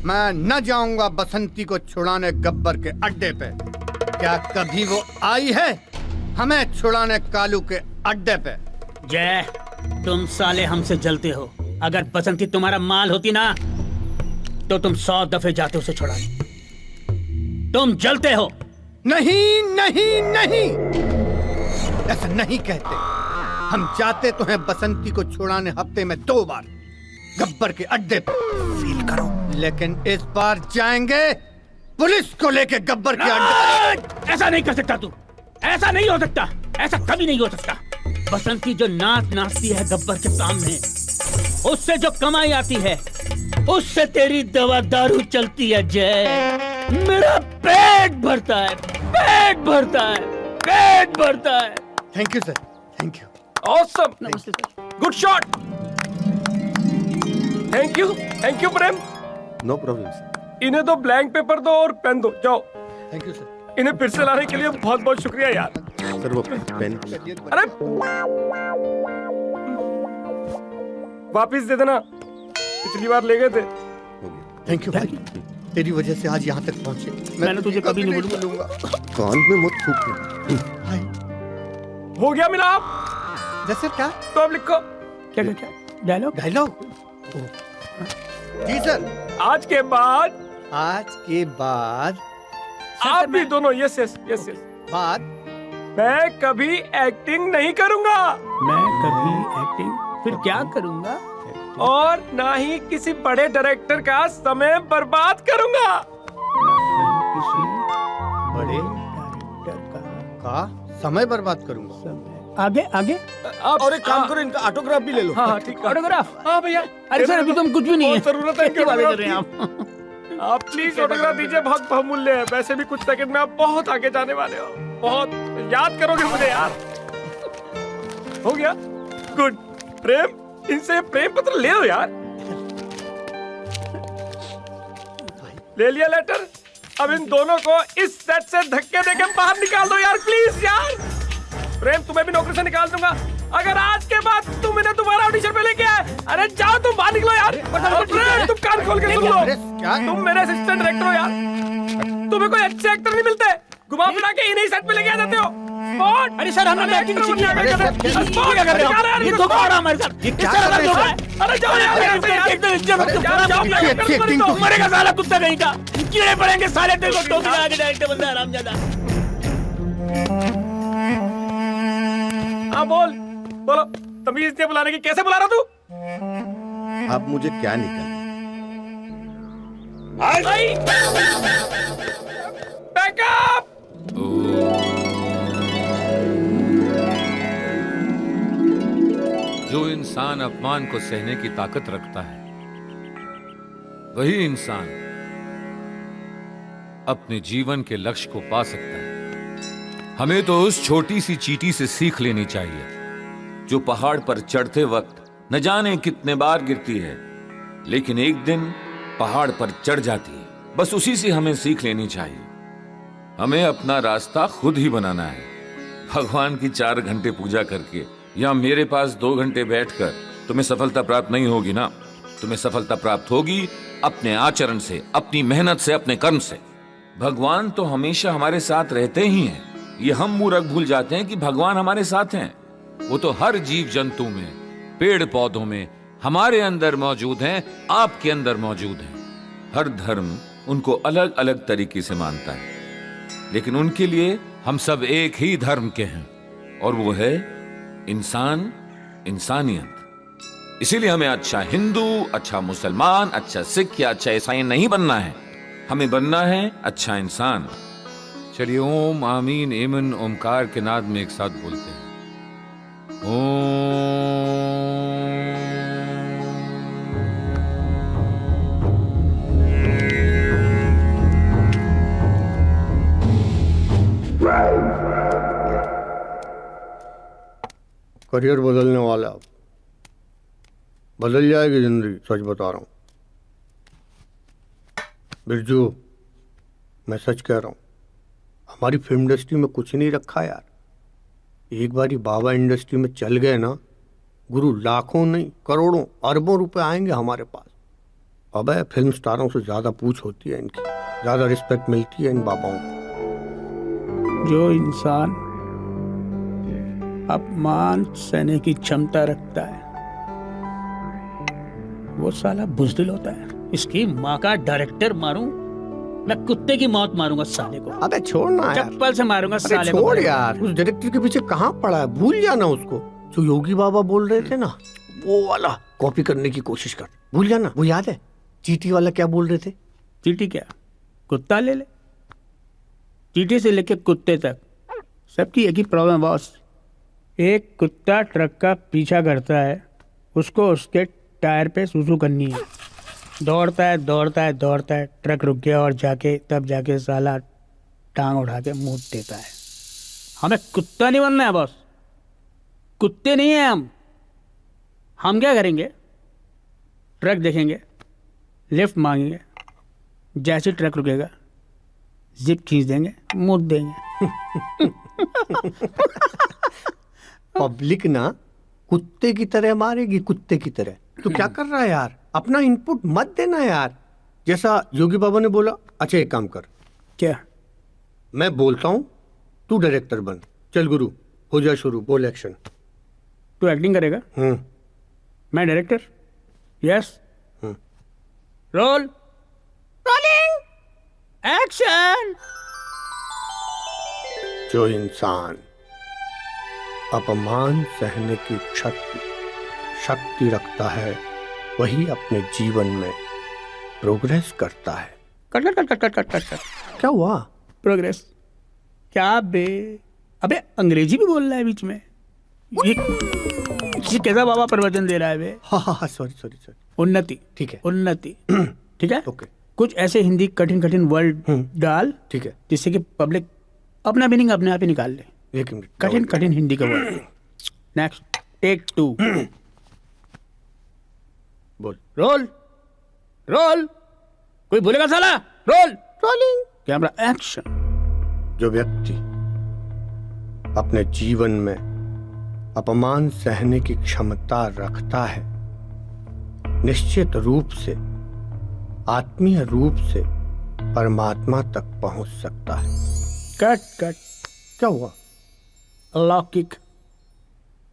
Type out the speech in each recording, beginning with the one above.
मैं न जाऊंगा बसंती को छुड़ाने गब्बर के अड्डे पे। क्या कभी वो आई है हमें छुड़ाने कालू के अड्डे पे? जय, तुम साले हमसे जलते हो। अगर बसंती तुम्हारा माल होती ना तो तुम 100 दफे जाते उसे छुड़ाने। तुम जलते हो। नहीं नहीं नहीं, ऐसा नहीं कहते। हम जाते तो हैं बसंती को छुड़ाने हफ्ते में 2 बार गब्बर के अड्डे पे। फील करो। लेकिन इस बार जाएंगे पुलिस को लेके गब्बर के अड्डे। ऐसा नहीं कर सकता तू, ऐसा नहीं हो सकता, ऐसा कभी नहीं हो सकता। बसंती जो नाच नाचती है गब्बर के सामने, उससे जो कमाई आती है उससे तेरी दवा दारू चलती है। जय, मेरा पेट भरता है, पेट भरता है, पेट भरता है। Thank you sir, thank you. Awesome, नमस्ते sir. Good shot. Thank you Prem. No problem sir. इन्हें तो ब्लैंक पेपर दो और पेन दो, जाओ। Thank you sir. इन्हें फिर से लाने के लिए बहुत बहुत शुक्रिया यार। सर वो पेन। अरे वापिस दे देना, पिछली बार ले गए थे। थैंक यू भाई, तेरी वजह से आज यहाँ तक पहुँचे। मैंने तुझे कभी नहीं भूलूंगा। कान में मत थूक। भाई हो गया मिला आप? जैसे क्या? तो अब लिखो। क्या क्या क्या डायलॉग? डायलॉग? जी सर। आज के बाद आप भी दोनों यस यस यस यस बाद मैं कभी एक्टिंग नहीं करूंगा मैं कभी एक्टिंग फिर क्या करूंगा? और ना ही किसी बड़े डायरेक्टर का समय बर्बाद करूंगा। किसी बड़े डायरेक्टर का समय बर्बाद करूंगा। समय आगे आगे। आप और एक काम करो, इनका ऑटोग्राफ भी ले लो। हाँ ठीक है। ऑटोग्राफ? हाँ भैया। अरे सर अभी तुम कुछ भी नहीं है। बहुत जरूरत है इनकी क्या बातें कर रहे हैं ऑटोग्राफ आप? आप प्लीज ऑटोग्राफ दीजिए, बहुत बहुमूल्य है। वैसे भी कुछ सेकंड में आप बहुत आगे जाने वाले हो, बहुत याद करोगे मुझे यार। हो गया? गुड। प्रेम, इनसे प्रेम पत्र ले लो यार। ले लिया लेटर? अब इन दोनों को इस सेट से धक्के देके बाहर निकाल दो यार, प्लीज यार। प्रेम, तुम्हें भी नौकरी से निकाल दूंगा अगर आज के बाद तुम इन्हें दोबारा ऑडिशन पे लेके आए। अरे जाओ, तुम बाहर निकलो यार। और प्रेम, तुम कान खोल के सुन लो, तुम मेरे असिस्टेंट डायरेक्टर हो यार। तुम्हें कोई अच्छे एक्टर नहीं मिलते, घुमा फिरा के इन्हीं सेट पे लेके आ जाते हो। अरे सर हमने एक्टिंग सीखी है। क्या कर रहे हो? ये धोखा हो रहा है हमारे साथ। ये क्या कर रहे हो? अरे जाओ यार, मरेगा साला कुत्ता कहीं का। कीड़े पड़ेंगे साले तेरे को। टोपी लगा के डायरेक्टर बंदा हरामजादा। हाँ बोल, बोलो। तमीज से बुलाने की कैसे बुला रहा तू? आप मुझे क्या निकल? बैकअप। जो इंसान अपमान को सहने की ताकत रखता है वही इंसान अपने जीवन के लक्ष्य को पा सकता है। हमें तो उस छोटी सी चींटी से सीख लेनी चाहिए जो पहाड़ पर चढ़ते वक्त न जाने कितने बार गिरती है, लेकिन एक दिन पहाड़ पर चढ़ जाती है। बस उसी से हमें सीख लेनी चाहिए। हमें अपना रास्ता खुद ही बनाना है। भगवान की 4 घंटे पूजा करके या मेरे पास 2 घंटे बैठकर तुम्हें सफलता प्राप्त नहीं होगी ना। तुम्हें सफलता प्राप्त होगी अपने आचरण से, अपनी मेहनत से, अपने कर्म से। भगवान तो हमेशा हमारे साथ रहते ही हैं। ये हम मूर्ख भूल जाते हैं कि भगवान हमारे साथ हैं। वो तो हर जीव जंतु में, पेड़ पौधों में, हमारे अंदर मौजूद हैं, आपके अंदर मौजूद हैं। हर धर्म उनको अलग अलग तरीके से मानता है, लेकिन उनके लिए हम सब एक ही धर्म के हैं, और वो है इंसान, इंसानियत। इसीलिए हमें अच्छा हिंदू, अच्छा मुसलमान, अच्छा सिख या अच्छा ईसाई नहीं बनना है। हमें बनना है अच्छा इंसान। चलिए ओम आमीन एमन ओमकार के नाद में एक साथ बोलते हैं। करियर बदलने वाला, बदल जाएगी जिंदगी, सच बता रहा हूँ बिरजू, मैं सच कह रहा हूँ। हमारी फिल्म इंडस्ट्री में कुछ नहीं रखा यार। एक बारी बाबा इंडस्ट्री में चल गए ना गुरु, लाखों नहीं करोड़ों अरबों रुपए आएंगे हमारे पास। अबे फिल्म स्टारों से ज्यादा पूछ होती है इनकी, ज्यादा रिस्पेक्ट मिलती है इन बाबाओं को। जो इंसान अपमान सहने की क्षमता रखता है वो साला बुज़दिल होता है। इसकी माँ का डायरेक्टर मारूं, मैं कुत्ते की मौत मारूंगा साले को। अबे छोड़ना यार, चप्पल से मारूंगा अरे साले को। छोड़ यार, उस डायरेक्टर के पीछे कहाँ पड़ा है, भूल जाना उसको। जो योगी बाबा बोल रहे थे ना, वो वाला कॉपी करने की कोशिश कर, भूल जाना। वो याद है चीटी वाला क्या बोल रहे थे? चीटी क्या, कुत्ता ले ले। चीटी से लेके कुत्ते तक सबकी एक ही प्रॉब्लम बॉस। एक कुत्ता ट्रक का पीछा करता है, उसको उसके टायर पे सूसू करनी है। दौड़ता है दौड़ता है दौड़ता है, ट्रक रुक गया और तब जाके साला टांग उठा के मुंह देता है। हमें कुत्ता नहीं बनना है बॉस, कुत्ते नहीं है हम क्या करेंगे? ट्रक देखेंगे, लिफ्ट मांगेंगे, जैसे ट्रक रुकेगा जिप खींच देंगे, मुंह देंगे। पब्लिक ना कुत्ते की तरह मारेगी, कुत्ते की तरह। तो क्या कर रहा है यार, अपना इनपुट मत देना यार। जैसा योगी बाबा ने बोला, अच्छा एक काम कर, क्या? मैं बोलता हूँ तू डायरेक्टर बन, चल गुरु हो जा शुरू, बोल एक्शन। तू एक्टिंग करेगा, मैं director. Yes, roll, rolling, action. जो इंसान अपमान सहने की शक्ति रखता है वही अपने जीवन में प्रोग्रेस करता है। Cut cut cut cut cut cut cut. क्या हुआ? प्रोग्रेस क्या बे? अबे अंग्रेजी भी बोल रहा है बीच में। ये कैसा बाबा प्रवचन दे रहा है बे? हाँ सॉरी। उन्नति, ठीक है, उन्नति, ठीक है, ओके। कुछ ऐसे हिंदी कठिन वर्ड डाल, ठीक है, जिससे कि पब्लिक अपना मीनिंग अपने आप ही निकाल ले। एक मिनट, कठिन हिंदी का वर्ड। Next, take 2। बोल। रोल, कोई बोलेगा साला? Roll, rolling, camera, action. जो व्यक्ति अपने जीवन में अपमान सहने की क्षमता रखता है निश्चित रूप से आत्मीय रूप से परमात्मा तक पहुंच सकता है। कट। क्या हुआ? अलौकिक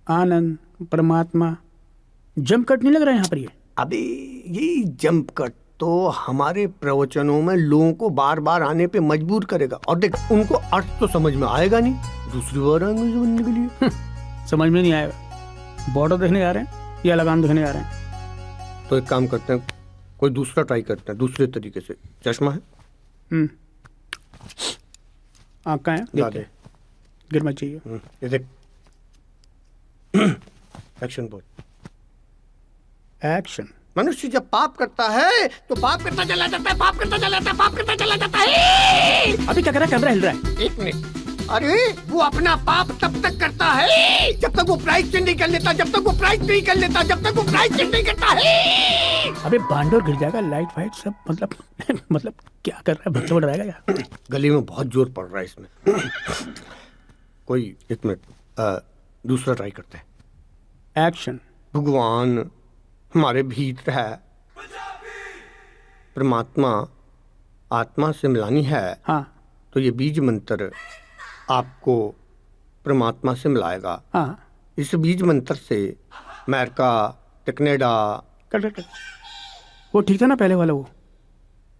आनंद परमात्मा। जंप कट नहीं लग रहा है यहाँ पर? ये अबे यही जंप कट तो हमारे प्रवचनों में लोगों को बार बार आने पे मजबूर करेगा। और देख, उनको अर्थ तो समझ में आएगा नहीं, दूसरी बार आएंगे समझने के लिए। समझ में नहीं आएगा। बॉर्डर देखने जा रहे हैं या लगान देखने जा रहे हैं? तो एक काम करते हैं, कोई दूसरा ट्राई करते हैं, दूसरे तरीके से। चश्मा है? आँख है? दे। गिर मत चाहिए। ये देख। एक्शन बोल। एक्शन। मनुष्य जब पाप करता है तो पाप करता चला जाता है, पाप करता चला जाता है। अभी क्या कर रहा है? कैमरा हिल रहा है। एक मिनट। अरे वो अपना पाप तब तक करता है जब तक वो प्रायश्चित नहीं कर लेता, जब तक वो प्रायश्चित नहीं करता है। अबे बांडोर गिर जाएगा, लाइट फाइट सब, मतलब क्या कर रहा है? बच्चा बढ़ रहेगा यार। गली में बहुत जोर पड़ रहा है इसमें। कोई एक मिनट, दूसरा ट्राई करते हैं। एक्शन। भगवान हमारे भीतर है, परमात्मा आत्मा से मिलानी है। हाँ। तो ये बीज मंत्र आपको परमात्मा से मिलाएगा। हाँ। इस बीज मंत्र से अमेरिका, कनाडा। कट। वो ठीक था ना पहले वाला? वो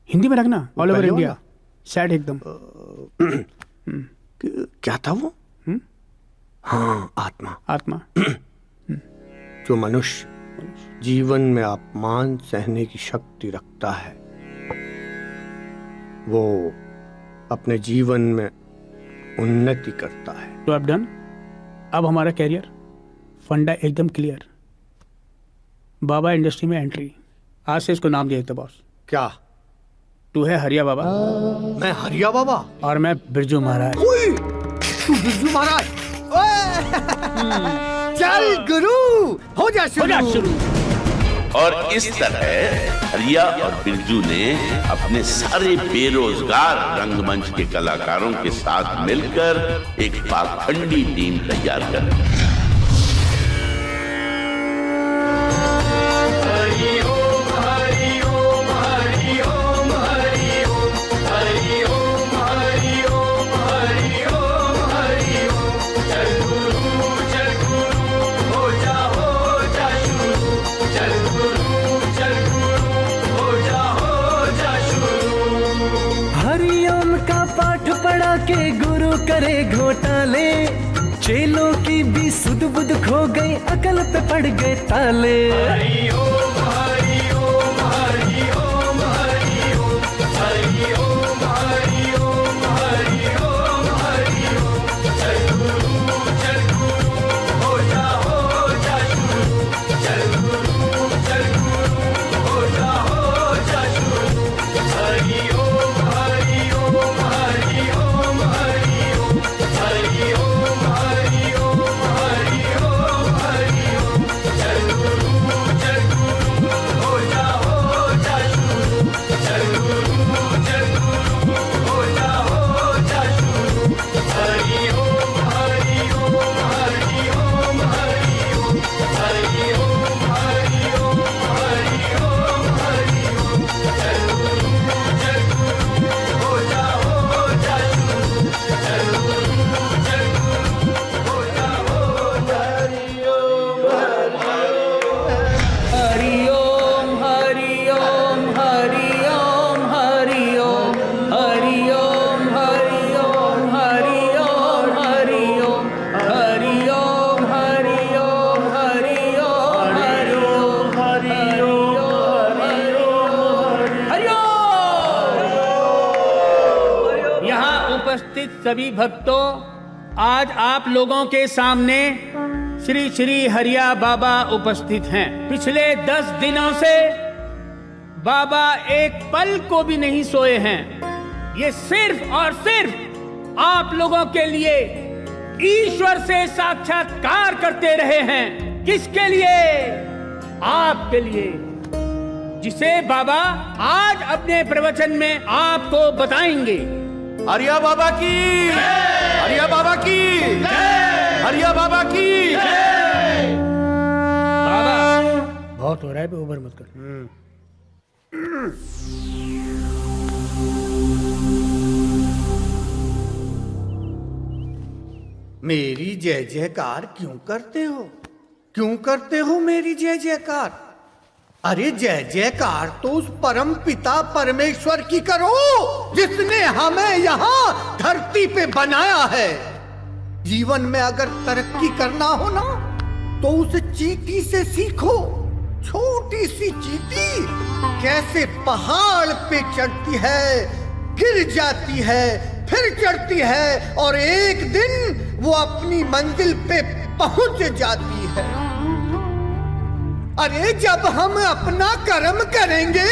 हिंदी में रखना, ऑल ओवर इंडिया, सैड एकदम। क्या था वो? हाँ, आत्मा। जो मनुष्य जीवन में अपमान सहने की शक्ति रखता है वो अपने जीवन में उन्नति करता है। तो अब डन। अब हमारा कैरियर फंडा एकदम क्लियर। बाबा इंडस्ट्री में एंट्री। आज से इसको नाम दिया था बॉस। क्या? तू है हरिया बाबा। मैं हरिया बाबा और मैं बिरजू महाराज। तू बिरजू महाराज। चल गुरु हो जा शुरू। और इस तरह हरिया और बिरजू ने अपने सारे बेरोजगार रंगमंच के कलाकारों के साथ मिलकर एक पाखंडी टीम तैयार कर दी। हरि ओम हरि ओम जाके गुरु करे घोटाले, चेलों की भी सुध बुध खो गई, अकल पे पड़ गए ताले। हरि ओम हरि ओम हरि ओम हरि ओम हरि ओम हरि ओम हरि ओम हरि ओम। चल गुरु हो जा शुरू, चल गुरु हो जा शुरू। हरि ओम हरि ओम हरि ओम हरि ओम हरि ओम हरि ओम हरि ओम हरि ओम। चल गुरु हो जा शुरू, चल गुरु हो जा शुरू। हरि ओम हरि ओम हरि ओम हरि ओम हरि ओम हरि ओम हरि ओम हरि ओम। चल गुरु हो जा शुरू, चल गुरु हो जा हरि ओम हरि ओम हरि ओम हरि ओम हरि ओम हरि ओम हरि ओम हरि ओम हरि ओम हरि ओम हरि ओम हरि ओम हरि ओम हरि ओम। यहाँ उपस्थित सभी भक्तों, आज आप लोगों के सामने श्री श्री हरिया बाबा उपस्थित हैं। पिछले 10 दिनों से बाबा एक पल को भी नहीं सोए हैं। ये सिर्फ और सिर्फ आप लोगों के लिए ईश्वर से साक्षात्कार करते रहे हैं। किसके लिए? आपके लिए, जिसे बाबा आज अपने प्रवचन में आपको बताएंगे। हरिया बाबा की, हरिया बाबा की, हरिया बाबा की। बाबा बहुत हो रहा है, ओवर मत कर। मेरी जय जयकार क्यों करते हो? क्यों करते हो मेरी जय जयकार? अरे जय जयकार तो उस परम पिता परमेश्वर की करो जिसने हमें यहाँ धरती पे बनाया है। जीवन में अगर तरक्की करना हो ना तो उस चींटी से सीखो। छोटी सी चींटी कैसे पहाड़ पे चढ़ती है, गिर जाती है, फिर चढ़ती है और एक दिन वो अपनी मंजिल पे पहुंच जाती है। अरे जब हम अपना कर्म करेंगे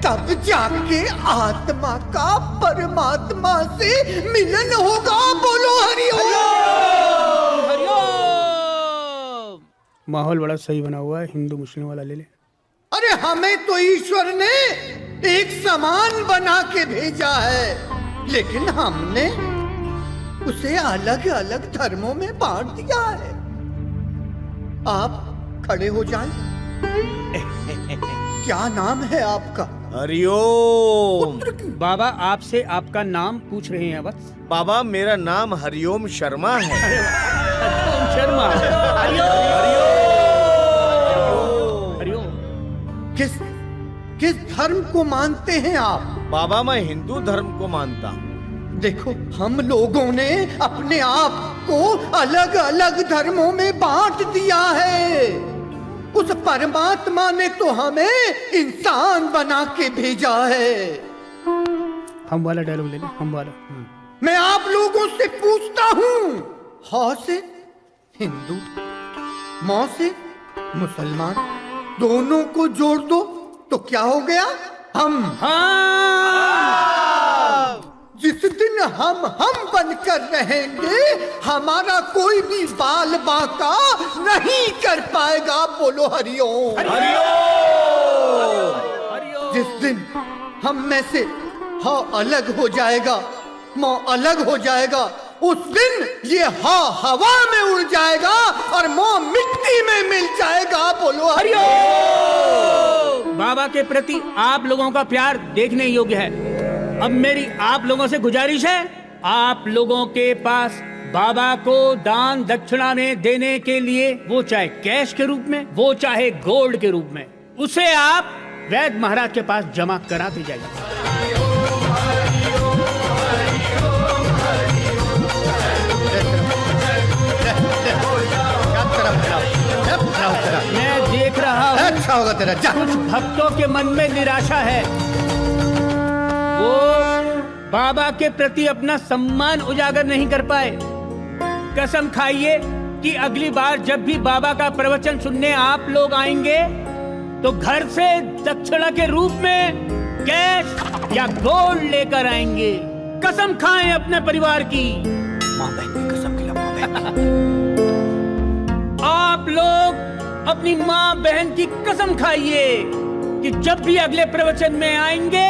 तब जाके आत्मा का परमात्मा से मिलन होगा। बोलो हरि ओम। माहौल बड़ा सही बना हुआ है, हिंदू मुस्लिम वाला ले ले। अरे हमें तो ईश्वर ने एक समान बना के भेजा है, लेकिन हमने उसे अलग अलग धर्मों में बांट दिया है। आप खड़े हो जाएं। क्या नाम है आपका? हरिओम। बाबा आपसे आपका नाम पूछ रहे हैं बस। बाबा मेरा नाम हरिओम शर्मा है। हरिओम शर्मा। हरिओम। किस धर्म को मानते हैं आप? बाबा मैं हिंदू धर्म को मानता हूँ। देखो हम लोगों ने अपने आप को अलग अलग धर्मों में बांट दिया है। उस परमात्मा ने तो हमें इंसान बना के भेजा है। हम वाला डायलॉग ले ले, हम वाला। मैं आप लोगों से पूछता हूँ, हा से हिंदू, मौ से मुसलमान, दोनों को जोड़ दो तो क्या हो गया? हम। जिस दिन हम बनकर रहेंगे हमारा कोई भी बाल बांका नहीं कर पाएगा। बोलो हरिओम। जिस दिन हम में से हा अलग हो जाएगा, मौ अलग हो जाएगा, उस दिन ये हा हवा में उड़ जाएगा और मौ मिट्टी में मिल जाएगा। बोलो हरिओम। बाबा के प्रति आप लोगों का प्यार देखने योग्य है। अब मेरी आप लोगों से गुजारिश है, आप लोगों के पास बाबा को दान दक्षिणा में देने के लिए, वो चाहे कैश के रूप में, वो चाहे गोल्ड के रूप में, उसे आप वैद महाराज के पास जमा कराते जाइए। अच्छा होगा तेरा, जा। कुछ भक्तों के मन में निराशा है, वो बाबा के प्रति अपना सम्मान उजागर नहीं कर पाए। कसम खाइए कि अगली बार जब भी बाबा का प्रवचन सुनने आप लोग आएंगे तो घर से दक्षिणा के रूप में कैश या गोल्ड लेकर आएंगे। कसम खाएं अपने परिवार की। माँ बहन की कसम खिला, माँ बहन। आप लोग अपनी माँ बहन की कसम खाइए कि जब भी अगले प्रवचन में आएंगे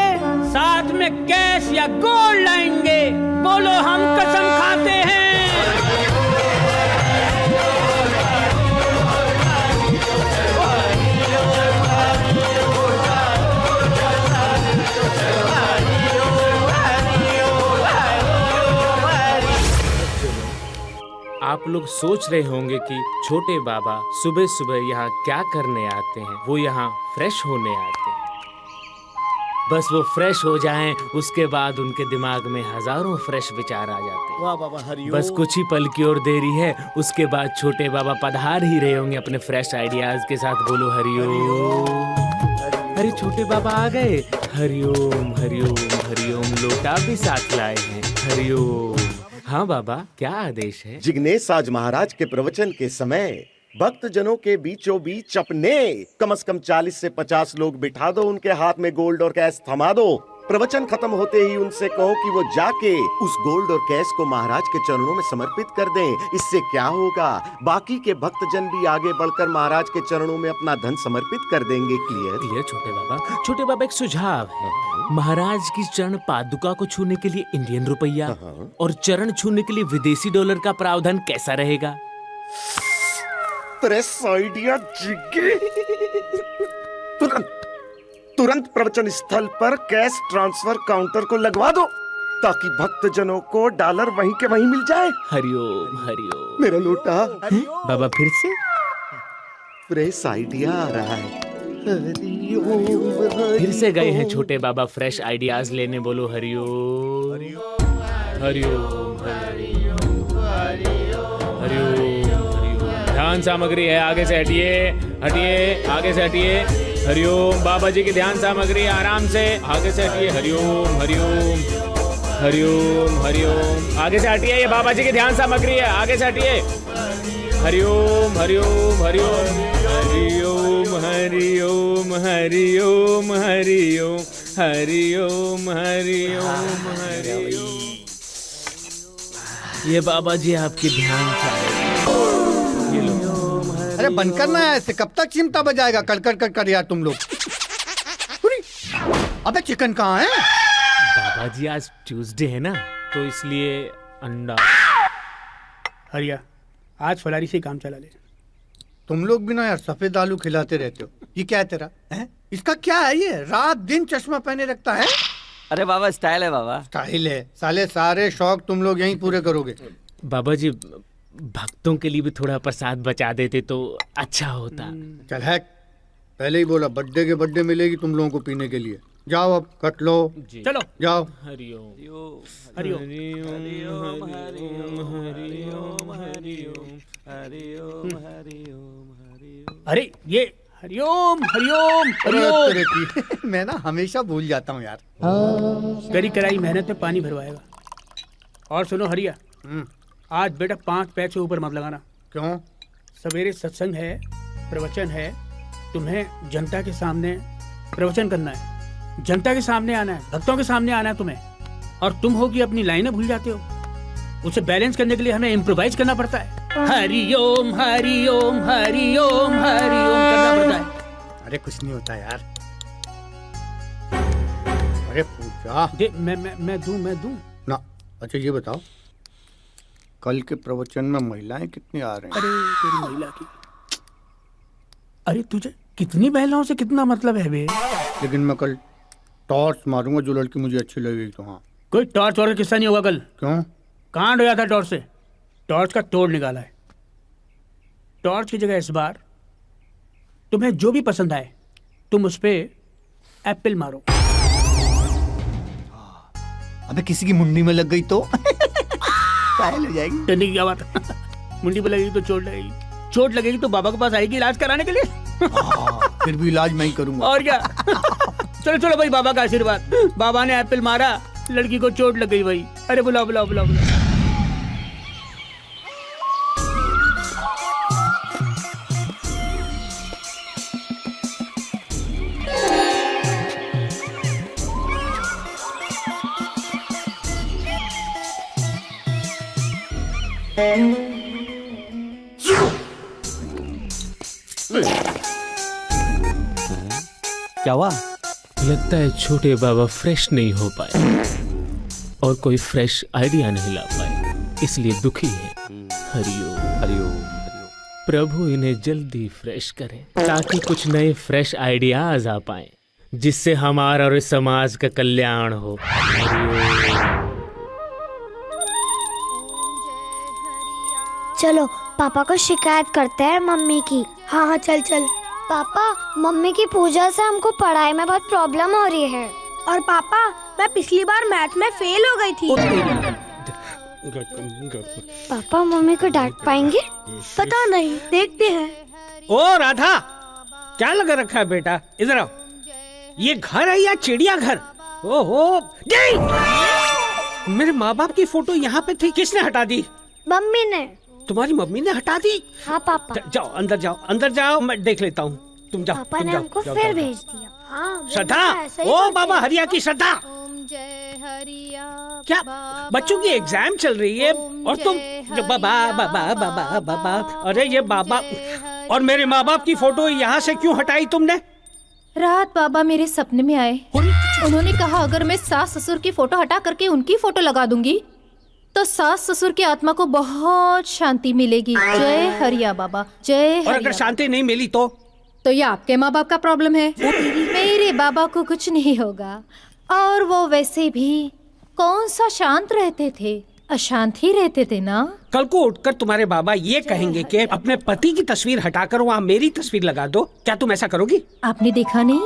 साथ में कैश या गोल्ड लाएंगे। बोलो, हम कसम खाते हैं। आप लोग सोच रहे होंगे कि छोटे बाबा सुबह सुबह यहाँ क्या करने आते हैं। वो यहाँ फ्रेश होने आते हैं। बस वो फ्रेश हो जाएं, उसके बाद उनके दिमाग में हजारों फ्रेश विचार आ जाते हैं। वाह बाबा हरिओम। बस कुछ ही पल की और देरी है, उसके बाद छोटे बाबा पधार ही रहे होंगे अपने फ्रेश आइडियाज के साथ। बोलो हरिओम। अरे छोटे बाबा आ गए। हरिओम हरिओम हरिओम। लोटा भी साथ लाए हैं। हरिओम। हाँ बाबा, क्या आदेश है? जिग्नेश आज महाराज के प्रवचन के समय भक्त जनों के बीचों बीच अपने कम से कम 40 से 50 लोग बिठा दो, उनके हाथ में गोल्ड और कैश थमा दो। प्रवचन खत्म होते ही उनसे कहो कि वो जाके उस गोल्ड और कैश को महाराज के चरणों में समर्पित कर दें। इससे क्या होगा, बाकी के भक्तजन भी आगे बढ़कर महाराज के चरणों में अपना धन समर्पित कर देंगे। क्लियर? क्लियर छोटे बाबा। छोटे बाबा, एक सुझाव है। महाराज की चरण पादुका को छूने के लिए इंडियन रुपया और चरण छूने के लिए विदेशी डॉलर का प्रावधान कैसा रहेगा? प्रेस आइडिया जिगे। तुरंत प्रवचन स्थल पर कैश ट्रांसफर काउंटर को लगवा दो ताकि भक्तजनों को डॉलर वहीं के वहीं मिल जाए। हरिओम हरिओम। मेरा लोटा। बाबा फिर से प्रेस आइडिया आ रहा है। फिर से गए हैं छोटे बाबा फ्रेश आइडियाज लेने। बोलो हरिओम हरिओम हरिओम हरिओम। ध्यान सामग्री है, आगे से हटिए हटिए, आगे से हटिए। हरिओम। बाबा जी की ध्यान सामग्री, आराम से आगे से हटिए। हरिओम हरिओम हरिओम हरिओम। आगे से हटिए, ये बाबा जी की ध्यान सामग्री है, आगे से हटिए। हरिओम हरिओम हरिओम हरिओम हरिओम हरिओम हरिओम हरिओम हरिओम हरिओम। ये बाबा जी आपकी ध्यान सामग्री। ये लो। अरे बंद करना है ऐसे, कब तक चिमटा बजाएगा कड़कड़ कड़कड़ यार तुम लोग। अबे चिकन कहाँ है? बाबा जी आज ट्यूसडे है ना, तो इसलिए अंडा। हरिया, आज फलारी से काम चला ले। तुम लोग भी ना यार सफेद आलू खिलाते रहते हो। ये क्या है तेरा है? इसका क्या है ये? रात दिन चश्मा पहने रखता है। अरे बाबा स्टाइल है बाबा। स्टाइल है साले, सारे शौक तुम लोग यहीं पूरे करोगे। बाबा जी भक्तों के लिए भी थोड़ा प्रसाद बचा देते तो अच्छा होता। चल है, पहले ही बोला बर्थडे के बर्थडे मिलेगी तुम लोगों को पीने के लिए। जाओ अब कट लो, चलो जाओ। हरिओम हरिओम हरिओम हरिओम हरिओम हरिओम हरिओम। अरे ये हरिओम हरिओम अरे हरिओम। तेरे की मैं ना हमेशा भूल जाता हूँ यार। करी कराई मेहनत में पानी भरवाएगा। और सुनो हरिया, आज बेटा 5 पैसे ऊपर मत लगाना। क्यों? सवेरे सत्संग है, प्रवचन है, तुम्हें जनता के सामने प्रवचन करना है, जनता के सामने आना है, भक्तों के सामने आना है तुम्हें। और तुम हो कि अपनी लाइनें भूल जाते हो। उसे बैलेंस करने के लिए हमें इम्प्रोवाइज करना पड़ता है। हरिओम हरिओम हरिओम हरिओम करना पड़ता है। अरे कुछ नहीं होता यार। अरे पूजा दे, मैं दूं ना। अच्छा ये बताओ, कल के प्रवचन में महिलाएं कितनी आ रही हैं? अरे तेरी महिला की, अरे तुझे कितनी महिलाओं से कितना मतलब है बे? लेकिन मैं कल टॉर्च मारूंगा, जो लड़की मुझे अच्छी लगेगी तो। हाँ, कोई टॉर्च वाला किस्सा नहीं होगा कल। क्यों? कांड हो जाता टॉर्च से। टॉर्च का तोड़ निकाला है। टॉर्च की जगह इस बार तुम्हें जो भी पसंद आए तुम उस पे एप्पल मारो। अबे किसी की मुंडी में लग गई तो घायल हो जाएगी। डरने की क्या बात है? मुंडी पे लगेगी तो चोट लगेगी, चोट लगेगी तो बाबा के पास आएगी इलाज कराने के लिए। फिर भी इलाज मैं ही करूंगा। और क्या। चलो चलो भाई, बाबा का आशीर्वाद। बाबा ने एप्पल मारा, लड़की को चोट लग गई भाई। अरे बुलाओ बुलाओ बुलाओ बुलाओ। क्या हुआ? लगता है छोटे बाबा फ्रेश नहीं हो पाए और कोई फ्रेश आइडिया नहीं ला पाए, इसलिए दुखी है। हरिओम हरिओम। प्रभु इन्हें जल्दी फ्रेश करें ताकि कुछ नए फ्रेश आइडियाज आ पाए, जिससे हमारा और इस समाज का कल्याण हो। चलो पापा को शिकायत करते हैं मम्मी की। हाँ हाँ चल चल। पापा, मम्मी की पूजा से हमको पढ़ाई में बहुत प्रॉब्लम हो रही है। और पापा, मैं पिछली बार मैथ में फेल हो गई थी। पापा मम्मी को डांट पाएंगे? पता नहीं, देखते हैं। ओ राधा, क्या लगा रखा है बेटा? इधर आओ। ये घर है या चिड़िया घर? ओहो, मेरे माँ बाप की फोटो यहाँ पे थी, किसने हटा दी? मम्मी ने। तुम्हारी मम्मी ने हटा दी? हाँ पापा। जाओ अंदर जाओ, मैं देख लेता हूँ। तुम जाओ। पापा तुम ने जाओ, हमको जाओ, फिर जाओ, भेज दिया। हाँ, श्रद्धा, ओ बाबा हरिया की श्रद्धा, क्या बच्चों की एग्जाम चल रही है और तुम बाबा बाबा बाबा बाबा? अरे ये बाबा और मेरे माँ बाप की फोटो यहाँ से क्यों हटाई तुमने? रात बाबा मेरे सपने में आए। उन्होंने कहा अगर मैं सास ससुर की फोटो हटा करके उनकी फोटो लगा दूंगी तो सास ससुर की आत्मा को बहुत शांति मिलेगी। जय हरिया बाबा, जय। और अगर शांति नहीं मिली तो ये आपके माँ बाप का प्रॉब्लम है। मेरे बाबा को कुछ नहीं होगा। और वो वैसे भी कौन सा शांत रहते थे, अशांत ही रहते थे ना। कल को उठकर तुम्हारे बाबा ये कहेंगे कि अपने पति की तस्वीर हटाकर वहाँ मेरी तस्वीर लगा दो, क्या तुम ऐसा करोगी? आपने देखा नहीं,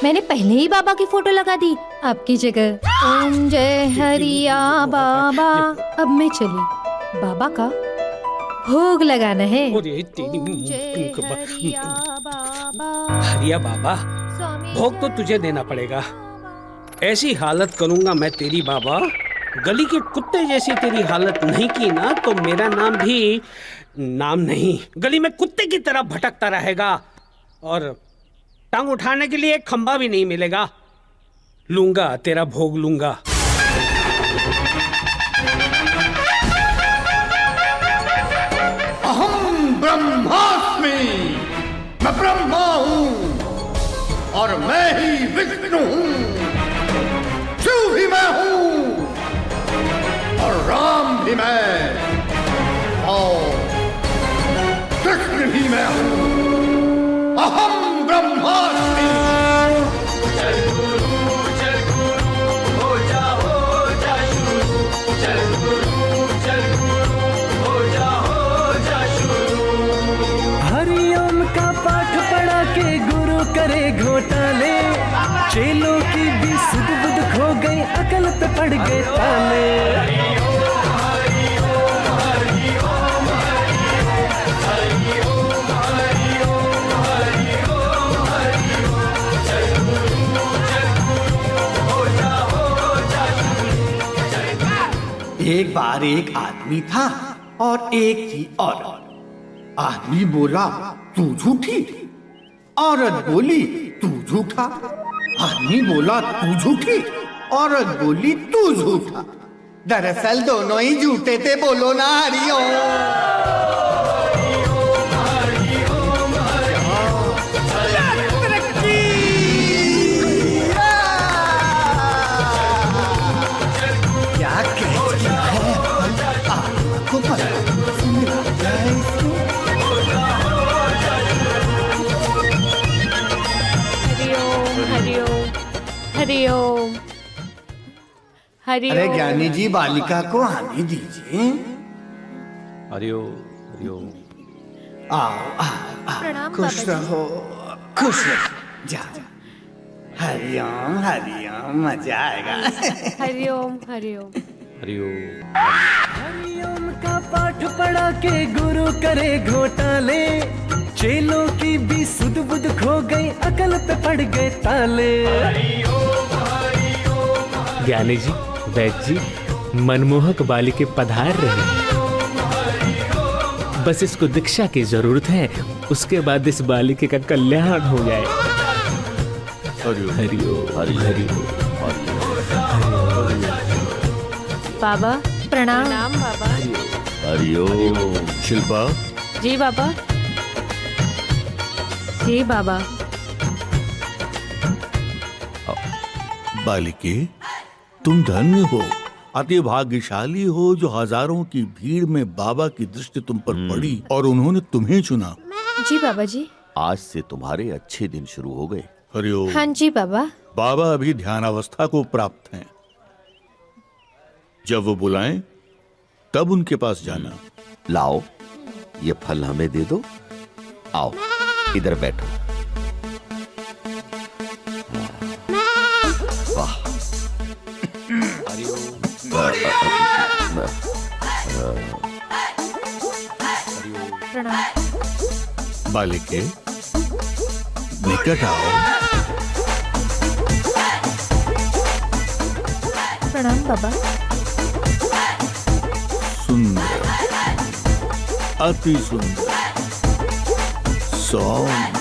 मैंने पहले ही बाबा की फोटो लगा दी आपकी जगह। ओम जय हरिया बाबा। अब मैं चली, बाबा का भोग लगाना है। हरिया बाबा, भोग तो तुझे देना पड़ेगा। ऐसी हालत करूंगा मैं तेरी बाबा, गली के कुत्ते जैसी तेरी हालत नहीं की ना तो मेरा नाम भी नाम नहीं, गली में कुत्ते की तरह भटकता रहेगा और टांग उठाने के लिए एक खंबा भी नहीं मिलेगा। लूंगा तेरा भोग लूंगा। अहम ब्रह्मास्मि, मैं ब्रह्मा हूँ और मैं ही विष्णु हूँ। शिव भी मैं हूँ और राम भी मैं और कृष्ण भी मैं हूँ। अहम ब्रह्मास्मि। जय गुरु हो जा शुरू, जय गुरु हो जा शुरू। हरिओम का पाठ पढ़ा के गुरु करे घोटाले, चेलों की भी सुध बुध खो गई, अकल पे पड़ गए ताले। एक बार एक आदमी था और एक थी औरत। आदमी बोला तू झूठी, औरत बोली तू झूठा। आदमी बोला तू झूठी, औरत बोली तू झूठा। दरअसल दोनों ही झूठे थे। बोलो ना हरिओम। हरिओम हरिओम। अरे ज्ञानी जी, बालिका को आने दीजिए। हरिओम हरिओम। आओ, खुश रहो, खुश रहो। जा हरिओम हरिओम, मजा आएगा। हरिओम हरिओम हरिओम। हरिओम का पाठ पढ़ा के गुरु करे घोटाले, चेलों की भी सुध बुध खो गई, अकल पे पड़ गए ताले। ज्ञानी जी, वैद्य जी, मनमोहक बालिके पधार रहे हैं। बस इसको दीक्षा की जरूरत है, उसके बाद इस बालिके का कल्याण हो जाए। हरिओम हरिओम हरिओम। बाबा प्रणाम। बाबा। हरिओम। शिल्पा, जी बाबा। जी बाबा। बालिके, तुम धन्य हो, अति भाग्यशाली हो जो हजारों की भीड़ में बाबा की दृष्टि तुम पर पड़ी और उन्होंने तुम्हें चुना। जी बाबा जी। आज से तुम्हारे अच्छे दिन शुरू हो गए। हरिओम। हाँ जी बाबा। बाबा अभी ध्यानावस्था को प्राप्त हैं। जब वो बुलाएं तब उनके पास जाना। लाओ, ये फल हमें दे दो। आओ, इधर बैठो। वाह। प्रणाम। बालिके, निकट आओ। प्रणाम बाबा। सुंदर, अति सुंदर, सौम्य।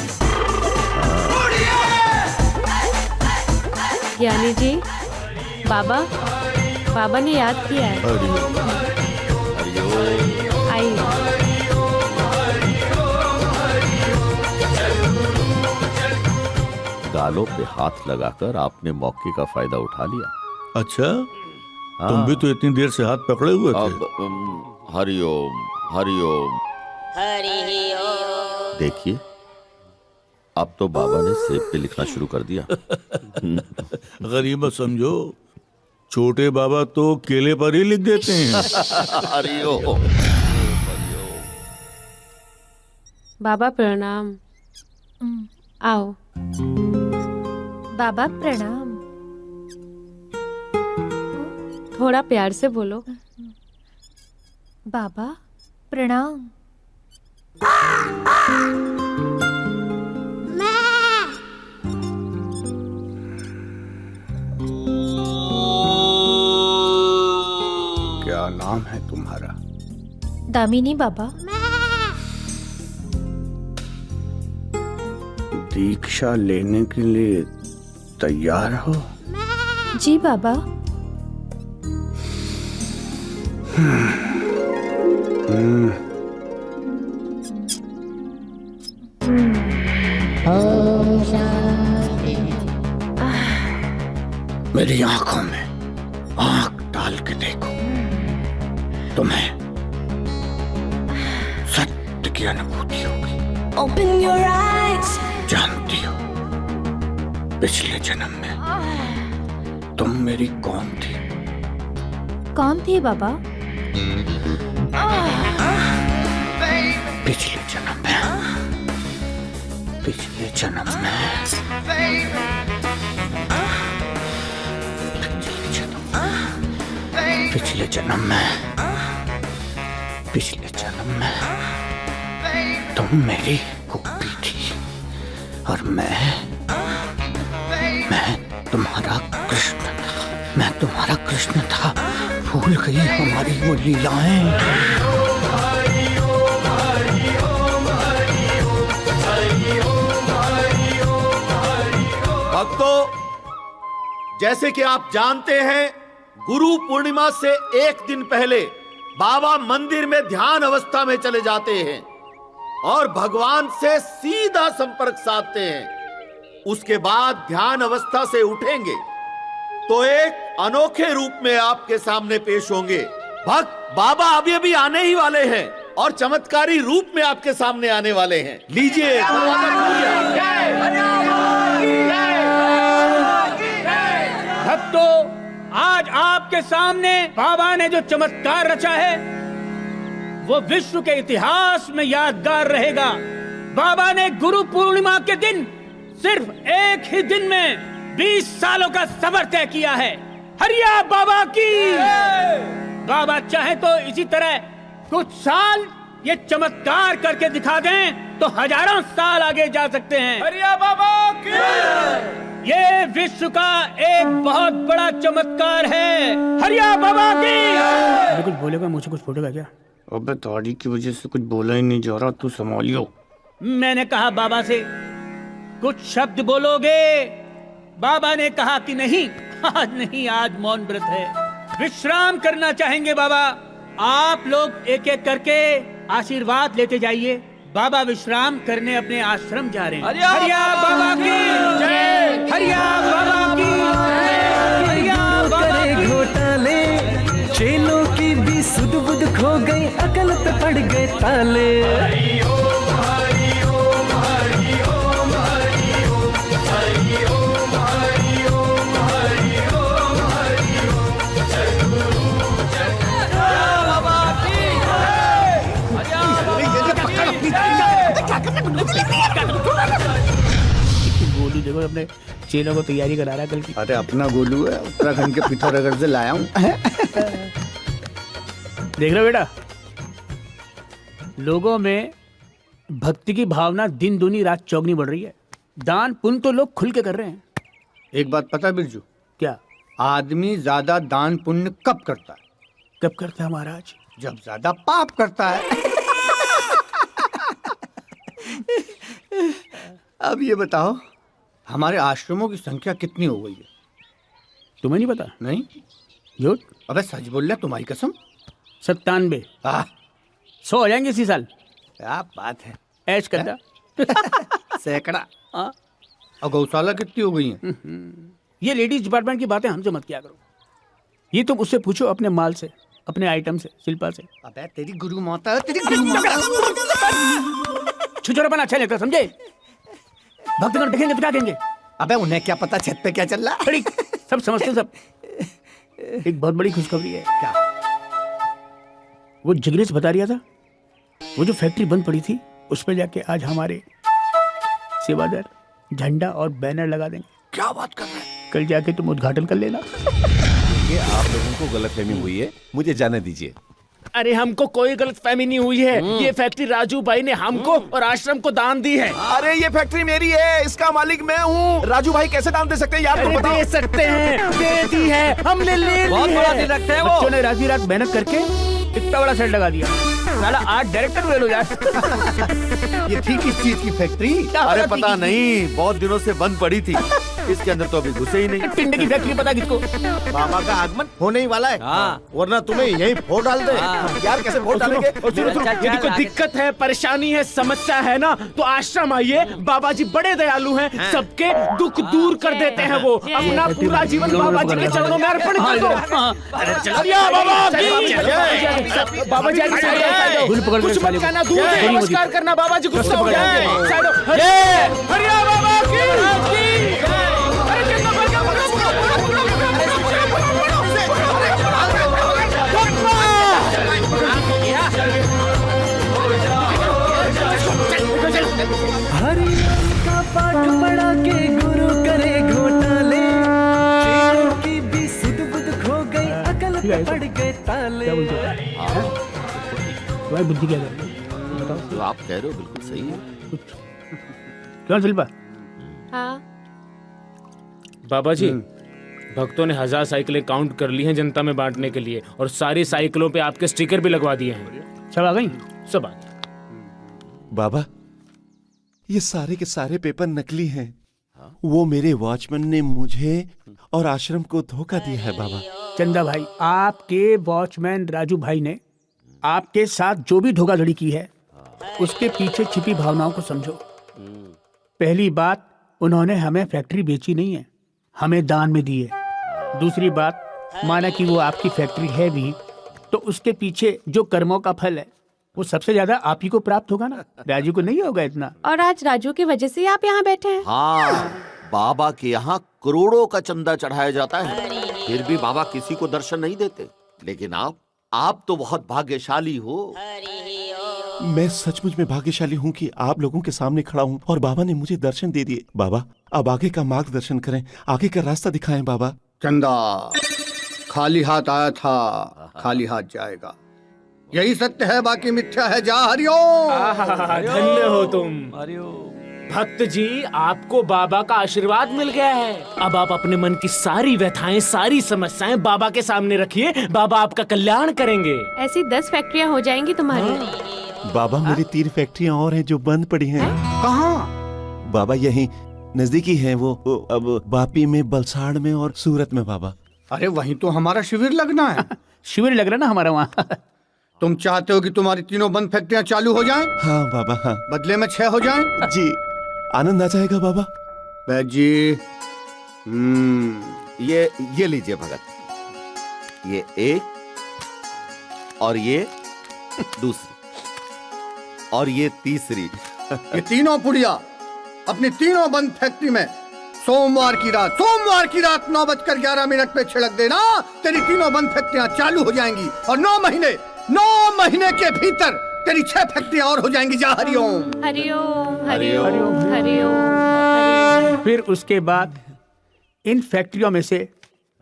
ज्ञानी जी, बाबा ने याद किया है। हरिओम। आइए। गालों पे हाथ लगाकर आपने मौके का फायदा उठा लिया। अच्छा, तुम भी तो इतनी देर से हाथ पकड़े हुए थे। अब हरिओम हरिओम। देखिए, अब तो बाबा ने सेब पे लिखना शुरू कर दिया। गरीब समझो, छोटे बाबा तो केले पर ही लिख देते हैं। हरिओम। बाबा प्रणाम। आओ। बाबा प्रणाम। थोड़ा प्यार से बोलो। बाबा प्रणाम। क्या नाम है तुम्हारा? दामिनी बाबा। दीक्षा लेने के लिए तैयार हो? जी बाबा। मेरी आंखों में आंख डाल के देखो, तुम्हें सत्य की अनुभूति होगी। Open your eyes. जानती हो, पिछले जन्म में तुम मेरी कौन थी? कौन थी बाबा? पिछले जन्म में, पिछले जन्म में, पिछले जन्म में, पिछले जन्म में तुम मेरी गोपी थी और मैं तुम्हारा कृष्ण था। मैं तुम्हारा कृष्ण था। भूल गई हमारी वो लीलाएं। भक्तों, जैसे कि आप जानते हैं, गुरु पूर्णिमा से एक दिन पहले बाबा मंदिर में ध्यान अवस्था में चले जाते हैं और भगवान से सीधा संपर्क साधते हैं। उसके बाद ध्यान अवस्था से उठेंगे तो एक अनोखे रूप में आपके सामने पेश होंगे। भक्त बाबा अभी अभी आने ही वाले हैं और चमत्कारी रूप में आपके सामने आने वाले हैं। लीजिए। भक्तों, आज आपके सामने बाबा ने जो चमत्कार रचा है वो विश्व के इतिहास में यादगार रहेगा। बाबा ने गुरु पूर्णिमा के दिन सिर्फ एक ही दिन में 20 सालों का सफर तय किया है। हरिया बाबा की। बाबा चाहे तो इसी तरह कुछ साल ये चमत्कार करके दिखा दें तो हजारों साल आगे जा सकते हैं। हरिया बाबा की ये विश्व का एक बहुत बड़ा चमत्कार है। हरिया बाबा की। कुछ बोलेगा, मुझे कुछ फूटेगा क्या? अबे दाढ़ी की वजह से कुछ बोला ही नहीं जा रहा, तू संभालियो। मैंने कहा बाबा से कुछ शब्द बोलोगे। बाबा ने कहा कि नहीं, आज नहीं, आज मौन व्रत है, विश्राम करना चाहेंगे बाबा। आप लोग एक एक करके आशीर्वाद लेते जाइए। बाबा विश्राम करने अपने आश्रम जा रहे हैं। हरिया बाबा की जय, हरिया बाबा की जय, हरिया बाबा की। घोटाले चेलों की भी सुध बुध खो गई, अकल पे पड़ गए ताले। गोलू देखो अपने चेलों को तैयारी करा रहा है कल की। अरे अपना गोलू है, उत्तराखंड के पिथौरागढ़ से लाया हूँ। देख रहे हो बेटा, लोगों में भक्ति की भावना दिन दूनी रात चौगनी बढ़ रही है। दान पुण्य तो लोग खुल के कर रहे हैं। एक बात पता है बिरजू? क्या? आदमी ज्यादा दान पुण्य कब करता है? कब करता है महाराज? जब ज्यादा पाप करता है। अब ये बताओ, हमारे आश्रमों की संख्या कितनी हो गई है? तुम्हें नहीं पता? नहीं। झूठ? अबे सच बोल रहा, तुम्हारी कसम। 97। 100 हो जाएंगे इसी साल। क्या बात है, ऐश करता। सैकड़ा। और गौशाला कितनी हो गई है? ये लेडीज डिपार्टमेंट की बातें हमसे मत किया करो। ये तुम उससे पूछो, अपने माल से, अपने आइटम से, शिल्पा से। अबे तेरी गुरु माता है, तेरी गुरु माता। छुछोरपन अच्छा लगता, समझे? भक्तगण देखेंगे तो क्या कहेंगे? अबे उन्हें क्या पता छत पे क्या चल रहा है? सब समझते सब। एक बहुत बड़ी खुशखबरी है। क्या? वो जिग्नेश बता रहा था, वो जो फैक्ट्री बंद पड़ी थी उस पर जाके आज हमारे सेवादार झंडा और बैनर लगा देंगे। क्या बात कर रहे हैं? कल जाके तुम उद्घाटन कर लेना। ये आप लोगों को गलतफहमी हुई है, मुझे जाने दीजिए। अरे हमको कोई गलतफहमी नहीं हुई है। ये फैक्ट्री राजू भाई ने हमको और आश्रम को दान दी है। अरे ये फैक्ट्री मेरी है, इसका मालिक मैं हूँ। राजू भाई कैसे दान दे सकते हैं यार? अरे दे सकते हैं, दे दी है, हमने ले ली है। बहुत बड़ा दिल रखते हैं वो। बच्चों ने रात रात मेहनत करके इतना बड़ा सेट लगा दिया। साला 8 डायरेक्टर हुए लो यार। ये थी किस चीज की फैक्ट्री? अरे पता नहीं, बहुत दिनों से बंद पड़ी थी। इसके अंदर तो अभी घुसे ही नहीं। टिंडे की फैक्ट्री पता किसको? बाबा का आगमन होने ही वाला है। वरना तुम्हें यही फोड़ डाल दे। यार कैसे वोट डालेंगे? यदि कोई दिक्कत है, परेशानी है, समस्या है ना, तो आश्रम आइए। बाबा जी बड़े दयालु हैं, सबके दुख दूर कर देते हैं। वो अपना पूरा जीवन बाबा जी के चरणों में अर्पण कर दो। बाबा जी कुछ मत कहना, दूर से नमस्कार करना। बाबा जी गुस्सा हो जाए। हरिया बाबा की। हरि का पाठ पढ़ा के गुरु करे घोटाले, चेलों की भी सुध बुध खो गई, अकल पे पड़ गए ताले। तुम्हारी बुद्धि क्या कर रही है? बताओ। जो आप कह रहे हो बिल्कुल सही है। क्यों शिल्पा? हाँ। बाबा जी, भक्तों ने 1000 साइकिलें काउंट कर ली हैं जनता में बांटने के लिए, और सारी साइकिलों पे आपके स्टिकर भी लगवा दिए हैं। सब आ गई? सब आ गई। बाबा, ये सारे के सारे पेपर नकली हैं। वो मेरे वॉचमैन ने मुझे और आश्रम को धोखा दिया है बाबा। चंदा भाई, आपके वॉचमैन राजू भाई ने आपके साथ जो भी धोखाधड़ी की है, उसके पीछे छिपी भावनाओं को समझो। पहली बात, उन्होंने हमें फैक्ट्री बेची नहीं है, हमें दान में दी है। दूसरी बात, माना कि वो आपकी फैक्ट्री है भी, तो उसके पीछे जो कर्मों का फल है वो सबसे ज्यादा आप ही को प्राप्त होगा ना, राजू को नहीं होगा इतना। और आज राजू की वजह से आप यहाँ बैठे हैं। हाँ, बाबा के यहाँ करोड़ों का चंदा चढ़ाया जाता है, फिर भी बाबा किसी को दर्शन नहीं देते। लेकिन आप तो बहुत भाग्यशाली हो। मैं सचमुच में भाग्यशाली हूँ कि आप लोगों के सामने खड़ा हूँ और बाबा ने मुझे दर्शन दे दिए। बाबा, अब आगे का मार्गदर्शन करें, आगे का रास्ता दिखाएं बाबा। चंदा खाली हाथ आया था, खाली हाथ जाएगा। यही सत्य है, बाकी मिथ्या है। जा हरिओम। धन्य हो तुम भक्त जी, आपको बाबा का आशीर्वाद मिल गया है। अब आप अपने मन की सारी व्यथाएं, सारी समस्याएं बाबा के सामने रखिए, बाबा आपका कल्याण करेंगे। ऐसी 10 फैक्ट्रियां हो जाएंगी तुम्हारी। बाबा मेरी 3 फैक्ट्रियां और हैं जो बंद पड़ी हैं। कहाँ? बाबा यहीं नजदीकी है वो अब वापी में, बलसाड़ में और सूरत में बाबा। अरे वहीं तो हमारा शिविर लगना है। शिविर लग रहा ना हमारा वहाँ। तुम चाहते हो कि तुम्हारी तीनों बंद फैक्ट्रियां चालू हो जाएं? हाँ बाबा हाँ। बदले में 6 हो जाएं? जी आनंद आ जाएगा बाबा। बैद जी, ये लीजिए भगत, ये एक और ये दूसरी और ये तीसरी। ये तीनों पुड़िया अपनी तीनों बंद फैक्ट्री में सोमवार की रात 9:11 पे छिड़क देना। तेरी तीनों बंद फैक्ट्रियां चालू हो जाएंगी और 9 महीने के भीतर तेरी 6 फैक्ट्रियां और हो जाएंगी। जा हरिओम। हरिओम हरिओम हरिओम। फिर उसके बाद इन फैक्ट्रियों में से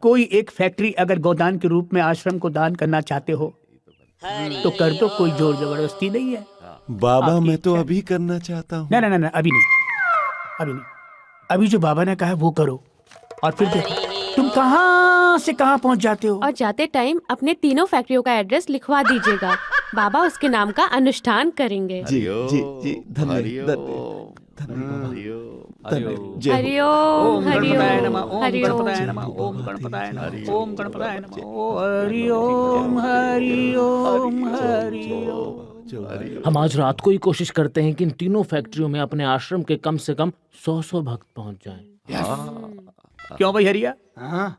कोई एक फैक्ट्री अगर गोदान के रूप में आश्रम को दान करना चाहते हो तो कर दो, कोई जोर जबरदस्ती नहीं है। बाबा मैं तो अभी करना चाहता हूँ। ना अभी नहीं। अभी जो बाबा ने कहा है वो करो, और फिर देखो तुम कहाँ से कहाँ पहुँच जाते हो। और जाते टाइम अपने तीनों फैक्ट्रियों का एड्रेस लिखवा दीजिएगा, बाबा उसके नाम का अनुष्ठान करेंगे। जी जी जी धन्यवाद। हरिओम गणपताय नमः, हरिओम ओम हरिओम गणपताय नमः, ओम गणपताय नमः, ओम गणपताय नमः, हरिओम हरिओम हरिओम। हम आज रात को ही कोशिश करते हैं कि इन तीनों फैक्ट्रियों में अपने आश्रम के कम से कम 100 भक्त पहुंच जाएं। क्यों भाई हरिया?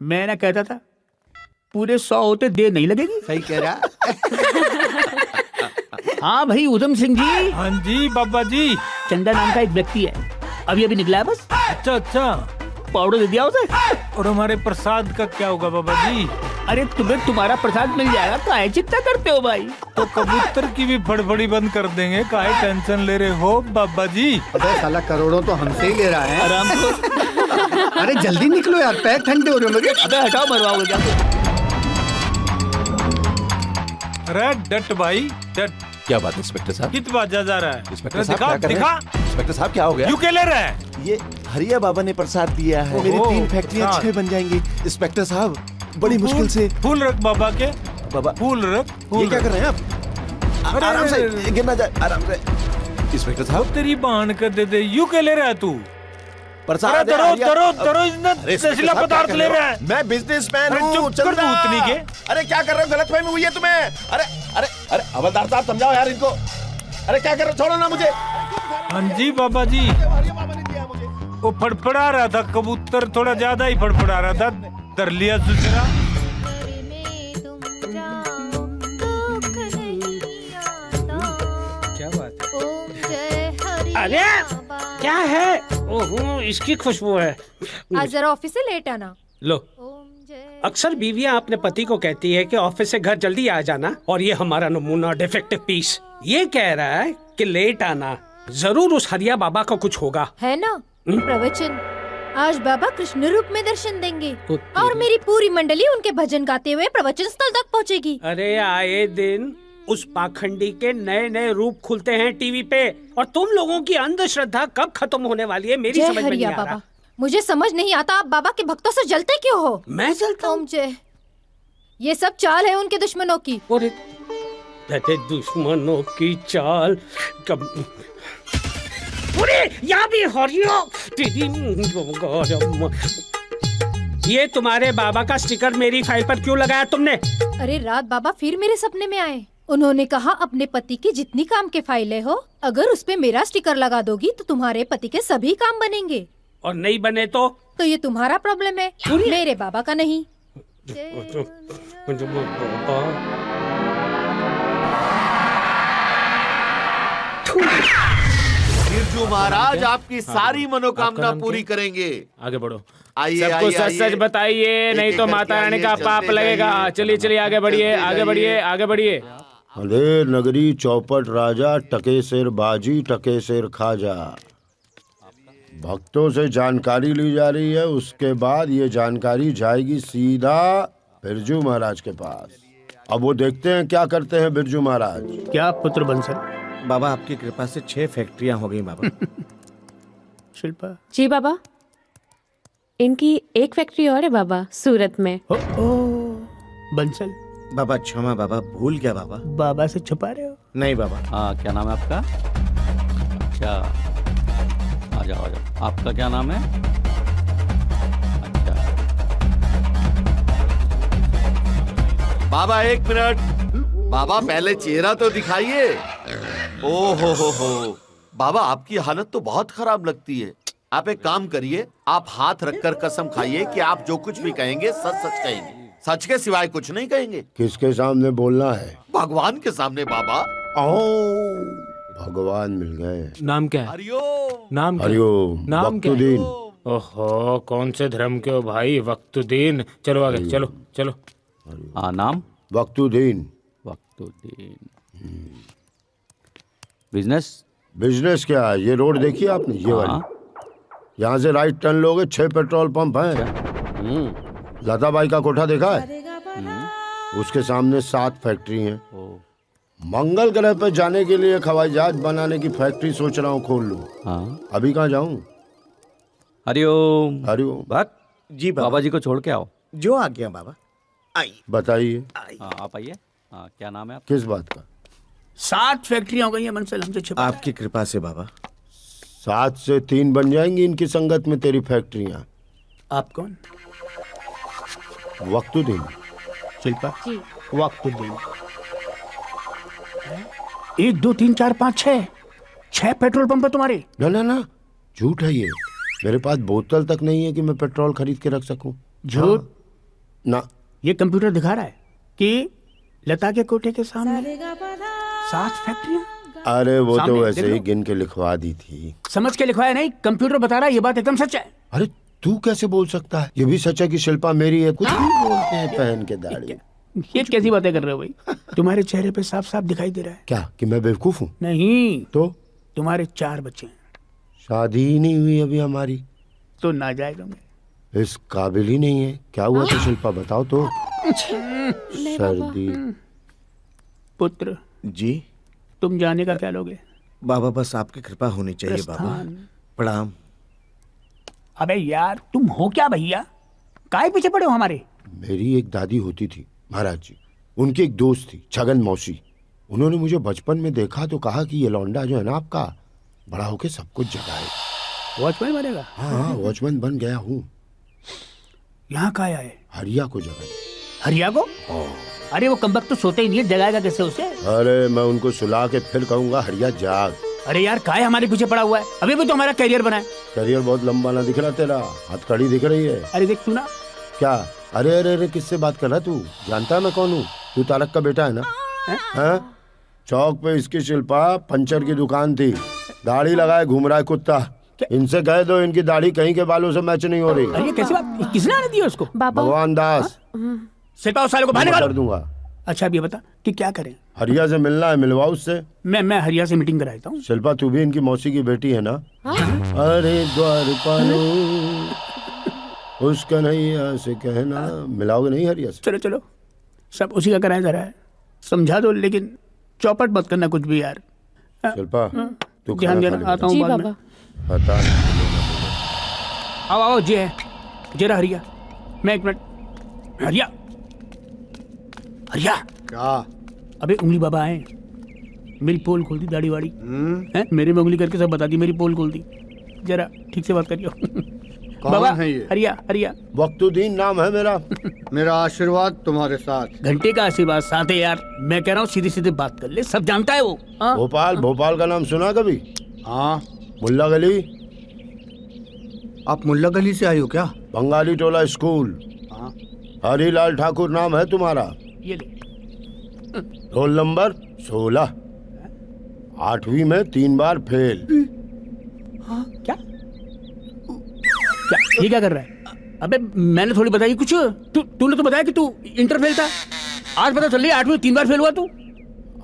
मैं ना कहता था पूरे 100 होते देर नहीं लगेगी। सही कह रहा। हाँ भाई उधम सिंह जी। हाँ जी बाबा जी। चंदा नाम का एक व्यक्ति है, अभी निकला है बस। अच्छा पाउडर दे दिया उसे। और हमारे प्रसाद का क्या होगा बाबा जी? अरे तुम्हें तुम्हारा प्रसाद मिल जाएगा, काहे चिंता करते हो भाई? तो कबूतर की भी फड़फड़ी बंद कर देंगे, काहे टेंशन ले रहे हो बाबा जी? अबे साला करोड़ों तो हमसे ही ले रहा है। आराम से। अरे जल्दी निकलो यार, पैर ठंडे हो रहे हो मेरे। अबे हटाओ, मरवाओगे क्या? अरे डट भाई डट। क्या बात है इंस्पेक्टर साहब? कित बाजा जा रहा है? इंस्पेक्टर साहब दिखा क्या कर रहे दिखा। हैं? इंस्पेक्टर साहब क्या हो गया? यू क्या ले रहा है? ये हरिया बाबा ने प्रसाद दिया है। मेरी 3 फैक्ट्रियां 6 बन जाएंगी। इंस्पेक्टर साहब बड़ी मुश्किल से। फूल रख बाबा के। बाबा फूल रख। ये क्या कर रहे हैं आप? आराम से गिरना जाए, आराम से। इंस्पेक्टर साहब तेरी बहन कर दे दे। यू क्या ले रहा है तू? प्रसाद दरो नशीला पदार्थ ले रहा है। मैं बिजनेसमैन हूँ। चुप कर भूतनी के। अरे क्या कर रहे हो? गलतफहमी हुई है तुम्हें। अरे अरे अरे हवलदार साहब समझाओ यार इनको। अरे क्या कर रहे हो? छोड़ो ना मुझे। हाँ जी बाबा जी। वो फड़फड़ा रहा था कबूतर, थोड़ा ज्यादा ही फड़फड़ा रहा था। धर लिया दूसरा। क्या बात है? अरे क्या है? ओहो इसकी खुशबू है। आज जरा ऑफिस से लेट आना। लो, अक्सर बीवियां अपने पति को कहती है कि ऑफिस से घर जल्दी आ जाना, और ये हमारा नमूना डिफेक्टिव पीस ये कह रहा है कि लेट आना। जरूर उस हरिया बाबा का कुछ होगा, है ना? प्रवचन आज बाबा कृष्ण रूप में दर्शन देंगे और मेरी पूरी मंडली उनके भजन गाते हुए प्रवचन स्थल तक पहुंचेगी। अरे आए दिन उस पाखंडी के नए नए रूप खुलते हैं टीवी पे, और तुम लोगों की अंधश्रद्धा कब खत्म होने वाली है मेरी समझ में नहीं आ रहा। मुझे समझ नहीं आता आप बाबा के भक्तों से जलते क्यों हो? मैं जलता हूँ? ये सब चाल है उनके दुश्मनों की। दुश्मनों की चाल कब? यहाँ भी हरियो ये तुम्हारे बाबा का स्टिकर मेरी फाइल पर क्यों लगाया तुमने? अरे रात बाबा फिर मेरे सपने में आए। उन्होंने कहा अपने पति की जितनी काम के फाइलें हो, अगर उस पे मेरा स्टिकर लगा दोगी तो तुम्हारे पति के सभी काम बनेंगे, और नहीं बने तो ये तुम्हारा प्रॉब्लम है, मेरे बाबा का नहीं। बिरजू महाराज आपकी सारी मनोकामना पूरी करेंगे। आगे बढ़ो। आइए सबको सच सच बताइए, नहीं तो माता रानी का पाप लगेगा। चलिए चलिए आगे बढ़िए, आगे बढ़िए, आगे बढ़िए। अरे नगरी चौपट राजा, टके शेर बाजी, टके शेर खाजा। भक्तों से जानकारी ली जा रही है, उसके बाद ये जानकारी जाएगी सीधा बिरजू महाराज के पास। अब वो देखते हैं क्या करते हैं बिरजू महाराज। क्या पुत्र बंसल? बाबा आपकी कृपा से 6 फैक्ट्रियां हो गई बाबा। शिल्पा जी बाबा, इनकी एक फैक्ट्री और है बाबा, सूरत में। ओ बंसल, बाबा क्षमा बाबा, भूल गया बाबा। बाबा से छुपा रहे हो? नहीं बाबा। हाँ, क्या नाम है आपका? अच्छा, आ जाओ आ जाओ। आपका क्या नाम है? अच्छा, बाबा 1 मिनट। बाबा पहले चेहरा तो दिखाइए। ओ हो। बाबा आपकी हालत तो बहुत खराब लगती है। आप एक काम करिए, आप हाथ रखकर कसम खाइए कि आप जो कुछ भी कहेंगे सच सच कहेंगे, सच के सिवाय कुछ नहीं कहेंगे। किसके सामने बोलना है? भगवान के सामने बाबा। ओ भगवान मिल गए। नाम क्या है? हरिओम। नाम क्या? हरिओम। नाम क्या है? वक्तुद्दीन। ओहो, कौन से धर्म के हो भाई? वक्तुद्दीन। चलो आगे, चलो चलो। हाँ, नाम? वक्तुद्दीन। वक्तुद्दीन। बिजनेस? बिजनेस क्या है? ये रोड देखिए आपने, ये वाली, यहाँ से राइट टर्न लोगे 6 पेट्रोल पंप हैं। लताबाई का कोठा देखा है? उसके सामने 7 फैक्ट्री हैं। मंगल ग्रह पे जाने के लिए एक हवाई जहाज बनाने की फैक्ट्री सोच रहा हूँ खोल लूं। हाँ। अभी कहाँ जाऊँ? हरिओम। हरिओम। भक्त जी बाबा जी को छोड़ के आओ। जो आ गया बाबा। आई बताइए। हाँ, आप आइए। हाँ, क्या नाम है आपका? किस बात का? 7 फैक्ट्रियां हो गई हैं बंसल, हमसे छुपा। आपकी कृपा से बाबा। 7 से 3 बन जाएंगी इनकी संगत में तेरी फैक्ट्रियां। आप कौन? वक्तुद्दीन। शिल्पा जी। वक्तुद्दीन। 1 2 3 4 5 6 पेट्रोल पंप है तुम्हारे? ना झूठ है ये। मेरे पास बोतल तक नहीं है कि मैं पेट्रोल खरीद के रख सकूं। झूठ? ना। ये कंप्यूटर दिखा रहा है कि लता के कोठे के सामने 7 फैक्ट्रियां। अरे वो सामने, तो वैसे देख ही लो। गिन के लिखवा दी थी। समझ के लिखवाया नहीं, कंप्यूटर बता रहा है, ये बात एकदम सच है। अरे तू कैसे बोल सकता है? ये भी सच है कि शिल्पा मेरी है। कुछ भी बोलते हैं पहन के दाढ़ी। ये कैसी बातें कर रहे हो भाई? तुम्हारे चेहरे पे साफ साफ दिखाई दे रहा है। क्या कि मैं बेवकूफ हूँ? नहीं तो तुम्हारे 4 बच्चे हैं। शादी ही नहीं हुई अभी हमारी। तो ना जाएगा मैं। इस काबिल ही नहीं है। क्या हुआ तो शिल्पा बताओ तो। सर्दी। पुत्र जी। तुम जाने का क्या लोगे? बाबा बस आपकी कृपा होनी चाहिए बाबा। प्रस्थान। प्रणाम। अबे यार तुम हो क्या भैया? काहे पीछे पड़े हो हमारे? मेरी एक दादी होती थी महाराज जी। उनकी एक दोस्त थी छगन मौसी। उन्होंने मुझे बचपन में देखा तो कहा कि ये लौंडा जो है ना आपका, बड़ा होके सब कुछ जगाए। वॉचमैन बनेगा? हाँ वॉचमैन बन गया हूँ। यहाँ का आया है? हरिया को जगाए। हरिया को? अरे वो कमबख्त तो सोते ही नहीं है, जगाएगा कैसे उसे? अरे मैं उनको सुला के फिर कहूंगा हरिया जाग। अरे यार काहे हमारे पीछे पड़ा हुआ है? अभी भी तो हमारा करियर बना है। करियर बहुत लंबा ना दिख रहा तेरा? हथकड़ी दिख रही है। अरे देख तू ना। क्या? अरे अरे अरे किससे बात कर रहा तू? जानता है मैं कौन हूँ? तू तारक का बेटा है ना? हैं? चौक पे इसकी शिल्पा पंचर की दुकान थी, दाढ़ी लगाए घूम रहा है कुत्ता। इनसे कह दो इनकी दाढ़ी कहीं के बालों से मैच नहीं हो रही। अरे कैसी बात? किसने आने दिया उसको? भगवान दास। शिल्पा उस साले को बाहर कर निकालो। दूंगा। अच्छा अब ये बता कि क्या करें? हरिया से मिलना है, मिलवा उससे। मैं हरिया से मीटिंग कराता हूँ। शिल्पा तू भी इनकी मौसी की बेटी है ना? अरे द्वार पालो उस कन्हैया से कहना। मिलाओगे नहीं हरिया से? चलो चलो सब उसी का कराया जा रहा है, समझा दो, लेकिन चौपट मत करना कुछ भी यार। शिल्पा तू ध्यान देना, आता हूँ बाद में। पता नहीं। आओ आओ जी है जरा हरिया। मैं 1 मिनट। हरिया हरिया। क्या? अबे उंगली बाबा आए, मेरी पोल खोल दी दाढ़ी वाड़ी है, मेरे में उंगली करके सब बता दी, मेरी पोल खोल दी। जरा ठीक से बात करियो। बाबा है ये? हरिया हरिया। वक्तुद्दीन नाम है मेरा। मेरा आशीर्वाद तुम्हारे साथ। घंटे का आशीर्वाद साथ है यार। मैं कह रहा हूँ सीधे सीधे बात कर ले, सब जानता है वो। भोपाल का नाम सुना कभी? हाँ। मुल्ला गली। आप मुल्ला गली से आई हो क्या? बंगाली टोला स्कूल। हाँ। हरिलाल ठाकुर नाम है तुम्हारा। ये ले। Roll number 16। 8वीं में 3 बार फेल। क्या क्या ये क्या कर रहा है? अबे मैंने थोड़ी बताई कुछ। तूने तो बताया कि तू इंटर फेल था। आज पता चल रही है 8वीं में 3 बार फेल हुआ तू।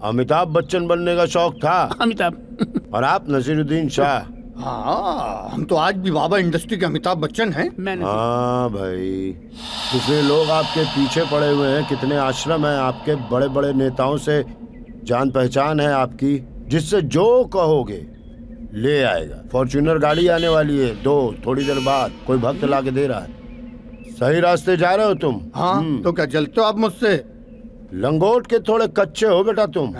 अमिताभ बच्चन बनने का शौक था। अमिताभ। और आप नसीरुद्दीन शाह। हाँ, हम तो आज भी बाबा इंडस्ट्री के अमिताभ बच्चन हैं। हाँ भाई, कितने लोग आपके पीछे पड़े हुए हैं, कितने आश्रम हैं आपके, बड़े बड़े नेताओं से जान पहचान है आपकी, जिससे जो कहोगे ले आएगा। फॉर्च्यूनर गाड़ी आने वाली है थोड़ी देर बाद, कोई भक्त ला के दे रहा है। सही रास्ते जा रहे हो तुम। हाँ, तो क्या जलते हो आप मुझसे? लंगोट के थोड़े कच्चे हो बेटा तुम।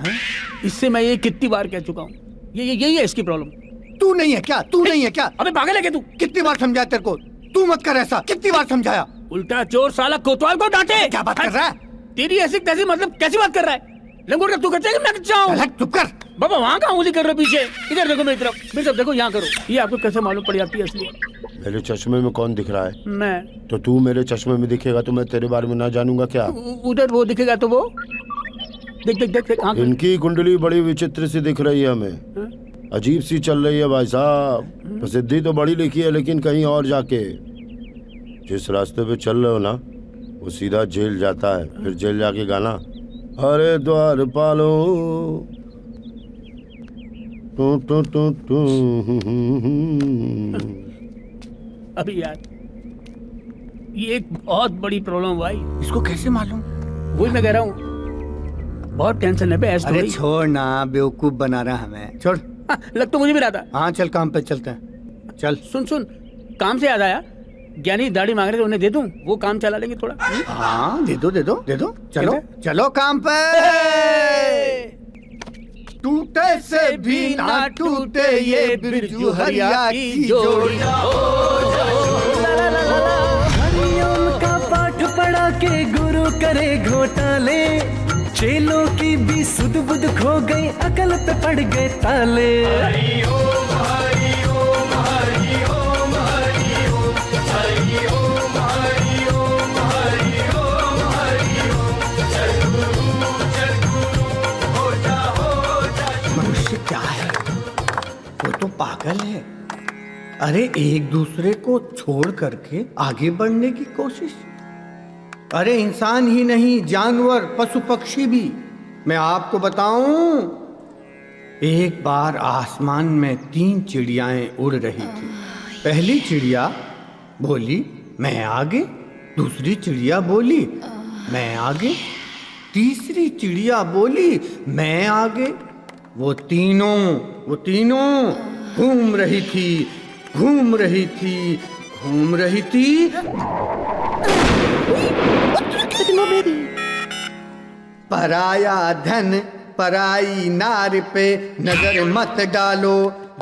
इससे मैं ये कितनी बार कह चुका हूँ, यही है इसकी प्रॉब्लम। तू नहीं है क्या? तू नहीं है क्या? अबे पागल है क्या तू? कितनी बार समझाया तेरे को? तू मत कर ऐसा, कितनी बार समझाया? उल्टा चोर साला कोतवाल को डांटे। क्या बात कर रहा है? तेरी ऐसी तैसी मतलब कैसी बात कर रहा है? लंगोट का तू कहते है कि मैं जाऊँ? चुप कर। बाबा वहाँ कहाँ उंगली कर रहे हो पीछे? इधर देखो मेरी तरफ देखो, यहाँ करो। ये आपको कैसे मालूम पड़ जाती है असली? मेरे चश्मे में कौन दिख रहा है? मैं। तो तू मेरे चश्मे में दिखेगा तो मैं तेरे बारे में ना जानूंगा क्या? उधर वो दिखेगा तो वो देख देख देख, देख इनकी कुंडली बड़ी विचित्र सी दिख रही है हमें, अजीब सी चल रही है भाई साहब। प्रसिद्धि तो बड़ी लिखी है लेकिन कहीं और जाके। जिस रास्ते पे चल रहे हो ना वो सीधा जेल जाता है, फिर जेल जाके गाना अरे द्वार पालो टू टू टू टू। अभी यार ये एक बहुत बड़ी प्रॉब्लम भाई। इसको कैसे मालूम? वही मैं कह रहा हूँ, बहुत टेंशन है बे। अरे छोड़ ना, बेवकूफ बना रहा हमें, छोड़। लग तो मुझे भी रहा था। हाँ चल काम पे चलते हैं, चल। सुन काम से याद आया, ज्ञानी दाढ़ी मांग रहे थे, उन्हें दे दूं? वो काम चला लेंगे थोड़ा। हाँ दे दो। चलो चलो काम पे। टूटे से भी ना टूटे ये बिरजू हरिया की जोड़ी। हरिओम का पाठ पढ़ा के गुरु करे घोटाले, चेलों की भी सुध बुध खो गई, अकल पे पड़ गए ताले। मनुष्य क्या है? वो तो पागल है। अरे एक दूसरे को छोड़ करके आगे बढ़ने की कोशिश। अरे इंसान ही नहीं, जानवर, पशु पक्षी भी। मैं आपको बताऊं, एक बार आसमान में 3 चिड़ियाएं उड़ रही थी। पहली चिड़िया बोली मैं आगे, दूसरी चिड़िया बोली मैं आगे, तीसरी चिड़िया बोली मैं आगे। वो तीनों घूम रही थी। पराया धन पराई नार पे नजर मत डालो,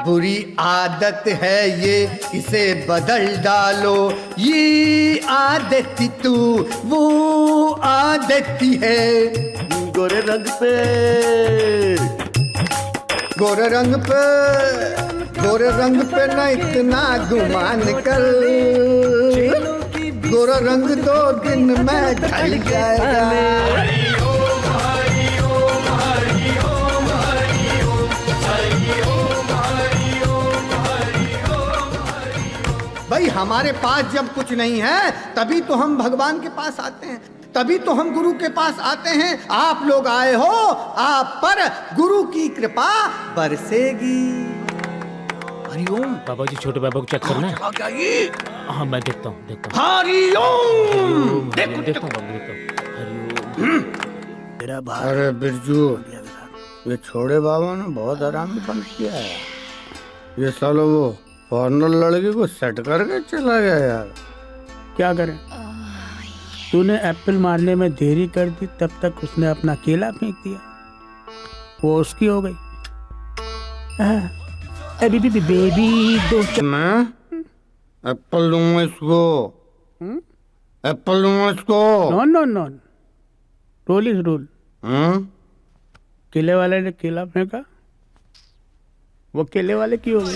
बुरी आदत है ये, इसे बदल डालो। ये आदत तू वो आदत है। गोरे रंग पे न इतना गुमान कर, गोरा रंग 2 दिन में ढल जाएगा। भाई हमारे पास जब कुछ नहीं है तभी तो हम भगवान के पास आते हैं, तभी तो हम गुरु के पास आते हैं। आप लोग आए हो, आप पर गुरु की कृपा बरसेगी। हरिओम। बाबा जी छोटे बाबा को चेक करना है। हाँ मैं देखता हूँ। हरिओम। देखता हूँ। अरे बिरजू, ये छोड़े बाबा ने बहुत आराम बंद किया है। ये सालो वो फॉरनर लड़की को सेट करके चला गया यार। क्या करें, तूने एप्पल मारने में देरी कर दी, तब तक उसने अपना केला फेंक दिया, वो उसकी हो गई। बेबी दो मैं एप्पल दूंगा इसको, एप्पल दूंगा इसको। No roll is rule. केले वाले ने केला फेंका, वो केले वाले की हो गई।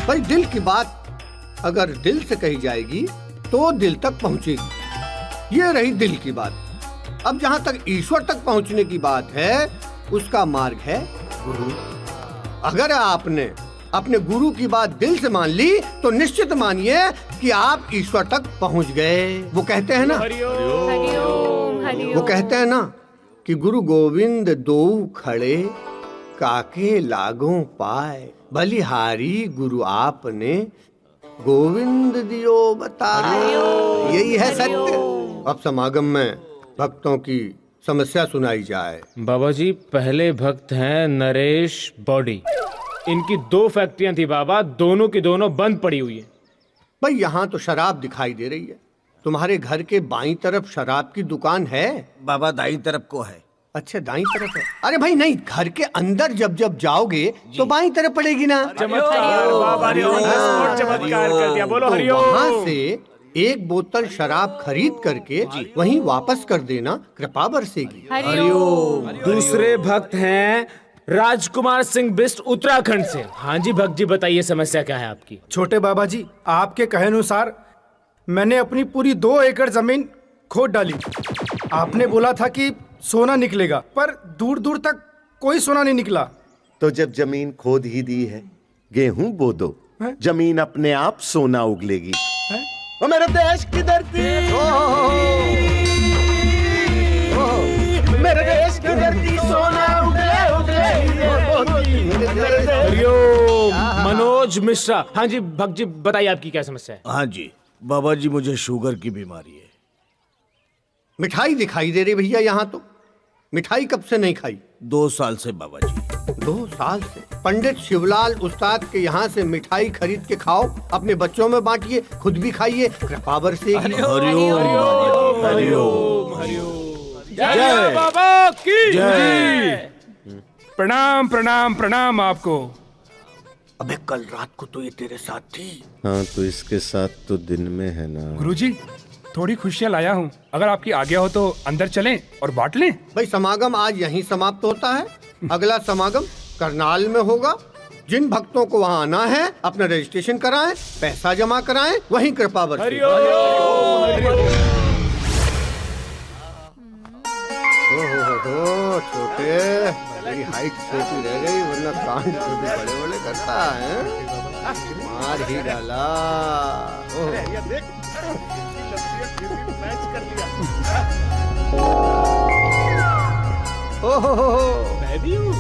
भाई दिल की बात अगर दिल से कही जाएगी तो दिल तक पहुंचेगी। ये रही दिल की बात। अब जहां तक ईश्वर तक पहुंचने की बात है, उसका मार्ग है गुरु। अगर आपने अपने गुरु की बात दिल से मान ली तो निश्चित मानिए कि आप ईश्वर तक पहुंच गए। वो कहते हैं ना, कि गुरु गोविंद दो खड़े काके लागों पाए, बलिहारी गुरु आपने गोविंद दियो बताए। यही है सत्य। अब समागम में भक्तों की समस्या सुनाई जाए। बाबा जी, पहले भक्त हैं नरेश बॉडी। इनकी 2 फैक्ट्रियां थी बाबा, दोनों की दोनों बंद पड़ी हुई है। भाई यहाँ तो शराब दिखाई दे रही है। तुम्हारे घर के बाईं तरफ शराब की दुकान है? बाबा दाईं तरफ को है। अच्छा, दाईं तरफ है। अरे भाई नहीं, घर के अंदर जब जब जाओगे तो बाईं तरफ पड़ेगी ना। चमत्कार बाबा ने चमत्कार कर दिया। बोलो हरिओम। वहाँ से एक बोतल शराब खरीद करके वहीं वापस कर देना, कृपा बरसेगी। हरिओम। दूसरे भक्त हैं राजकुमार सिंह बिस्ट उत्तराखंड से। हाँ जी भक्त जी, बताइए समस्या क्या है आपकी? छोटे बाबा जी, आपके कहे अनुसार मैंने अपनी पूरी 2 एकड़ जमीन खोद डाली। आपने बोला था कि सोना निकलेगा, पर दूर दूर तक कोई सोना नहीं निकला। तो जब जमीन खोद ही दी है, गेहूं बो दो, जमीन अपने आप सोना उगलेगी। ओ मेरे देश की धरती, मेरे देश की धरती सोना उगले उगले। हरिओम। मनोज मिश्रा। हाँ जी भक्त जी, बताइए आपकी क्या समस्या है? हाँ जी बाबा जी, मुझे शुगर की बीमारी है। मिठाई दिखाई दे रही भैया यहाँ तो। मिठाई कब से नहीं खाई? 2 साल से बाबा जी। 2 साल से? पंडित शिवलाल उस्ताद के यहाँ से मिठाई खरीद के खाओ, अपने बच्चों में बांटिए, खुद भी खाइए, कृपा बरसेगी। हरिओम हरिओम जय बाबा की जय। प्रणाम प्रणाम प्रणाम आपको। अबे कल रात को तो ये तेरे साथ थी। हाँ, तो इसके साथ तो दिन में है ना। गुरुजी, थोड़ी खुशियाँ लाया हूँ, अगर आपकी आज्ञा हो तो अंदर चलें और बांट लें। भाई समागम आज यहीं समाप्त होता है। अगला समागम करनाल में होगा। जिन भक्तों को वहाँ आना है अपना रजिस्ट्रेशन कराएं, पैसा जमा कराएं, वहीं कृपा बरसेगी। छोटे, मेरी हाइट छोटी रह गई, वरना कांड तो भी बड़े बड़े करता है। मार ही डाला। मैं भी हूँ।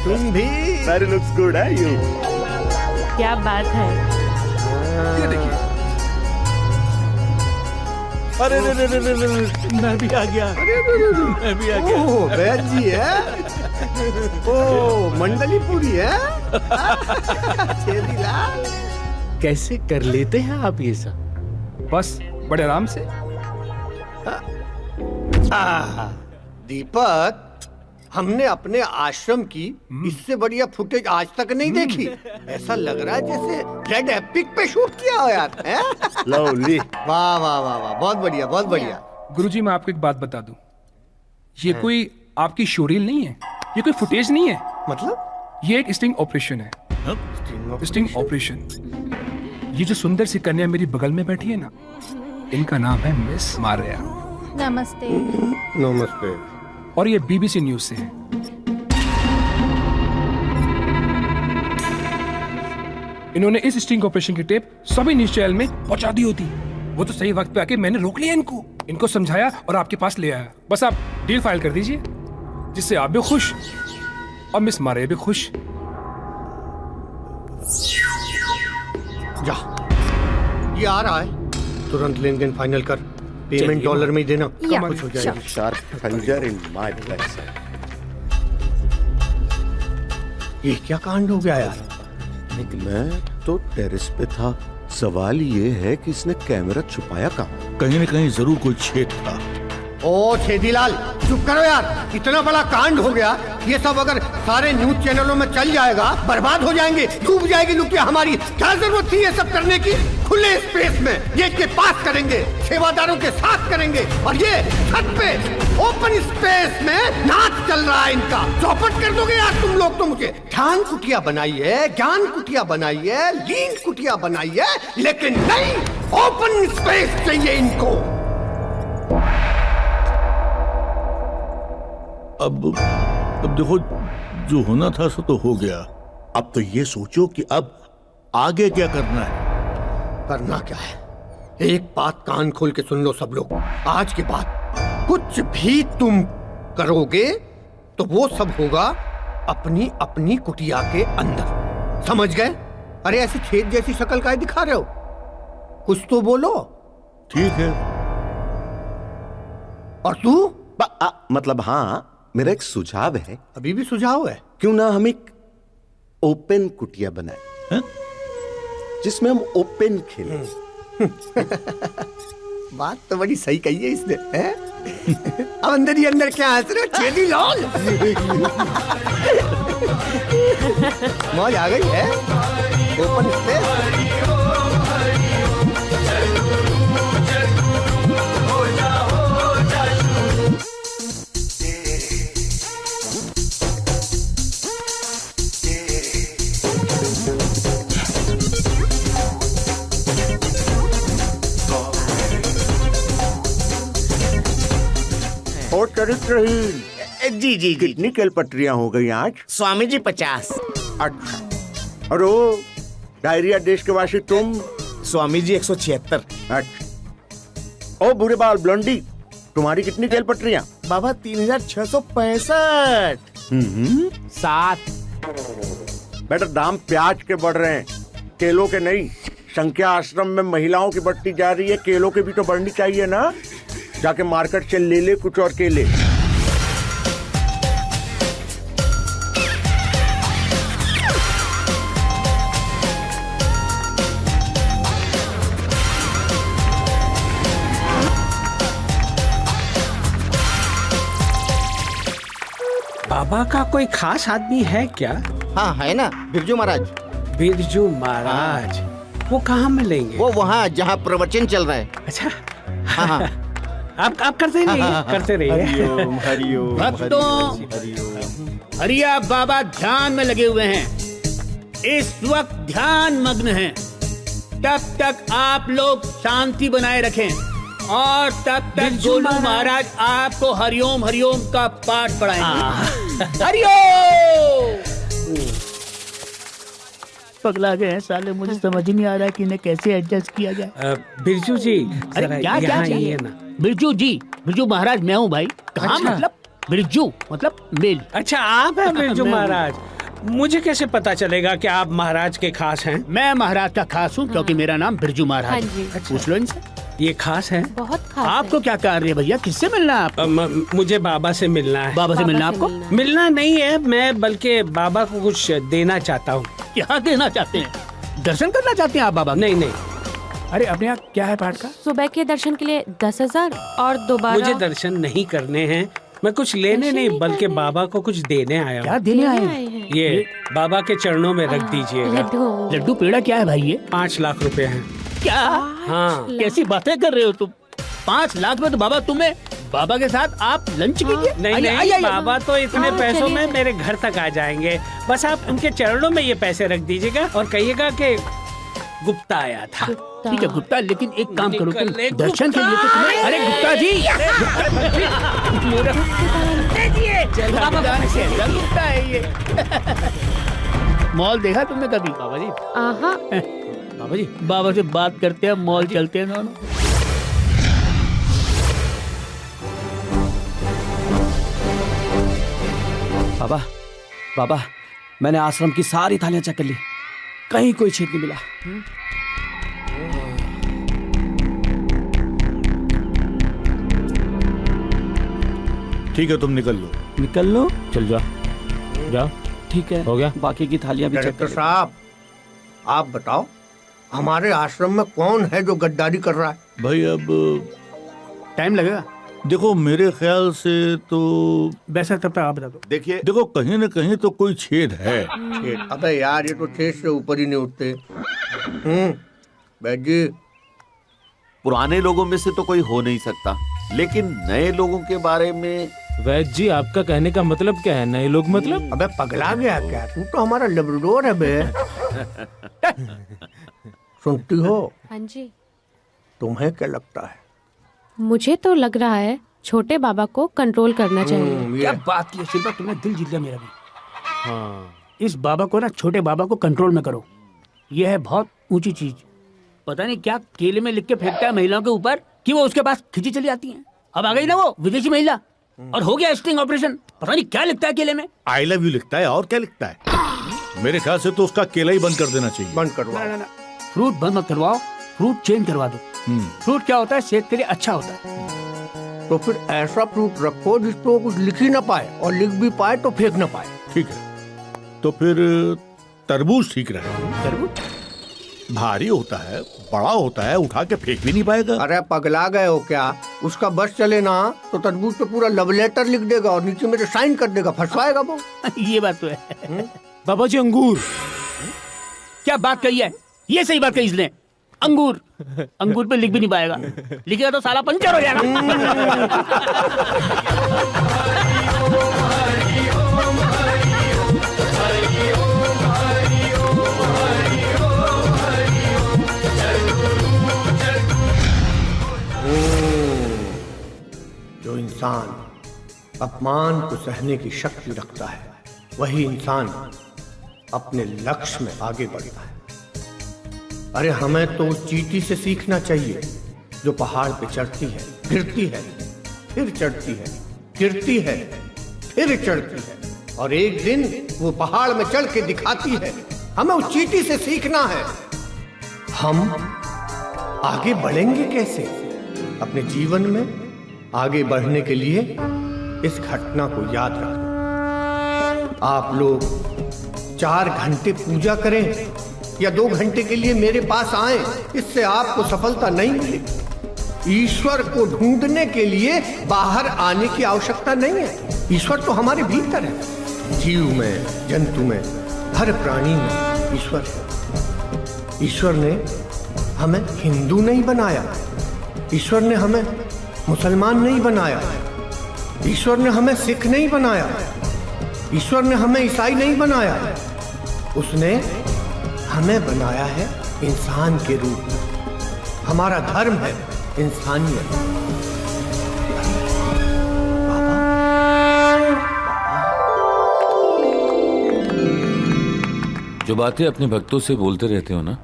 तुम भी। Very looks good, है you? क्या बात है। ये देखिए। अरे मैं भी आ गया। मैं भी आ गया। ओह वैद जी है। ओह मंडली पूरी है। छेदीलाल। कैसे कर लेते हैं आप ये सब? बस बड़े आराम से। दीपक, हमने अपने आश्रम की इससे बढ़िया फुटेज आज तक नहीं देखी। ऐसा लग रहा है जैसे रेड एपिक पे शूट किया हो यार। लवली। वाह वाह वाह वाह, बहुत बढ़िया बहुत बढ़िया। गुरुजी, मैं आपको एक बात बता दूं, ये कोई आपकी शोरील नहीं है, ये कोई फुटेज नहीं है। मतलब? ये एक स्टिंग ऑपरेशन है। Sting operation. ये जो सुंदर सी कन्या मेरी बगल में बैठी है ना, इनका नाम है मिस मारिया। नमस्ते। नमस्ते। और ये बीबीसी न्यूज से है। इन्होंने इस स्टिंग ऑपरेशन की टेप सभी न्यूज चैनल में पहुंचा दी होती। वो तो सही वक्त पे आके मैंने रोक लिया इनको समझाया और आपके पास ले आया। बस आप डील फाइल कर दीजिए, जिससे आप भी खुश और मिस मारिया भी खुश। जा, ये आ रहा है, तुरंत लेन देन फाइनल कर। पेमेंट डॉलर में ही देना, कुछ हो जाएगा। Sharp thunder in my place. ये क्या कांड हो गया यार? मैं तो टेरेस पे था। सवाल ये है कि इसने कैमरा छुपाया कहाँ? कहीं न कहीं जरूर कोई छेद था। ओ छेदीलाल, चुप करो यार। इतना बड़ा कांड हो गया, ये सब अगर सारे न्यूज चैनलों में चल जाएगा, बर्बाद हो जाएंगे, डूब जाएगी लुटिया हमारी। क्या जरूरत थी ये सब करने की? खुले स्पेस में गेट के पास करेंगे, सेवादारों के साथ करेंगे, और ये छत पे ओपन स्पेस में नाच चल रहा है इनका। चौपट कर दोगे यार तुम लोग तो मुझे। ध्यान कुटिया बनाई है, ज्ञान कुटिया बनाई है, लीन कुटिया बनाई है, लेकिन नहीं, ओपन स्पेस चाहिए इनको। अब देखो, जो होना था सो तो हो गया। अब तो ये सोचो कि अब आगे क्या करना है। करना क्या है? एक बात कान खोल के सुन लो सब लोग। आज के बाद कुछ भी तुम करोगे तो वो सब होगा अपनी अपनी कुटिया के अंदर, समझ गए? अरे ऐसी खेत जैसी शक्ल काहे दिखा रहे हो? कुछ तो बोलो। ठीक है। और तू? मतलब हाँ, मेरा एक सुझाव है। अभी भी सुझाव है? क्यों ना हम एक ओपन कुटिया बनाए जिसमें हम ओपन खेलें। बात तो बड़ी सही कही है इसने, हैं? अब अंदर ही अंदर क्या हंस रहे हो? छेदी लाल मौज आ गई है। Open space. और चरित्रहीन जी जी कितनी केलपत्रियां हो गई आज? स्वामी जी 50। अच्छा। और वो डायरिया देश के वासी तुम? स्वामी जी 176। अच्छा। ओ बुरे बाल ब्लॉन्डी, तुम्हारी कितनी केलपत्रियां? बाबा 3665। 7। बेटा दाम प्याज के बढ़ रहे हैं, केलों के नहीं। संख्या आश्रम में महिलाओं की बढ़ती जा रही है, केलों की भी तो बढ़नी चाहिए ना। जाके मार्केट से ले ले कुछ और केले। बाबा का कोई खास आदमी है क्या? हाँ है ना, बिरजू महाराज। बिरजू महाराज वो कहाँ मिलेंगे? वो वहाँ जहाँ प्रवचन चल रहा है। अच्छा। हाँ हाँ। आप करते रहिए, करते रहिए। हरिओम हरिओम। भक्तों, हरिया बाबा ध्यान में लगे हुए हैं, इस वक्त ध्यान मग्न हैं। तब तक आप लोग शांति बनाए रखें और तब तक गोलू महाराज आपको हरिओम हरिओम का पाठ पढ़ाएंगे। हरिओम। पगला गए हैं साले, मुझे समझ ही नहीं आ रहा है कि इन्हें कैसे एडजस्ट किया जाए। बिरजू जी, अरे क्या क्या चाहिए ना? बिरजू जी, बिरजू महाराज मैं हूँ भाई। कहाँ? अच्छा। मतलब बिरजू मतलब मेल। अच्छा आप हैं बिरजू महाराज। मुझे कैसे पता चलेगा कि आप महाराज के खास हैं? मैं महाराज का खास हूँ क्योंकि मेरा नाम बिरजू महाराज हाँ है। जी। पूछ लो इनसे। ये खास है? बहुत खास आपको क्या कार्य है भैया? किससे मिलना है आपको? मुझे बाबा से मिलना है। बाबा से मिलना आपको? मिलना नहीं है, मैं बल्कि बाबा को कुछ देना चाहता हूँ। क्या देना चाहते हैं? दर्शन करना चाहते हैं आप बाबा? नहीं नहीं। अरे अपने यहाँ क्या है पाठ का? सुबह के दर्शन के लिए 10,000 और दोबारा। मुझे दर्शन नहीं करने हैं, मैं कुछ लेने नहीं बल्कि बाबा को कुछ देने आया हूँ। क्या देने आए हैं? ये बाबा के चरणों में रख दीजिएगा। लड्डू पेड़ा क्या है भाई ये? 5 लाख रुपए हैं। क्या? हाँ। कैसी बातें कर रहे हो तुम? 5 लाख में तो बाबा तुम्हें बाबा के साथ आप लंच कीजिए। नहीं, बाबा तो इतने पैसों में मेरे घर तक आ जाएंगे। बस आप उनके चरणों में ये पैसे रख दीजिएगा और कहिएगा कि गुप्ता आया था। ठीक है गुप्ता, लेकिन एक काम करो तुम दर्शन के लिए तो तुम्हें। अरे गुप्ता जी, गुप्ता है ये। मॉल देखा तुमने कभी? बाबा जी। बाबा जी, बाबा से बात करते हैं, मॉल चलते हैं दोनों। बाबा, बाबा, मैंने आश्रम की सारी थालियां चेक कर ली, कहीं कोई छेद नहीं मिला। ठीक है, तुम निकल लो। निकल लो? चल जा, जा। ठीक है, हो गया। बाकी की थालियां भी चेक डायरेक्टर कर। साहब, आप बताओ हमारे आश्रम में कौन है जो गद्दारी कर रहा है? भाई अब टाइम लगेगा। देखो मेरे ख्याल से तो वैसा तब तक आप बता दो। देखिए, देखो कहीं न कहीं तो कोई छेद है। छेद? अबे यार ये तो छेद से ऊपर ही नहीं उठते। बैठ जी। पुराने लोगों में से तो कोई हो नहीं सकता, लेकिन नए लोगों के बारे में। वैद्य जी, आपका कहने का मतलब क्या है? नए लोग मतलब? अबे पगला गया क्या? तू तो हमारा लेब्राडोर है बे। सुनती हो? हाँ जी। तुम्हें क्या लगता है? मुझे तो लग रहा है छोटे बाबा को कंट्रोल करना चाहिए। क्या बात की शिल्पा, तुमने दिल जीत लिया मेरा भी। हाँ, इस बाबा को ना, छोटे बाबा को कंट्रोल में करो। यह है बहुत ऊंची चीज। पता नहीं क्या केले में लिख के फेंकता है महिलाओं के ऊपर कि वो उसके पास खिंची चली आती हैं। अब आ गई ना वो विदेशी महिला और हो गया स्टिंग ऑपरेशन। पता नहीं क्या लिखता है केले में। आई लव यू लिखता है और क्या लिखता है। मेरे ख्याल से तो उसका केला ही बंद कर देना चाहिए। बंद करवाओ। ना फ्रूट बंद मत करवाओ, फ्रूट चेंज करवा दो। फ्रूट क्या होता है, सेहत के लिए अच्छा होता है। तो फिर ऐसा फ्रूट रखो जिसको कुछ लिख ही ना पाए और लिख भी पाए तो फेंक ना पाए। ठीक है, तो फिर तरबूज ठीक रहेगा। तरबूज भारी होता है, बड़ा होता है, उठा के फेंक भी नहीं पाएगा। अरे पगला गए हो क्या? उसका बस चले ना तो तरबूज पे पूरा लव लेटर लिख देगा और नीचे मेरे साइन कर देगा, फंसवाएगा वो। ये बात तो है। बाबा जी अंगूर, क्या बात कही है, ये सही बात कही इसने। अंगूर, अंगूर पे लिख भी नहीं पाएगा, लिखेगा तो साला पंचर हो जाएगा। जो इंसान अपमान को सहने की शक्ति रखता है वही इंसान अपने लक्ष्य में आगे बढ़ता है। अरे हमें तो उस चींटी से सीखना चाहिए जो पहाड़ पे चढ़ती है, गिरती है, फिर चढ़ती है, गिरती है, फिर चढ़ती है और एक दिन वो पहाड़ में चढ़ के दिखाती है। हमें उस चींटी से सीखना है। हम आगे बढ़ेंगे कैसे? अपने जीवन में आगे बढ़ने के लिए इस घटना को याद रखना। आप लोग 4 घंटे पूजा करें या 2 घंटे के लिए मेरे पास आए, इससे आपको सफलता नहीं मिलेगी। ईश्वर को ढूंढने के लिए बाहर आने की आवश्यकता नहीं है। ईश्वर तो हमारे भीतर है। जीव में, जंतु में, हर प्राणी में ईश्वर है। ईश्वर ने हमें हिंदू नहीं बनाया, ईश्वर ने हमें मुसलमान नहीं बनाया, ईश्वर ने हमें सिख नहीं बनाया, ईश्वर ने हमें ईसाई नहीं बनाया। उसने हमें बनाया है इंसान के रूप में। हमारा धर्म है इंसानियत। जो बातें अपने भक्तों से बोलते रहते हो ना,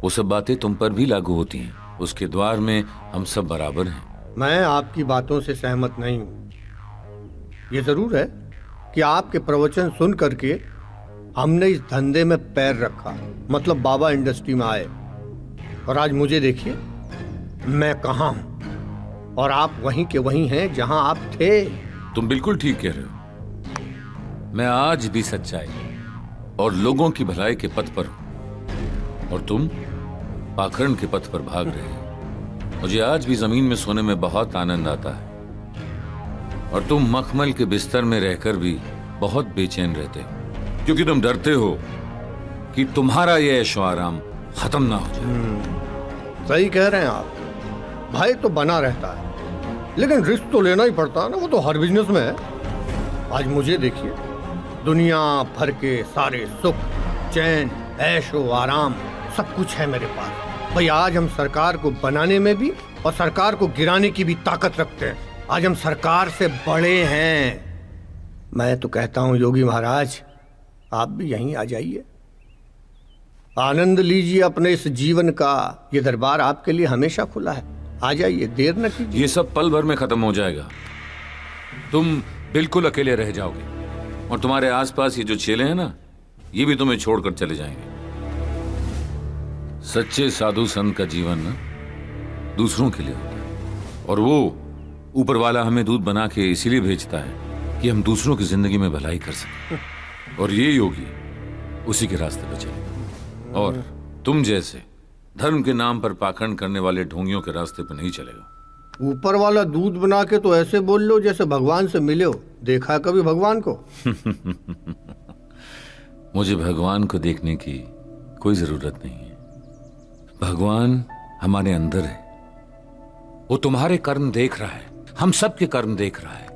वो सब बातें तुम पर भी लागू होती हैं। उसके द्वार में हम सब बराबर हैं। मैं आपकी बातों से सहमत नहीं हूं। ये जरूर है कि आपके प्रवचन सुन करके हमने इस धंधे में पैर रखा, मतलब बाबा इंडस्ट्री में आए। और आज मुझे देखिए, मैं कहाँ हूं और आप वहीं के वहीं हैं जहां आप थे। तुम बिल्कुल ठीक कह रहे हो। मैं आज भी सच्चाई और लोगों की भलाई के पथ पर हूं और तुम पाखंड के पथ पर भाग रहे हो। मुझे आज भी जमीन में सोने में बहुत आनंद आता है और तुम मखमल के बिस्तर में रहकर भी बहुत बेचैन रहते हो, क्योंकि तुम डरते हो कि तुम्हारा ये ऐशो आराम खत्म ना हो जाए। सही कह रहे हैं आप। भाई तो बना रहता है लेकिन रिस्क तो लेना ही पड़ता है ना, वो तो हर बिजनेस में है। आज मुझे देखिए, दुनिया भर के सारे सुख, चैन, ऐशो आराम सब कुछ है मेरे पास। भाई आज हम सरकार को बनाने में भी और सरकार को गिराने की भी ताकत रखते हैं। आज हम सरकार से बड़े हैं। मैं तो कहता हूं योगी महाराज, आप भी यहीं आ जाइए, आनंद लीजिए अपने इस जीवन का। ये दरबार आपके लिए हमेशा खुला है। आ जाइए, देर न कीजिए। ये सब पल भर में खत्म हो जाएगा। तुम बिल्कुल अकेले रह जाओगे और तुम्हारे आसपास ये जो चेले हैं ना, ये भी तुम्हें छोड़कर चले जाएंगे। सच्चे साधु संत का जीवन ना दूसरों के लिए होता है और वो ऊपर वाला हमें दूध बना के इसीलिए भेजता है कि हम दूसरों की जिंदगी में भलाई कर सकें। और ये योगी उसी के रास्ते पर चलेगा और तुम जैसे धर्म के नाम पर पाखंड करने वाले ढोंगियों के रास्ते पर नहीं चलेगा। ऊपर वाला दूध बना के तो ऐसे बोल लो जैसे भगवान से मिले हो। देखा कभी भगवान को? मुझे भगवान को देखने की कोई जरूरत नहीं है। भगवान हमारे अंदर है। वो तुम्हारे कर्म देख रहा है, हम सब के कर्म देख रहा है।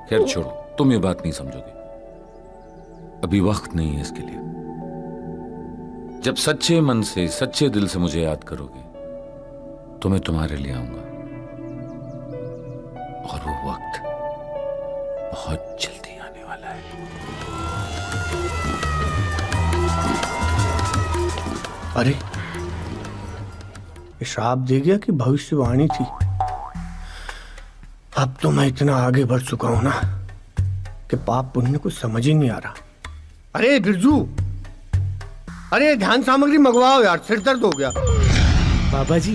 खैर छोड़ो, तुम ये बात नहीं समझोगे, अभी वक्त नहीं है इसके लिए। जब सच्चे मन से, सच्चे दिल से मुझे याद करोगे तो मैं तुम्हारे लिए आऊंगा और वो वक्त बहुत जल्दी आने वाला है। अरे ये श्राप दे गया कि भविष्यवाणी थी? अब तो मैं इतना आगे बढ़ चुका हूं ना कि पाप पुण्य को समझ ही नहीं आ रहा। अरे बिरजू, अरे ध्यान सामग्री मंगवाओ यार, सिर दर्द हो गया। बाबा जी,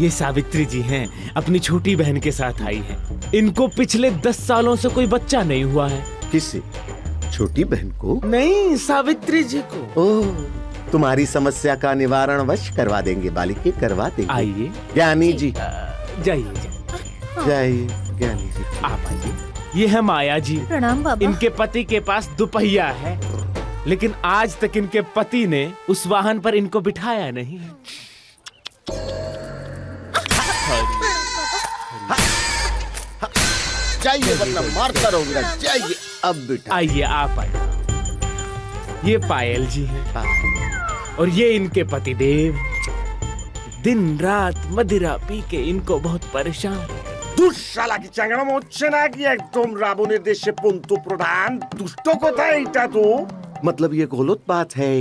ये सावित्री जी हैं, अपनी छोटी बहन के साथ आई हैं। इनको पिछले 10 सालों से कोई बच्चा नहीं हुआ है। किससे? छोटी बहन को? नहीं, सावित्री जी को। ओह, तुम्हारी समस्या का निवारण वश करवा देंगे बालिके, करवा देंगे। आइए ज्ञानी जी। जाइए जाइए ज्ञानी जी। आप आइए। ये है माया जी। प्रणाम बाबा। इनके पति के पास दुपहिया है, लेकिन आज तक इनके पति ने उस वाहन पर इनको बिठाया नहीं। चाहिए वरना मारता रहूंगा। चाहिए अब बेटा। आइए आप आइए। ये पायल जी हैं और ये इनके पति देव। दिन रात मदिरा पी के इनको बहुत परेशान। দুঃশালা কি চাঙ্গানো হচ্ছে নাকি একদম রাবণের দেশে পন্তু প্রধান দুষ্ট কোথায় এটা তো मतलब ये गलत बात है।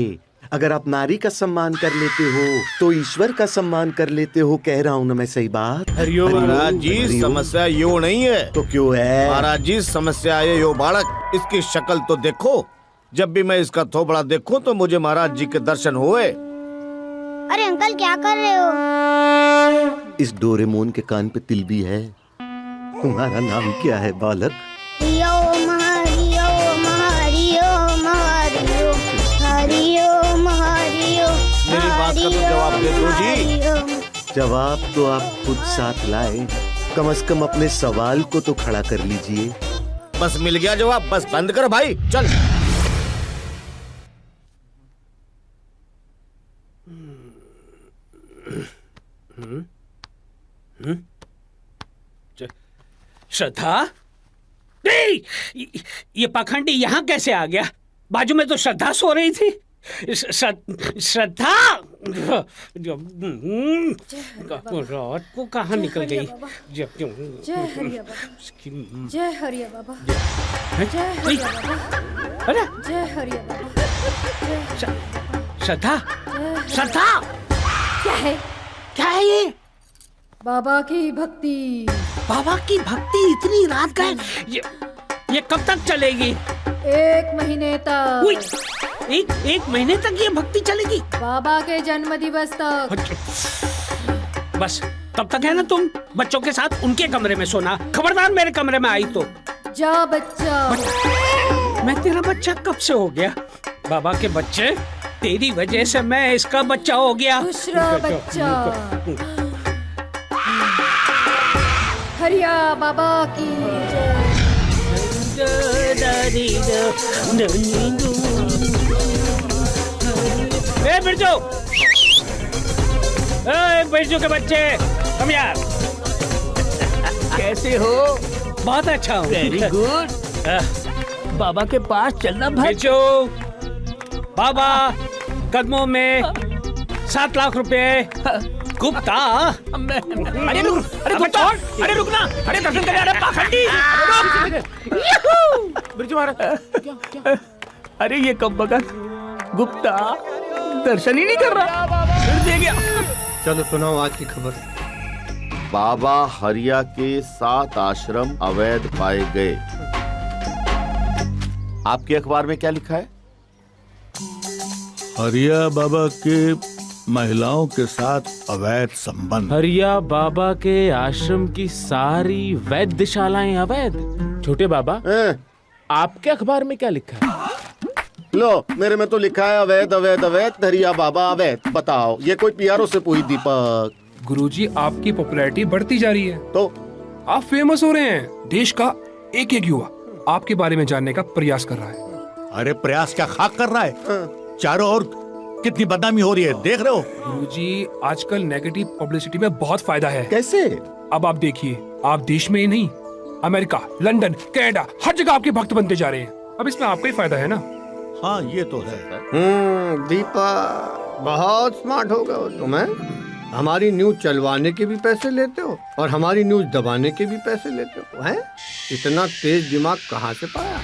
अगर आप नारी का सम्मान कर लेते हो तो ईश्वर का सम्मान कर लेते हो। कह रहा हूँ ना मैं सही बात? महाराज जी, समस्या यो नहीं है। तो क्यों है? महाराज जी, समस्या है यो बालक। इसकी शक्ल तो देखो। जब भी मैं इसका थोबड़ा देखूं तो मुझे महाराज जी के दर्शन हुए। अरे अंकल क्या कर रहे हो? इस डोरेमोन के कान पे तिल भी है। तुम्हारा नाम क्या है बालक? रियो महारियो महारियो महारियो हरियो महारियो। मेरी बात का तो जवाब दे दो जी। जवाब तो आप खुद साथ लाए। कम से कम अपने सवाल को तो खड़ा कर लीजिए। बस मिल गया जवाब। बस बंद कर भाई, चल। श्रद्धा, नहीं, ये पाखंडी यहाँ कैसे आ गया? बाजू में तो श्रद्धा सो रही थी। श्रद्धा रात को कहाँ निकल गई? जय हरिया बाबा। जय हरिया बाबा। अरे जय हरिया बाबा। श्रद्धा, श्रद्धा, क्या है ये? बाबा की भक्ति। बाबा की भक्ति इतनी रात का है? ये कब तक चलेगी? 1 महीने तक। एक महीने तक ये भक्ति चलेगी? बाबा के जन्म दिवस तक। बस तब तक है ना तुम बच्चों के साथ उनके कमरे में सोना। खबरदार मेरे कमरे में आई तो। जा बच्चा। मैं तेरा बच्चा कब से हो गया? बाबा के बच्चे, तेरी वजह से मैं इसका बच्चा हो गया। दूसरा बच्चा। हरिया बाबा की बिरजू, बिरजू के बच्चे, हम यार कैसे हो? बहुत अच्छा हूँ। Very good. बाबा के पास चलना भाई। बिरजू, बाबा कदमों में 7 लाख रुपए। गुप्ता, अरे रुक, अरे गुप्ता, अरे रुकना, अरे दर्शन करे, अरे पाखंडी, बिरजू महाराज। अरे ये कब बगत गुप्ता दर्शन ही नहीं कर रहा, फिर दे गया। चलो सुनाओ आज की खबर। बाबा हरिया के 7 आश्रम अवैध पाए गए। आपके अखबार में क्या लिखा है? हरिया बाबा के महिलाओं के साथ अवैध संबंध। हरिया बाबा के आश्रम की सारी वैद्यशालाएं अवैध। छोटे बाबा, आपके अखबार में क्या लिखा है? लो, मेरे में तो लिखा है अवैध अवैध अवैध, हरिया बाबा अवैध। बताओ, ये कोई पीआरओ से पूछी दीपक? गुरुजी, आपकी पॉपुलैरिटी बढ़ती जा रही है तो आप फेमस हो रहे हैं। देश का एक एक युवा आपके बारे में जानने का प्रयास कर रहा है। अरे प्रयास क्या, खाक कर रहा है? चारों ओर कितनी बदनामी हो रही है, देख रहे हो? गुरुजी, आजकल नेगेटिव पब्लिसिटी में बहुत फायदा है। कैसे? अब आप देखिए, आप देश में ही नहीं, अमेरिका, लंदन, कनाडा, हर जगह आपके भक्त बनते जा रहे हैं। अब इसमें आपका ही फायदा है ना। हाँ, ये तो है। दीपा, बहुत स्मार्ट हो गए तुम। हमारी न्यूज चलवाने के भी पैसे लेते हो और हमारी न्यूज दबाने के भी पैसे लेते हो, हैं? इतना तेज दिमाग कहाँ से पाया?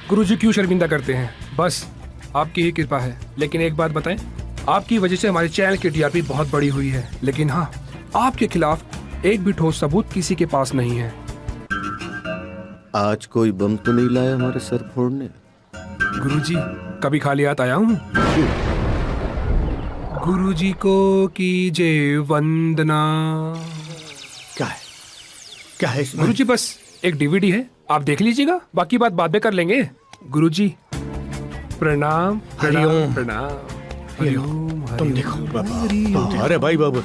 गुरुजी क्यों शर्मिंदा करते हैं? बस आपकी ही कृपा है। लेकिन एक बात बताएं, आपकी वजह से हमारे चैनल की टीआरपी बहुत बड़ी हुई है। लेकिन हाँ, आपके खिलाफ एक भी ठोस सबूत किसी के पास नहीं है। आज कोई बम तो नहीं लाया हमारे सर फोड़ने? गुरुजी, कभी खाली हाथ आया हूँ? गुरुजी को कीजिए वंदना। क्या है? क्या है इसमें? गुरुजी बस एक डीवीडी है, आप देख लीजिएगा, बाकी बात बाद में कर लेंगे। गुरुजी प्रणाम। हरिओम। प्रणाम। तुम देखो। अरे भाई बाबू,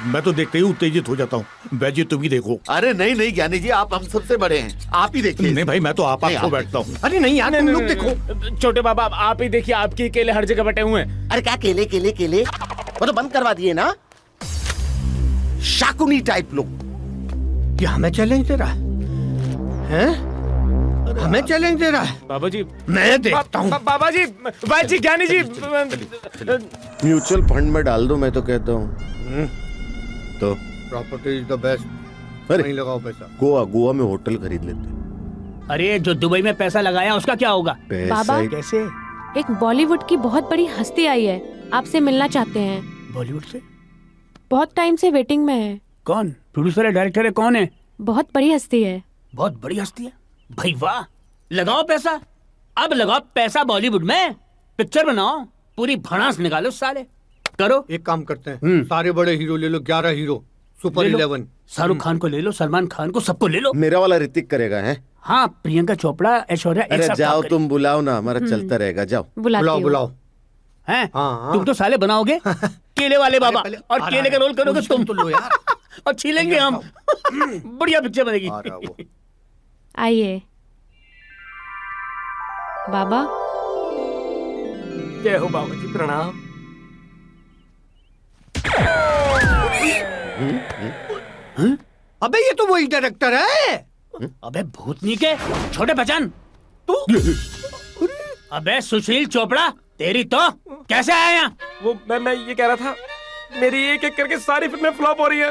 मैं तो देखते ही उत्तेजित हो जाता हूँ। बैजी तुम ही देखो। अरे नहीं नहीं ज्ञानी जी, आप हम सबसे बड़े हैं, आप ही देखिए। नहीं भाई, मैं तो आप को बैठता हूँ। अरे नहीं यार, तुम लोग देखो। छोटे बाबा आप ही देखिए, आपके केले हर जगह बटे हुए हैं। अरे क्या केले केले केले, वो तो बंद करवा दिए ना। शाकुनी टाइप लोग। ये हमें चैलेंज दे रहा है? हमें चैलेंज दे रहा है? बाबा जी मैं देखता हूँ। बाबा जी, बाजी, ज्ञानी जी। म्यूचुअल फंड में डाल दो, मैं तो कहता हूँ। तो प्रॉपर्टी इज द बेस्ट। अरे नहीं लगाओ पैसा। गोवा में होटल खरीद लेते। अरे जो दुबई में पैसा लगाया उसका क्या होगा? बाबा कैसे? एक बॉलीवुड की बहुत बड़ी हस्ती आई है, आपसे मिलना चाहते हैं। बॉलीवुड से? बहुत टाइम से वेटिंग में है। कौन? प्रोड्यूसर है, डायरेक्टर है, कौन है? बहुत बड़ी हस्ती है। बहुत बड़ी हस्ती है? भाई वाह, लगाओ पैसा। अब लगाओ पैसा बॉलीवुड में, पिक्चर बनाओ, पूरी भड़ास निकालो साले। करो। एक काम करते हैं, सारे बड़े हीरो ले लो, 11 हीरो, सुपर 11। शाहरुख खान को ले लो, सलमान खान को, सबको ले लो। मेरा वाला ऋतिक करेगा है? हाँ, प्रियंका चोपड़ा, ऐश्वर्या। अरे जाओ, तुम बुलाओ ना, हमारा चलता रहेगा। जाओ बुलाओ बुलाओ। हैं? तुम तो साले बनाओगे केले वाले बाबा, और केले का रोल करोगे तुम तो लो यार, और छीलेंगे हम। बढ़िया पिक्चर बनेगी। आइए बाबा। जय हो बाबा जी, प्रणाम। अबे ये तो वही डायरेक्टर है। अबे भूतनी के छोटे पहचान तू। अबे सुशील चोपड़ा, तेरी तो कैसे आया यहाँ? वो मैं ये कह रहा था, मेरी एक एक करके सारी फिल्में फ्लॉप हो रही है,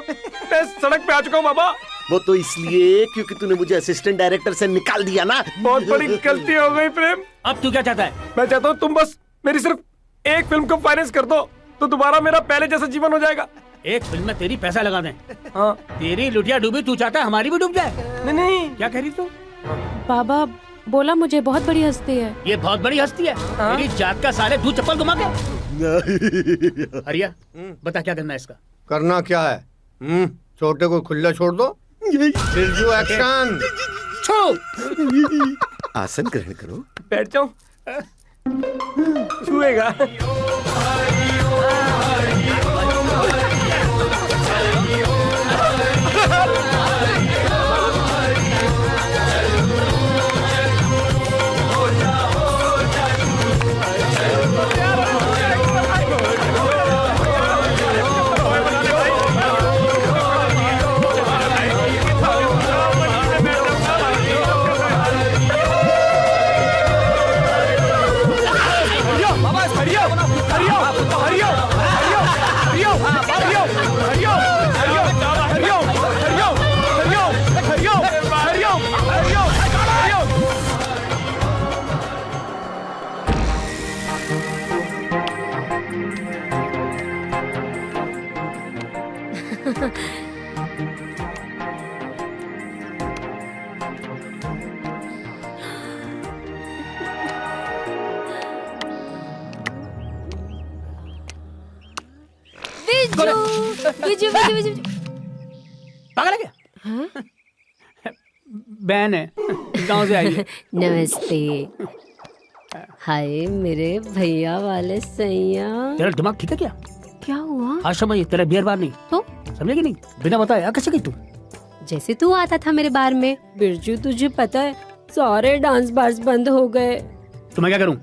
मैं सड़क पे आ चुका हूँ बाबा। वो तो इसलिए क्योंकि तूने मुझे असिस्टेंट डायरेक्टर से निकाल दिया ना। बहुत बड़ी गलती हो गई प्रेम। अब तू क्या चाहता है? मैं चाहता हूँ तुम बस मेरी सिर्फ एक फिल्म को फाइनेंस कर दो, तो दोबारा मेरा पहले जैसा जीवन हो जाएगा। एक फिल्म में तेरी पैसा लगा दें। हाँ। तेरी लुटिया डूबी, तू चाहता है हमारी भी डूब जाए? नहीं। क्या कह रही तू? बाबा बोला मुझे बहुत बड़ी हस्ती है। ये बहुत बड़ी हस्ती है। मेरी जात का साले तू चप्पल घुमा के। हरिया, बता क्या करना है इसका? करना क्या है? छोटे को खुला छोड़ दो, फिर जो एक्शन। आसन ग्रहण करो, बैठ जाओ। छुएगा। पागल है क्या? बहन है, गांव से आई है। नमस्ते। हाय मेरे भैया वाले सैया। तेरा दिमाग ठीक है क्या? क्या हुआ? आज समझ, तेरा बियर बार नहीं तो समझेगी नहीं, बिना बताया कैसे गई तू? जैसे तू आता था मेरे बार में। बिरजू तुझे पता है सारे डांस बार्स बंद हो गए। तो मैं क्या करूं?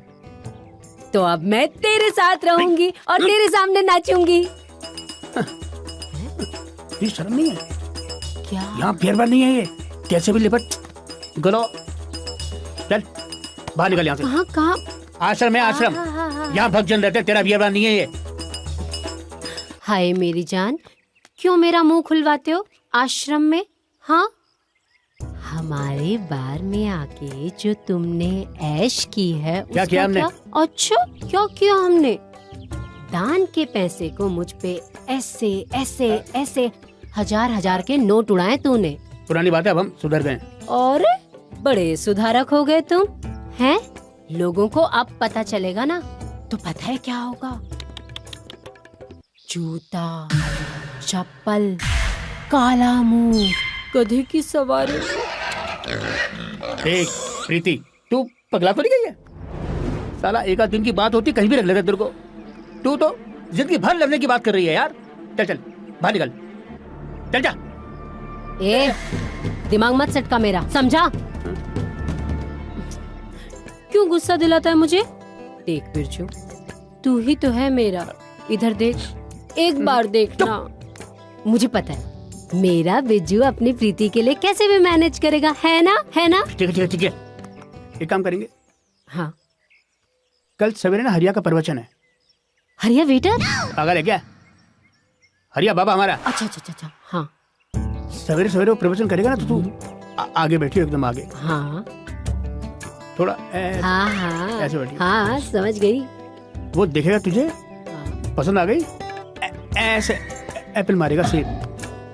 तो अब मैं तेरे साथ रहूंगी और तेरे सामने नाचूंगी। ये शर्म नहीं है क्या? यहाँ बियर बार नहीं है, ये कैसे भी लिपट गलो। चल बाहर निकल यहाँ से। कहाँ कहाँ? आश्रम है, आश्रम। यहाँ भक्तजन रहते, तेरा बियर बार नहीं है ये। हाय मेरी जान, क्यों मेरा मुंह खुलवाते हो आश्रम में? हाँ, हमारे बार में आके जो तुमने ऐश की है क्या किया हमने? अच्छा क्या किया हमने? दान के पैसे को मुझ पे ऐसे ऐसे ऐसे हजार हजार के नोट उड़ाए तूने। पुरानी बात है, अब हम सुधर गए। और बड़े सुधारक हो गए तुम, हैं? लोगों को अब पता चलेगा ना, तो पता है क्या होगा? जूता, चप्पल, काला मुंह, गधे की सवारी। देख प्रीति, तू पगला तो नहीं गई है? साला एक आध दिन की बात होती कहीं भी रख लेता तेरे को। तू तो जिंदगी भर लड़ने की बात कर रही है यार। चल चल बाहर निकल, चल जा। ए, दिमाग मत सटका मेरा, समझा? क्यों गुस्सा दिलाता है मुझे? देख बिरजू, तू ही तो है मेरा। इधर देख, एक बार देखना। मुझे पता है मेरा बिरजू अपनी प्रीति के लिए कैसे भी मैनेज करेगा, है ना? है ना? ठीक है ठीक है ठीक है, एक काम करेंगे। हाँ, कल सवेरे ना हरिया का प्रवचन है। हरिया वेटर? पागल है क्या? हरिया बाबा हमारा। अच्छा अच्छा अच्छा, हाँ। सवेरे सवेरे वो प्रवचन करेगा ना, तो तू आगे बैठी हो, एकदम आगे। हाँ थोड़ा हाँ हाँ ऐसे बैठी। हाँ, समझ गई। वो देखेगा तुझे, पसंद आ गई, ऐसे एप्पल मारेगा, सेब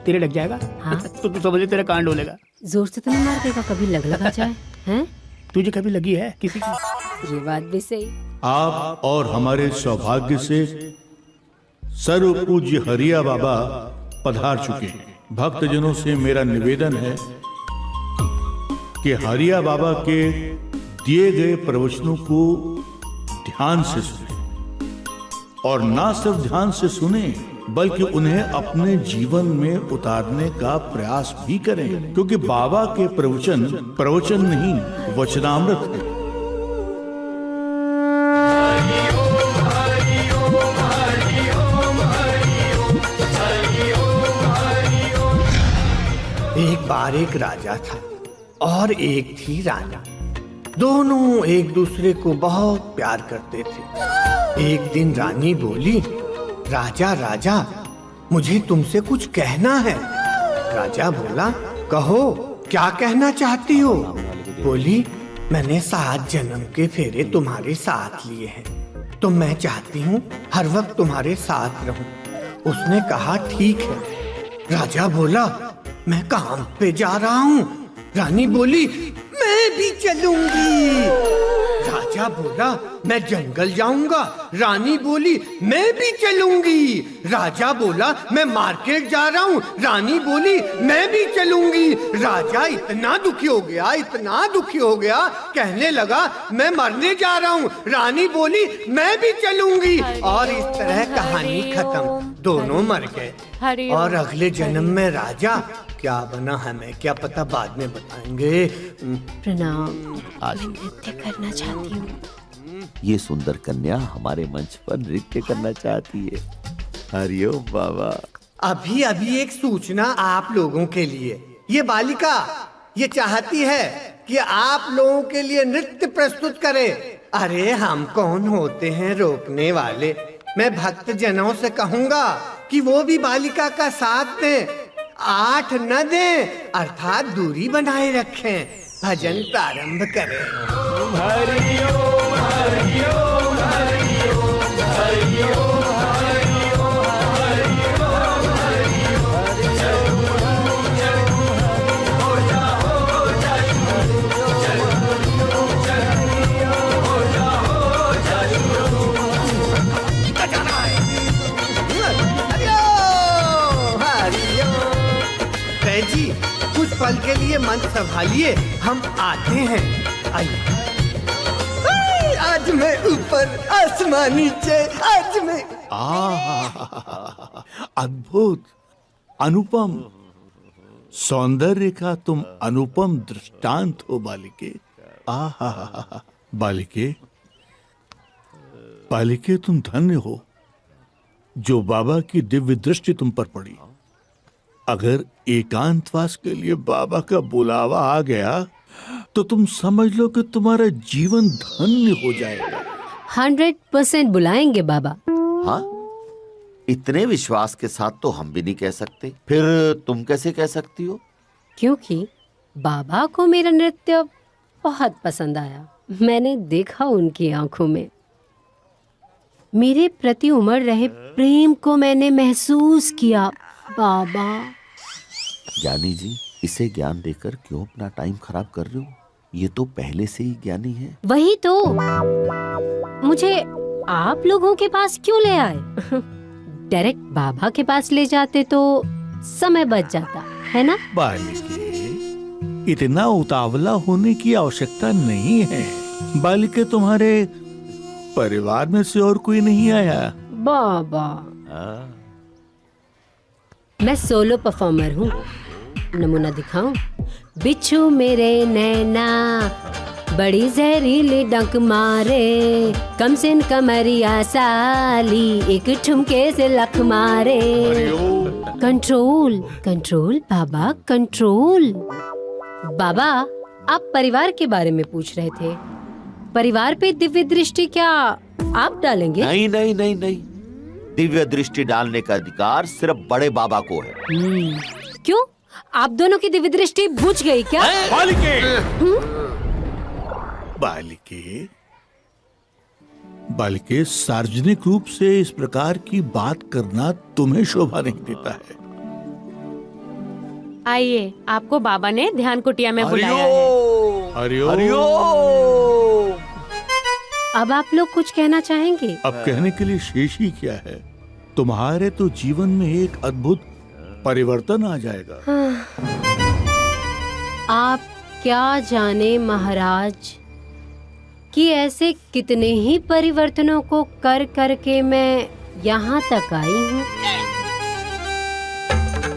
तेरे लग जाएगा। हाँ। तो तू समझ तेरा कान डोलेगा। जोर से तो नहीं मार देगा, कभी लगा जाए, हैं? तुझे कभी लगी है किसी की? ये बात भी सही। आप और हमारे सौभाग्य से सर्व पूज्य हरिया बाबा पधार चुके हैं। भक्तजनों से मेरा निवेदन है कि हरिया बाबा के दिए गए प्रवचनों को ध्यान से सुने, और ना सिर्फ ध्यान से सुने बल्कि उन्हें अपने जीवन में उतारने का प्रयास भी करें, क्योंकि बाबा के प्रवचन नहीं, वचनामृत है। एक बार एक राजा था और एक थी रानी। दोनों एक दूसरे को बहुत प्यार करते थे। एक दिन रानी बोली, राजा राजा, मुझे तुमसे कुछ कहना है। राजा बोला, कहो, क्या कहना चाहती हो? बोली, मैंने 7 जन्म के फेरे तुम्हारे साथ लिए हैं, तो मैं चाहती हूँ हर वक्त तुम्हारे साथ रहूं। उसने कहा, ठीक है। राजा बोला, मैं काम पे जा रहा हूँ। रानी बोली, मैं भी चलूंगी। राजा बोला, मैं जंगल जाऊंगा। रानी बोली, मैं भी चलूंगी। राजा बोला, मैं मार्केट जा रहा हूँ। रानी बोली, मैं भी चलूंगी। राजा इतना दुखी हो गया, इतना दुखी हो गया, कहने लगा, मैं मरने जा रहा हूँ। रानी बोली, मैं भी चलूंगी। और इस तरह कहानी खत्म। दोनों मर गए। और अगले जन्म में राजा क्या बना हमें क्या पता, बाद में बताएंगे। प्रणाम। आज नृत्य करना चाहती हूँ। ये सुंदर कन्या हमारे मंच पर नृत्य करना चाहती है। हरिओम बाबा। अभी अभी एक सूचना आप लोगों के लिए। ये बालिका ये चाहती है कि आप लोगों के लिए नृत्य प्रस्तुत करे। अरे हम कौन होते हैं रोकने वाले? मैं भक्त जनों से कहूंगा कि वो भी बालिका का साथ दें, 8 न दें, अर्थात दूरी बनाए रखें। भजन प्रारंभ करें। जी कुछ पल के लिए मन संभालिए, हम आते हैं। आइए। आज मैं ऊपर, आसमान नीचे, आज मैं। अद्भुत, अनुपम सौंदर्य का तुम अनुपम दृष्टांत हो बालिके। आहा बालिके, बालिके तुम धन्य हो जो बाबा की दिव्य दृष्टि तुम पर पड़ी। अगर एकांतवास के लिए बाबा का बुलावा आ गया तो तुम समझ लो कि तुम्हारा जीवन धन्य हो जाएगा। 100% बुलाएंगे बाबा। हाँ, इतने विश्वास के साथ तो हम भी नहीं कह सकते। फिर तुम कैसे कह सकती हो? क्योंकि बाबा को मेरा नृत्य बहुत पसंद आया। मैंने देखा उनकी आंखों में मेरे प्रति उमड़ रहे प्रेम को मैंने महसूस किया। बाबा। ज्ञानी जी, इसे ज्ञान देकर क्यों अपना टाइम खराब कर रहे हो? ये तो पहले से ही ज्ञानी है। वही तो, मुझे आप लोगों के पास क्यों ले आए? डायरेक्ट बाबा के पास ले जाते तो समय बच जाता है ना? बालिके, इतना उतावला होने की आवश्यकता नहीं है। बालिके, तुम्हारे परिवार में से और कोई नहीं आया? बाबा, मैं सोलो परफॉर्मर हूँ। नमूना दिखाऊं? बिच्छू मेरे नैना बड़ी जहरीली डंक मारे, कमसिन कमरिया साली एक ठुमके से लख मारे। कंट्रोल कंट्रोल बाबा, कंट्रोल। बाबा, आप परिवार के बारे में पूछ रहे थे। परिवार पे दिव्य दृष्टि क्या आप डालेंगे? नहीं नहीं नहीं नहीं, दिव्य दृष्टि डालने का अधिकार सिर्फ बड़े बाबा को है। क्यों, आप दोनों की दिव्य दृष्टि बुझ गई क्या? बालिके, बालिके, सार्वजनिक रूप से इस प्रकार की बात करना तुम्हें शोभा नहीं देता है। आइए, आपको बाबा ने ध्यान कुटिया में बुलाया है। हरिओम। हरिओम। अब आप लोग कुछ कहना चाहेंगे? अब कहने के लिए शेष ही क्या है। तुम्हारे तो जीवन में एक अद्भुत परिवर्तन आ जाएगा। आप क्या जाने महाराज कि ऐसे कितने ही परिवर्तनों को कर करके मैं यहाँ तक आई हूँ।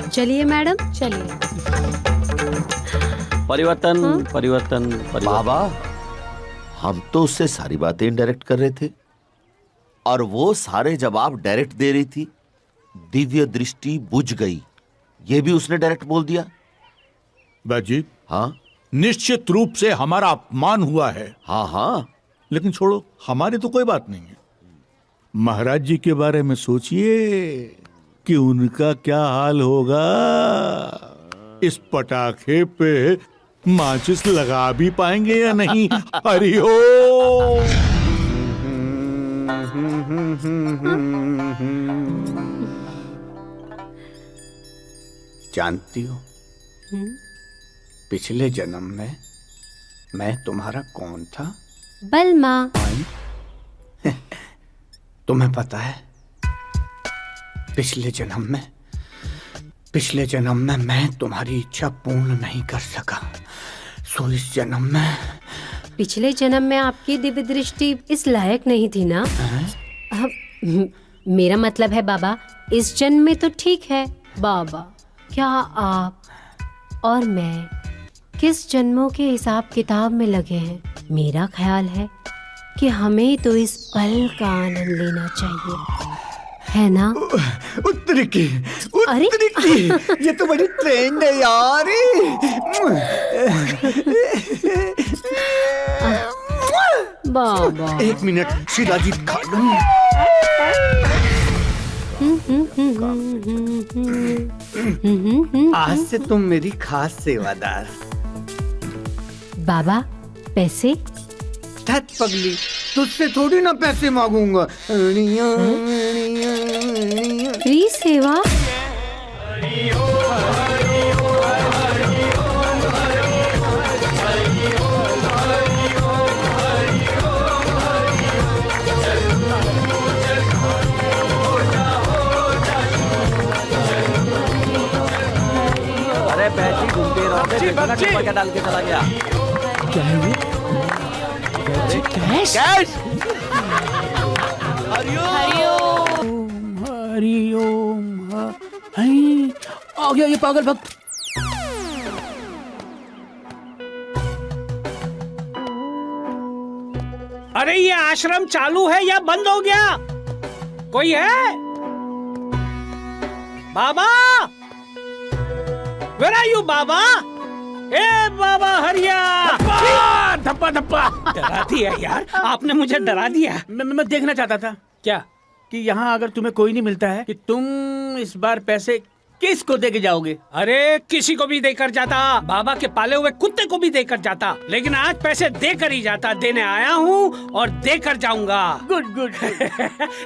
चलिए मैडम, चलिए। परिवर्तन परिवर्तन बाबा, हम तो उससे सारी बातें इनडायरेक्ट कर रहे थे और वो सारे जवाब डायरेक्ट दे रही थी। दिव्य दृष्टि बुझ गई, ये भी उसने डायरेक्ट बोल दिया। बाजी, हाँ, निश्चित रूप से हमारा अपमान हुआ है। हाँ हाँ, लेकिन छोड़ो, हमारी तो कोई बात नहीं है। महाराज जी के बारे में सोचिए कि उनका क्या हाल होगा। इस पटाखे पे माचिस लगा भी पाएंगे या नहीं? हरिओम। जानती हो, पिछले जन्म में मैं तुम्हारा कौन था? बलमा। तुम्हें पता है, पिछले जन्म में मैं तुम्हारी इच्छा पूर्ण नहीं कर सका। सो इस जन्म में। पिछले जन्म में आपकी दिव्य दृष्टि इस लायक नहीं थी ना? मेरा मतलब है बाबा, इस जन्म में तो ठीक है। बाबा, क्या आप और मैं किस जन्मों के हिसाब किताब में लगे हैं? मेरा ख्याल है कि हमें तो इस पल का आनंद लेना चाहिए, है ना? उत्तरी की, ये तो बड़ी ट्रेंड है यार। बाबा, एक मिनट, शिलाजीत खा लूं। आज से तुम मेरी खास सेवादार। बाबा, पैसे? धत पगली, तुझसे थोड़ी ना पैसे मांगूंगा। फ्री सेवा? अरे बैठी घूमते रहोगे, क्या डाल के चला गया? क्या है ये? कैश? हरिओम हरिओम। आ गया ये पागल भक्त। अरे ये आश्रम चालू है या बंद हो गया? कोई है? बाबा, वेयर आर यू बाबा? ए बाबा हरिया! धप्पा धप्पा डरा दिया यार, आपने मुझे डरा दिया। मैं देखना चाहता था क्या कि यहाँ अगर तुम्हें कोई नहीं मिलता है कि तुम इस बार पैसे किसको दे के जाओगे? अरे किसी को भी देकर जाता, बाबा के पाले हुए कुत्ते को भी देकर जाता, लेकिन आज पैसे देकर ही जाता। देने आया हूँ और देकर जाऊंगा। Good good.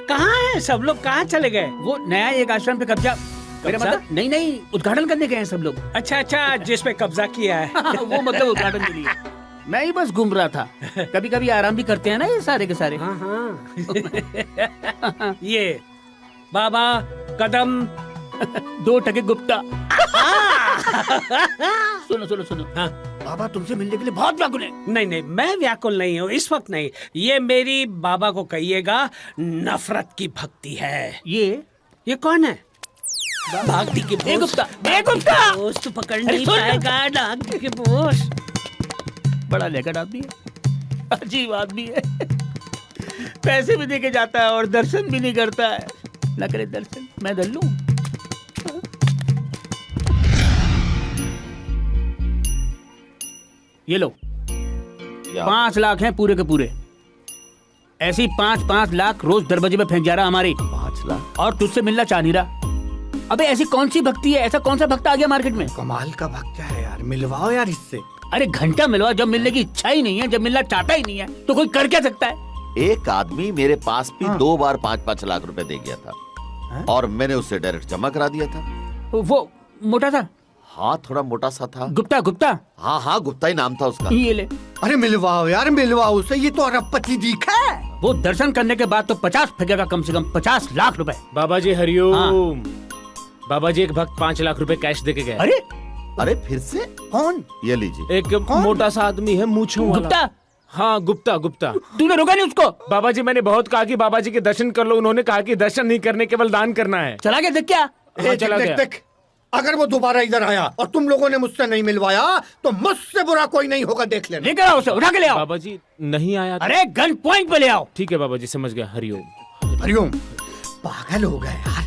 कहाँ है सब लोग? कहाँ चले गए? वो नया एक आश्रम पे कब्जा, मेरा मतलब नहीं, उद्घाटन करने गए हैं सब लोग। अच्छा, जिस पे कब्जा किया है। वो मतलब उद्घाटन के लिए। मैं ही बस घूम रहा था। कभी कभी आराम भी करते हैं ना ये सारे के सारे। हाँ हाँ। ये बाबा कदम 2 टके गुप्ता। सुनो सुनो सुनो, हाँ बाबा तुमसे मिलने के लिए बहुत व्याकुल है। नहीं नहीं, मैं व्याकुल नहीं हूँ इस वक्त नहीं। ये मेरी बाबा को कहिएगा नफरत की भक्ति है। ये कौन है? भागती की गुप्ता पोस्ट पकड़ नहीं पाएगा डाक की पोस्ट। बड़ा लेकर आदमी है, अजीब आदमी है। पैसे भी देके जाता है और दर्शन भी नहीं करता है। ना करे दर्शन, मैं धर लूं। ये लो 5 लाख हैं पूरे के पूरे। ऐसी 5-5 लाख रोज दरवाजे पे फेंक जा रहा हमारे। 5 लाख? और तुझसे मिलना चाह नहीं रहा। अबे ऐसी कौन सी भक्ति है, ऐसा कौन सा भक्त आ गया मार्केट में? कमाल का भक्त है यार, मिलवाओ यार इससे। अरे घंटा मिलवा, जब मिलने की इच्छा ही नहीं है, जब मिलना चाहता ही नहीं है तो कोई कर क्या सकता है? एक आदमी मेरे पास भी 2 बार 5-5 लाख रुपए दे गया था और मैंने उससे डायरेक्ट जमा करा दिया था। वो मोटा था? हाँ थोड़ा मोटा सा था। गुप्ता? हाँ गुप्ता ही नाम था उसका। ये ले। अरे मिलवाओ यार, मिलवाओ उसे, ये तो अरबपति दिखा है। वो दर्शन करने के बाद तो 50 फेंकेगा, कम से कम 50 लाख रुपए। बाबा जी हरिओम। बाबा जी एक भक्त 5 लाख रुपए कैश देके गया। अरे फिर से? कौन? ये लीजिए। एक मोटा सा आदमी है, मूंछों वाला। गुप्ता? हाँ गुप्ता। तूने रोका नहीं उसको? बाबा जी मैंने बहुत कहा कि बाबा जी के दर्शन कर लो, उन्होंने कहा कि दर्शन नहीं करने केवल दान करना है। चला गया? देख क्या? हाँ, चला गया। देख, अगर वो दोबारा इधर आया और तुम लोगों ने मुझसे नहीं मिलवाया तो मुझसे बुरा कोई नहीं होगा, देख लेना। लेकर आओ उसे, उठा के ले आओ। बाबा जी नहीं आया। अरे गन पॉइंट पे ले आओ। ठीक है बाबा जी, समझ गया। हरिओम। हरिओम। पागल हो गए यार।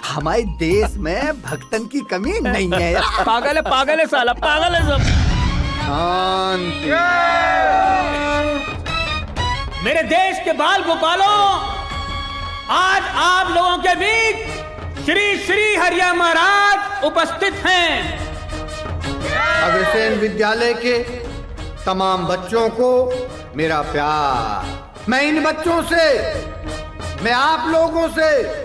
हमारे देश में भक्तन की कमी नहीं है यार। पागल है साला, पागल है सब। शांति। मेरे देश के बाल गोपालों, आज आप लोगों के बीच श्री श्री हरिया महाराज उपस्थित हैं। अग्रसेन विद्यालय के तमाम बच्चों को मेरा प्यार। मैं इन बच्चों से, मैं आप लोगों से,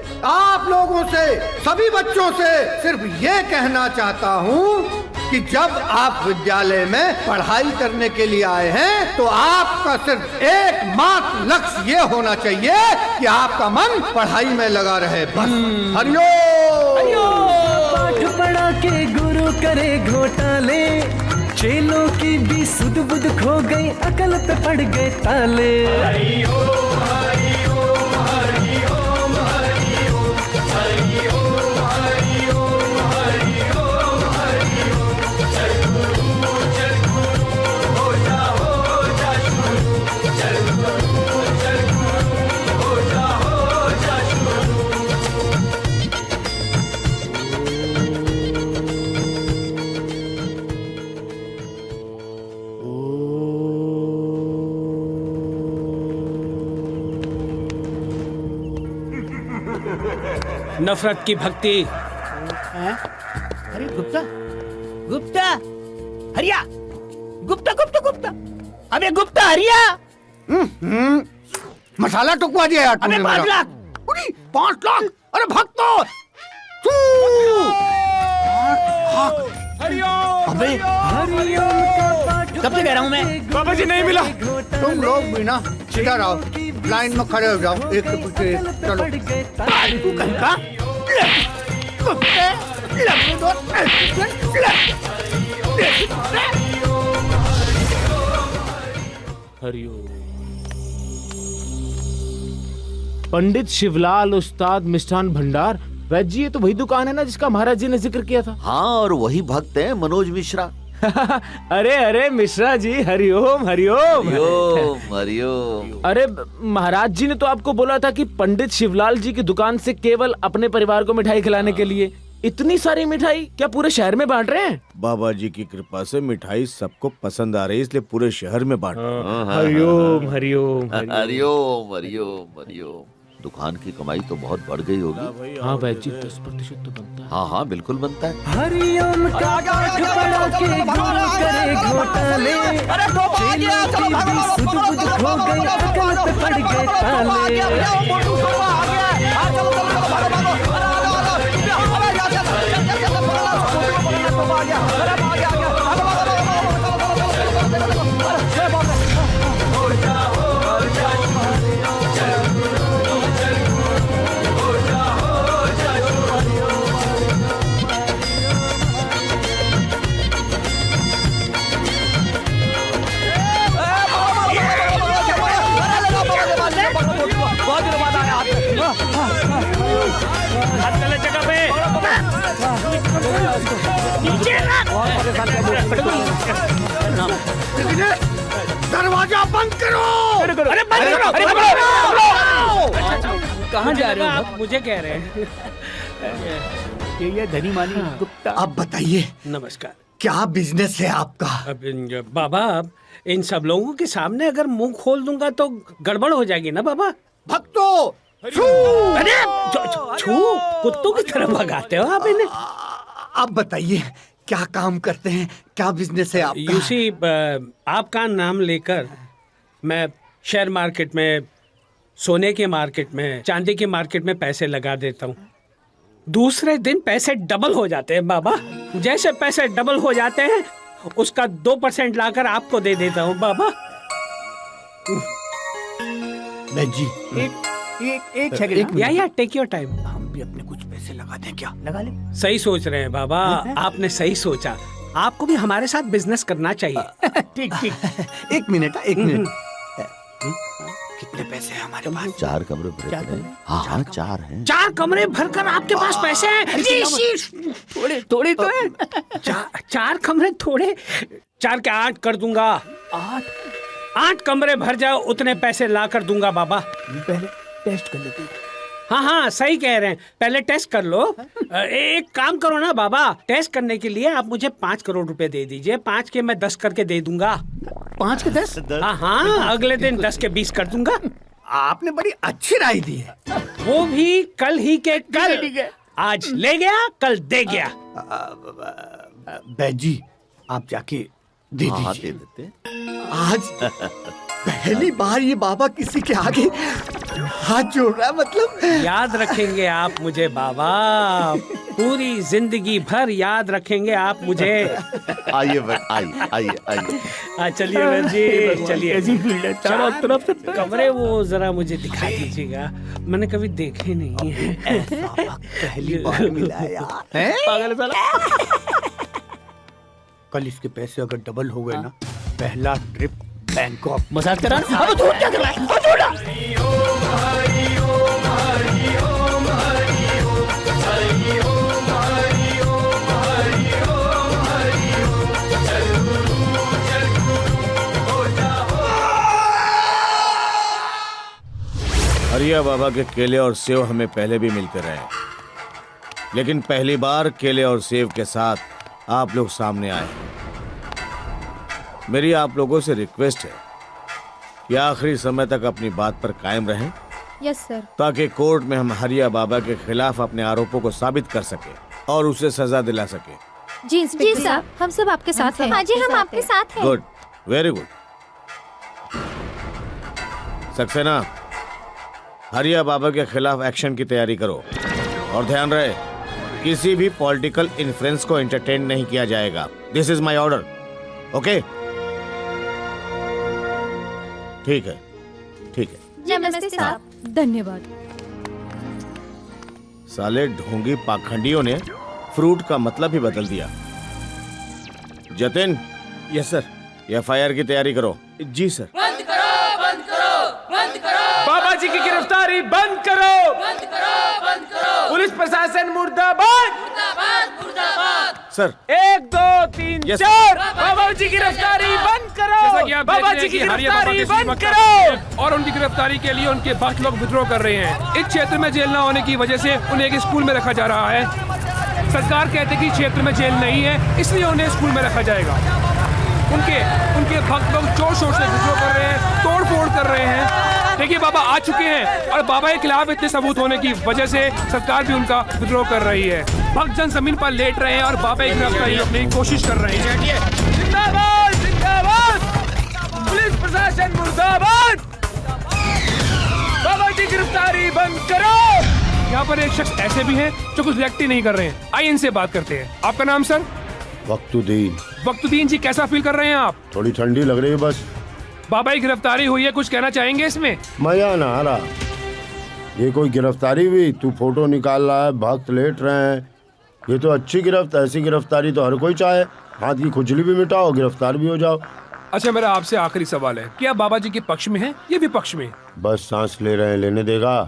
सभी बच्चों से सिर्फ ये कहना चाहता हूँ कि जब आप विद्यालय में पढ़ाई करने के लिए आए हैं तो आपका सिर्फ एकमात्र लक्ष्य ये होना चाहिए कि आपका मन पढ़ाई में लगा रहे, बस। हरिओम। पाठ पढ़ा के गुरु करे घोटाले, चेलों की भी सुध बुध खो गई, अकल पे पड़ गए ताले। नफरत की भक्ति। अरे गुप्ता हरिया, गुप्ता। अबे गुप्ता हरिया। मसाला टुकवा दिया यार तुमने। 5 लाख। 5 लाख? अरे भक्तो, अबे कब से कह रहा हूँ मैं? बाबा जी नहीं मिला। तुम लोग भी ना इधर आओ, लाइन में खड़े हो जाओ, एक के पीछे एक। चलो। हरिओम। पंडित शिवलाल उस्ताद मिष्ठान भंडार। वैद्य जी, ये तो वही दुकान है ना जिसका महाराज जी ने जिक्र किया था। हाँ, और वही भक्त है मनोज मिश्रा। अरे मिश्रा जी, हरिओम। अरे महाराज जी ने तो आपको बोला था कि पंडित शिवलाल जी की दुकान से केवल अपने परिवार को मिठाई खिलाने के लिए। इतनी सारी मिठाई क्या पूरे शहर में बांट रहे हैं? बाबा जी की कृपा से मिठाई सबको पसंद आ रही है, इसलिए पूरे शहर में बांट रहे हैं। हरिओम। दुकान की कमाई तो बहुत बढ़ गई होगी। हाँ वैद्य जी, 10% तो बनता है। हाँ बिल्कुल बनता है। हरिओम का पाठ पढ़ा के गुरु करे घोटाले, चेलों की भी सुध बुध खो गई, अकल पे पड़ गए ताले। दरवाजा बंद करो। अरे बंद करो, अरे कहाँ जा रहे हो आप? मुझे कह रहे हैं ये धनी मानी गुप्ता। अब बताइए नमस्कार, क्या बिजनेस है आपका? अब बाबा, अब इन सब लोगों के सामने अगर मुंह खोल दूंगा तो गड़बड़ हो जाएगी ना बाबा। भक्तो अरे छू, कुत्तों की तरह भगाते हो आप इन्हें। अब बताइए क्या काम करते हैं, क्या बिजनेस है आपका? यूसी आपका नाम लेकर मैं शेयर मार्केट में, सोने के मार्केट में, चांदी के मार्केट में पैसे लगा देता हूँ। दूसरे दिन पैसे डबल हो जाते हैं बाबा। जैसे पैसे डबल हो जाते हैं उसका 2% लाकर आपको दे देता हूँ बाबा। जी एक सेकंड, या टेक योर टाइम। हम भी अपने कुछ पैसे लगा दें क्या? लगा ले। सही सोच रहे हैं बाबा, आपने सही सोचा। आपको भी हमारे साथ बिजनेस करना चाहिए। ठीक ठीक। एक मिनट, एक मिनट। कितने पैसे हैं हमारे पास? 4 कमरे भरे पड़े हैं। हाँ 4 हैं। 4 कमरे भरकर आपके पास पैसे हैं? थोड़े थोड़े तो है। 4 कमरे थोड़े? 4 के 8 कर दूंगा। 8 कमरे भर जाओ उतने पैसे ला कर दूंगा बाबा। पहले टेस्ट कर लेते हैं। हाँ सही कह रहे हैं, पहले टेस्ट कर लो। एक काम करो ना बाबा, टेस्ट करने के लिए आप मुझे 5 करोड़ रुपए दे दीजिए। 5 के मैं 10 करके दे दूंगा। 5 के 10? हाँ, अगले दिन 10 के 20 कर दूंगा। आपने बड़ी अच्छी राय दी है। वो भी कल ही के कल। आज ले गया, कल दे गया। बैजी आप जाके दे हाँ, दीजिए। दे देते। आज पहली बार ये बाबा किसी के आगे हाथ जोड़ रहा है, मतलब याद रखेंगे आप मुझे बाबा, पूरी जिंदगी भर याद रखेंगे आप मुझे। आइए आइए आइए आइए। चलिए बहन जी, चलिए। ऐसी फील्ड है, चारों तरफ से कमरे वो जरा मुझे दिखा दीजिएगा, मैंने कभी देखे नहीं है। पहली बार मिला है यार। पागल साला। कल इसके पैसे अगर डबल हो गए ना, पहला ट्रिप बैंकॉक। मजाक कर रहा है? अब छोड़, क्या कर रहा है? अब छोड़। हरिया बाबा के केले और सेव हमें पहले भी मिलते रहे, लेकिन पहली बार केले और सेव के साथ आप लोग सामने आए। मेरी आप लोगों से रिक्वेस्ट है कि आखिरी समय तक अपनी बात पर कायम रहें, यस सर। ताकि कोर्ट में हम हरिया बाबा के खिलाफ अपने आरोपों को साबित कर सके और उसे सजा दिला सके। जी इंस्पेक्टर साहब, हम सब आपके साथ हैं। हाँ जी, हम आपके साथ हैं। Good, very good. सक्सेना, हरिया बाबा के खिलाफ एक्शन की तैयारी करो और ध्यान रहे किसी भी पॉलिटिकल इन्फ्लुएंस को एंटरटेन नहीं किया जाएगा। This is my order, okay? ठीक है, ठीक है। नमस्ते साहब। धन्यवाद। साले ढोंगी पाखंडियों ने फ्रूट का मतलब ही बदल दिया। Jatin, yes sir. एफआईआर की तैयारी करो। जी सर। बंद करो, बंद करो, बंद करो। बाबा जी की गिरफ्तारी बंद करो, बंद करो, बंद करो। पुलिस प्रशासन मुर्दाबाद, मुर्दाबाद, मुर्दाबाद। Sir 1 2 3 Yes, 4। बाबा जी की गिरफ्तारी बंद करो। जैसा कि आप बाबा देख जी रहे की हैं कि हरिया बाबा गिरफ्तारी के बंद श्रीमत करो। और उनकी गिरफ्तारी के लिए उनके भक्त लोग विद्रोह कर रहे हैं। इस क्षेत्र में जेल न होने की वजह से उन्हें एक स्कूल में रखा जा रहा है। सरकार कहते कि क्षेत्र में जेल नहीं है, इसलिए उन्हें स्कूल में रखा जाएगा। उनके भक्त लोग जोर शोर से विद्रोह कर रहे हैं, तोड़ फोड़ कर रहे हैं। देखिए बाबा आ चुके हैं और बाबा के खिलाफ इतने सबूत होने की वजह से सरकार भी उनका विद्रोह कर रही है। भक्त जन जमीन पर लेट रहे हैं और बाबा की गिरफ्तारी करने की कोशिश कर रहे हैं। जिंदाबाद, जिंदाबाद। पुलिस प्रशासन मुर्दाबाद। बाबा जी गिरफ्तारी बंद करो। यहाँ पर एक शख्स ऐसे भी हैं जो कुछ रिएक्ट ही नहीं कर रहे हैं। आइए इनसे बात करते हैं। आपका नाम सर? वक्तुद्दीन। वक्तुद्दीन जी, कैसा फील कर रहे हैं आप? थोड़ी ठंडी लग रही है बस। बाबा की गिरफ्तारी हुई है, कुछ कहना चाहेंगे इसमें? मजा ना आ रहा। ये कोई गिरफ्तारी हुई? तू फोटो निकाल रहा है, भक्त लेट रहे हैं, ये तो अच्छी ऐसी गिरफ्तारी तो हर कोई चाहे। हाथ की खुजली भी मिटाओ, गिरफ्तार भी हो जाओ। अच्छा, मेरा आपसे आखिरी सवाल है, क्या बाबा जी के पक्ष में है या विपक्ष में? बस सांस ले रहे हैं, लेने देगा?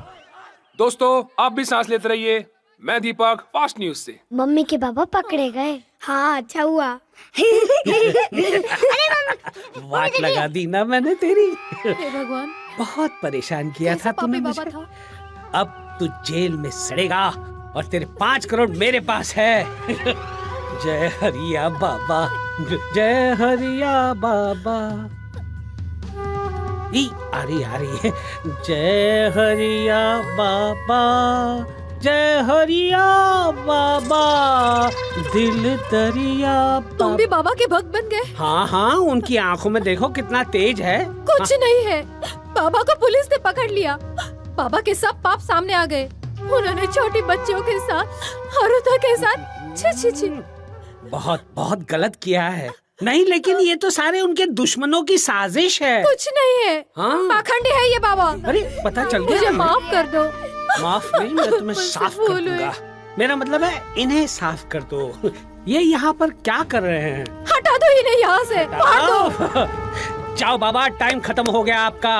दोस्तों, आप भी सांस लेते रहिए। मैं दीपक, फास्ट न्यूज से। मम्मी के बाबा पकड़े गए। हाँ अच्छा हुआ। वाट लगा दी ना मैंने तेरी। हे भगवान, बहुत परेशान किया था तूने बाबा मुझे। था। अब तू जेल में सड़ेगा और तेरे 5 करोड़ मेरे पास है। जय हरिया बाबा, जय हरिया बाबा। आ रही है। जय हरिया बाबा, जय हरिया बाबा, दिल दरिया तुम भी बाबा के भक्त बन गए। हाँ, उनकी आंखों में देखो कितना तेज है। कुछ नहीं है, बाबा को पुलिस ने पकड़ लिया। बाबा के सब पाप सामने आ गए। उन्होंने छोटी बच्चियों के साथ, हरुता के साथ, छी छी छी। बहुत बहुत गलत किया है। नहीं, लेकिन ये तो सारे उनके दुश्मनों की साजिश है। कुछ नहीं है, हाँ। पाखंडी है ये बाबा। अरे पता चल गया। मुझे माफ कर दो। माफ नहीं, मैं तुम्हें साफ कर दूंगा। मेरा मतलब है इन्हें साफ कर दो। ये यहाँ पर क्या कर रहे हैं? हटा दो इन्हें यहाँ से, मार दो। जाओ बाबा, टाइम खत्म हो गया आपका।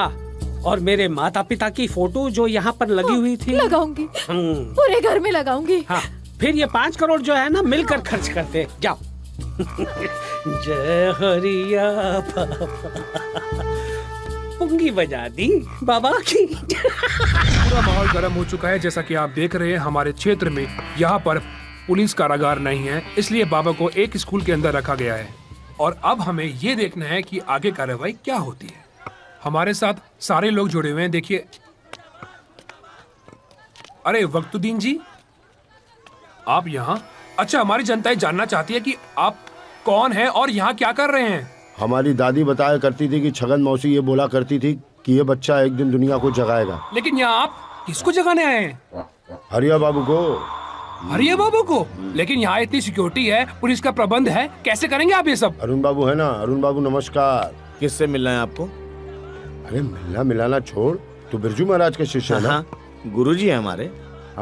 और मेरे माता पिता की फोटो जो यहाँ पर लगी हुई थी, लगाऊंगी, पूरे घर में लगाऊंगी। हाँ, फिर ये 5 करोड़ जो है ना, मिलकर खर्च करते। जाओ। जय हरिया बाबा, पुंगी बजा दी बाबा की। पूरा माहौल गर्म हो चुका है। जैसा कि आप देख रहे हैं, हमारे क्षेत्र में यहाँ पर पुलिस कारागार नहीं है, इसलिए बाबा को एक स्कूल के अंदर रखा गया है। और अब हमें ये देखना है कि आगे कार्रवाई क्या होती है। हमारे साथ सारे लोग जुड़े हुए हैं। देखिए, अरे वक्तुद्दीन जी, आप यहाँ? अच्छा, हमारी जनता जानना चाहती है कि आप कौन हैं और यहाँ क्या कर रहे हैं। हमारी दादी बताया करती थी कि छगन मौसी ये बोला करती थी कि ये बच्चा एक दिन दुनिया को जगाएगा। लेकिन यहाँ आप किसको जगाने आए हैं? हरिया बाबू को। हरिया बाबू को? लेकिन यहाँ इतनी सिक्योरिटी है, पुलिस का प्रबंध है, कैसे करेंगे आप ये सब? अरुण बाबू है ना? अरुण बाबू नमस्कार। किससे मिलना है आपको? अरे मिलना मिलाना छोड़, तू बिरजू महाराज के शिष्य है ना? गुरुजी है हमारे।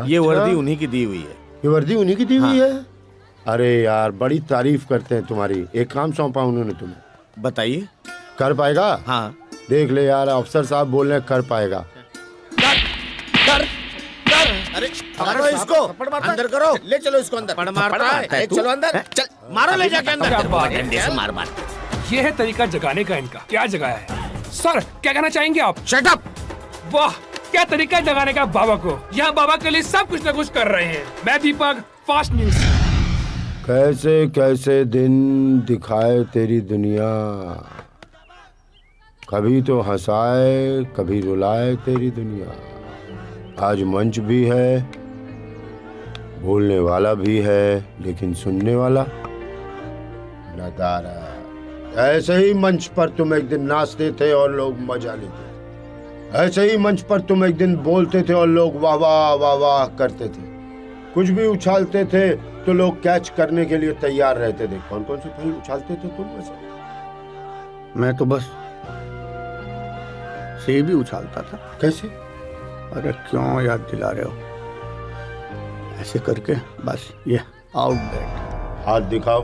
ये वर्दी उन्हीं की दी हुई है। ये वर्दी उन्हीं की दी हुई है? अरे यार, बड़ी तारीफ करते हैं तुम्हारी। एक काम सौंपा उन्होंने तुम्हें, बताइए। कर पाएगा? हाँ। देख ले यार, अफसर साहब बोल रहे कर पाएगा। अरे मारो इसको, अंदर करो, ले चलो इसको अंदर। पड़ मारता है, चलो अंदर, चल मारो, ले जाके अंदर। डंडे से मार मार। ये है तरीका जगाने का इनका। क्या जगाया है? सर, क्या कहना चाहेंगे आप? Shut up. वाह, क्या तरीका है जगाने का बाबा को। यहाँ बाबा के लिए सब कुछ न कुछ कर रहे हैं। मैं दीपक, फास्ट न्यूज। कैसे कैसे दिन दिखाए तेरी दुनिया, कभी तो हंसाए कभी रुलाए तेरी दुनिया। आज मंच भी है, बोलने वाला भी है, लेकिन सुनने वाला नदारा। ऐसे ही मंच पर तुम एक दिन नाचते थे और लोग मजा लेते। ऐसे ही मंच पर तुम एक दिन बोलते थे और लोग वाह वाह वाह वाह करते थे। कुछ भी उछालते थे तो लोग कैच करने के लिए तैयार रहते थे। कौन कौन से फल उछालते थे तुम वैसे? मैं तो बस सेब ही उछालता था। कैसे? अरे क्यों याद दिला रहे हो? ऐसे करके बस ये आउट दैट। हाथ दिखाओ।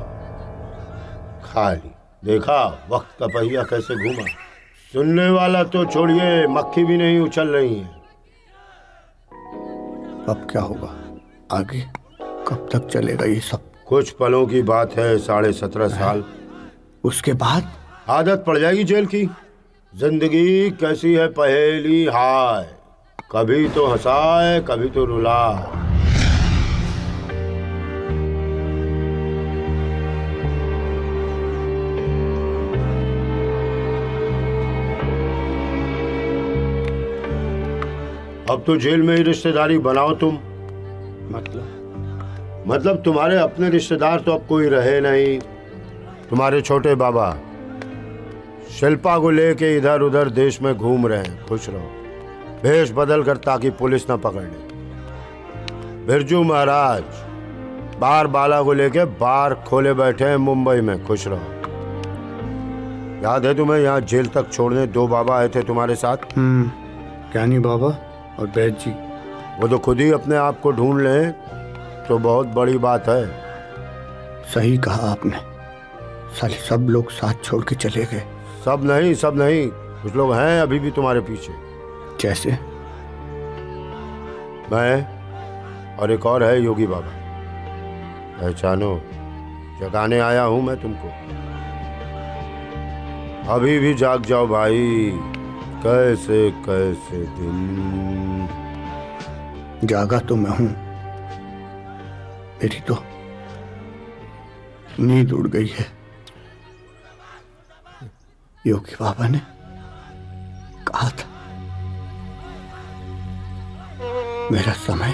खाली देखा वक्त का पहिया कैसे घूमा। सुनने वाला तो छोड़िए, मक्खी भी नहीं उछल रही है। अब क्या होगा आगे? कब तक चलेगा ये सब? कुछ पलों की बात है, 17.5 साल। उसके बाद आदत पड़ जाएगी जेल की। जिंदगी कैसी है पहेली, हाय, कभी तो हंसाए कभी तो रुलाए। अब तो जेल में ही रिश्तेदारी बनाओ तुम। मतलब तुम्हारे अपने रिश्तेदार तो अब कोई रहे नहीं। तुम्हारे छोटे बाबा शिल्पा को लेके इधर उधर देश में घूम रहे हैं। खुश रहो, भेष बदल कर, ताकि पुलिस ना पकड़ ले। बिरजू महाराज बार बाला को लेके बार खोले बैठे हैं मुंबई में। खुश रहो। याद है तुम्हें, यहाँ जेल तक छोड़ने 2 बाबा आए थे तुम्हारे साथ? ज्ञानी बाबा और बैद जी। वो तो खुद ही अपने आप को ढूंढ लें तो बहुत बड़ी बात है। सही कहा आपने। साले सब लोग साथ छोड़ के चले गए। सब नहीं, कुछ लोग हैं अभी भी तुम्हारे पीछे। जैसे? मैं और एक और है योगी बाबा। पहचानो, जगाने आया हूं मैं तुमको। अभी भी जाग जाओ भाई। कैसे कैसे दिन। जागा तो मैं हूं, मेरी तो नींद उड़ गई है। योगी बाबा ने कहा था मेरा समय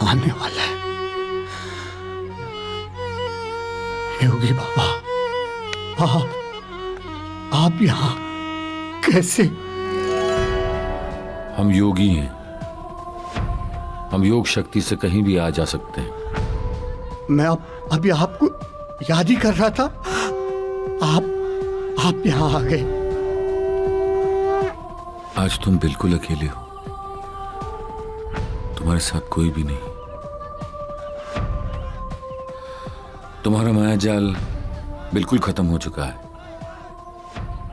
आने वाला है। योगी बाबा, आप यहां कैसे? हम योगी हैं। हम योग शक्ति से कहीं भी आ जा सकते हैं। मैं अभी आपको याद ही कर रहा था। आप यहां आ गए। आज तुम बिल्कुल अकेले हो। तुम्हारे साथ कोई भी नहीं। तुम्हारा माया जाल बिल्कुल खत्म हो चुका है,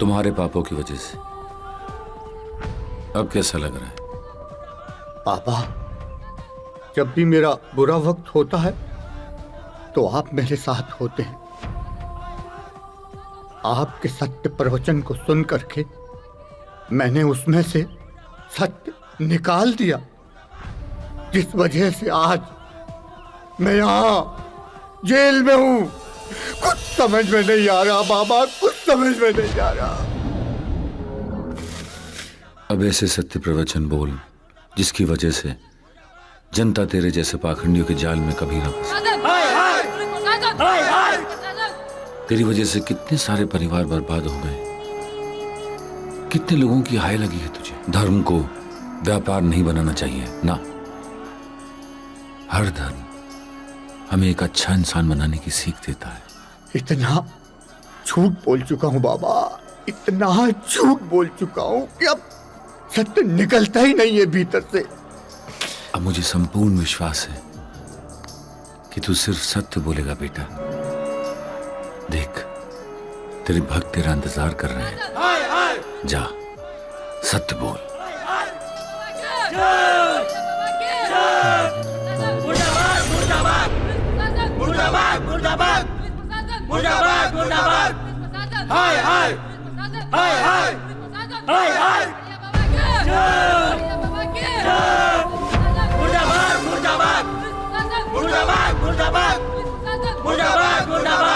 तुम्हारे पापों की वजह से। अब कैसा लग रहा है? पापा, जब भी मेरा बुरा वक्त होता है तो आप मेरे साथ होते हैं। आपके सत्य प्रवचन को सुन करके मैंने उसमें से सत्य निकाल दिया, जिस वजह से आज मैं यहां जेल में हूं। कुछ समझ में नहीं आ रहा बाबा, कुछ समझ में नहीं आ रहा। अब ऐसे सत्य प्रवचन बोल जिसकी वजह से जनता तेरे जैसे पाखंडियों के जाल में कभी ना फंसे। तेरी वजह से कितने सारे परिवार बर्बाद हो गए, कितने लोगों की हाय लगी है तुझे। धर्म को व्यापार नहीं बनाना चाहिए ना। हर धर्म हमें एक अच्छा इंसान बनाने की सीख देता है। इतना झूठ बोल चुका हूं बाबा, इतना झूठ बोल चुका हूं कि अब सत्य निकलता ही नहीं है भीतर से। अब मुझे संपूर्ण विश्वास है कि तू सिर्फ सत्य बोलेगा बेटा। देख, तेरे भक्त तेरा इंतजार कर रहे हैं। जा, सत्य बोल।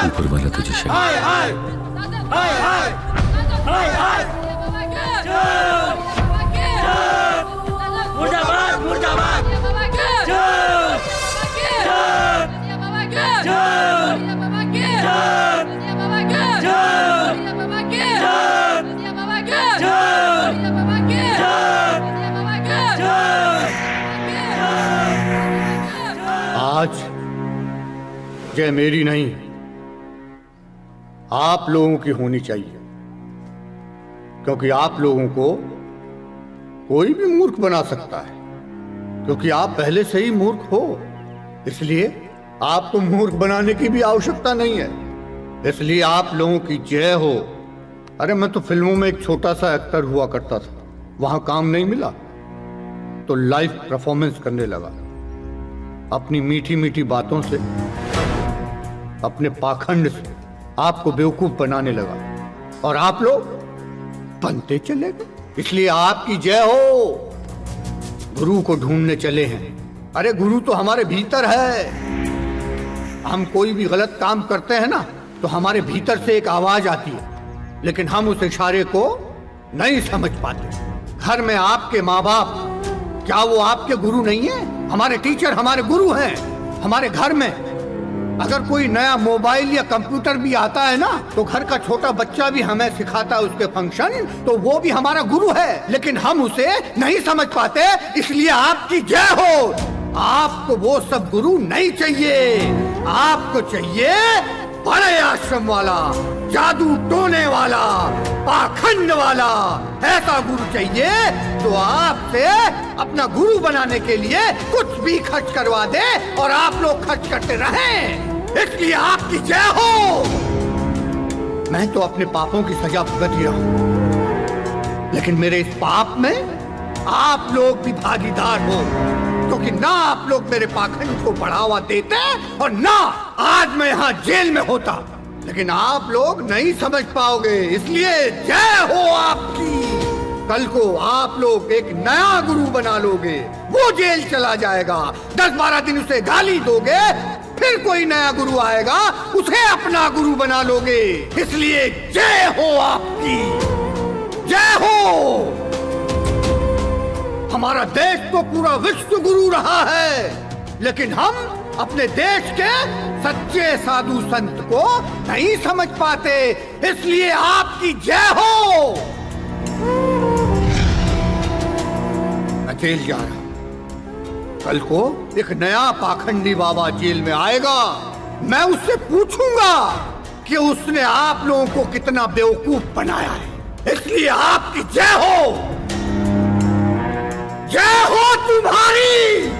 ऊपर वाला तुझे आज जय मेरी नहीं, आप लोगों की होनी चाहिए, क्योंकि आप लोगों को कोई भी मूर्ख बना सकता है, क्योंकि आप पहले से ही मूर्ख हो। इसलिए आपको मूर्ख बनाने की भी आवश्यकता नहीं है। इसलिए आप लोगों की जय हो। अरे मैं तो फिल्मों में एक छोटा सा एक्टर हुआ करता था, वहां काम नहीं मिला तो लाइव परफॉर्मेंस करने लगा। अपनी मीठी मीठी बातों से, अपने पाखंड से आपको बेवकूफ बनाने लगा और आप लोग बनते चले गए। इसलिए आपकी जय हो। गुरु को ढूंढने चले हैं। अरे गुरु तो हमारे भीतर है। हम कोई भी गलत काम करते हैं ना तो हमारे भीतर से एक आवाज आती है, लेकिन हम उस इशारे को नहीं समझ पाते। घर में आपके माँ बाप, क्या वो आपके गुरु नहीं है? हमारे टीचर हमारे गुरु हैं। हमारे घर में अगर कोई नया मोबाइल या कंप्यूटर भी आता है ना तो घर का छोटा बच्चा भी हमें सिखाता है उसके फंक्शन, तो वो भी हमारा गुरु है, लेकिन हम उसे नहीं समझ पाते। इसलिए आपकी जय हो। आपको वो सब गुरु नहीं चाहिए। आपको चाहिए बड़े आश्रम वाला, जादू टोने वाला, पाखंड वाला। ऐसा गुरु चाहिए जो आपसे अपना गुरु बनाने के लिए कुछ भी खर्च करवा दे और आप लोग खर्च करते रहें। इसलिए आपकी जय हो। मैं तो अपने पापों की सजा भुगत ही रहा हूं, लेकिन मेरे इस पाप में आप लोग भी भागीदार हो, क्योंकि ना आप लोग मेरे पाखंड को बढ़ावा देते और ना आज मैं यहाँ जेल में होता, लेकिन आप लोग नहीं समझ पाओगे, इसलिए जय हो आपकी। कल को आप लोग एक नया गुरु बना लोगे, वो जेल चला जाएगा, 10-12 दिन उसे गाली दोगे, फिर कोई नया गुरु आएगा, उसे अपना गुरु बना लोगे, इसलिए जय हो आपकी, जय हो। हमारा देश तो पूरा विश्व गुरु रहा है, लेकिन हम अपने देश के सच्चे साधु संत को नहीं समझ पाते, इसलिए आपकी जय हो। मैं जेल जा रहा हूं, कल को एक नया पाखंडी बाबा जेल में आएगा, मैं उससे पूछूंगा कि उसने आप लोगों को कितना बेवकूफ बनाया है, इसलिए आपकी जय हो, जय हो तुम्हारी।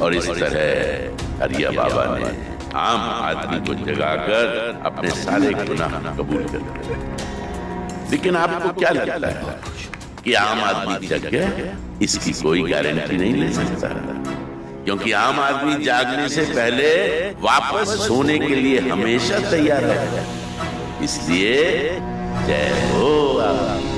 और इस तरह हरिया बाबा ने आम आदमी को जगाकर अपने सारे गुनाह कबूल कर लिए। लेकिन आपको क्या लगता है कि आम आदमी जग गया? इसकी कोई गारंटी नहीं ले सकता, क्योंकि आम आदमी जागने से पहले वापस सोने के लिए हमेशा तैयार है। इसलिए जय हो आपकी।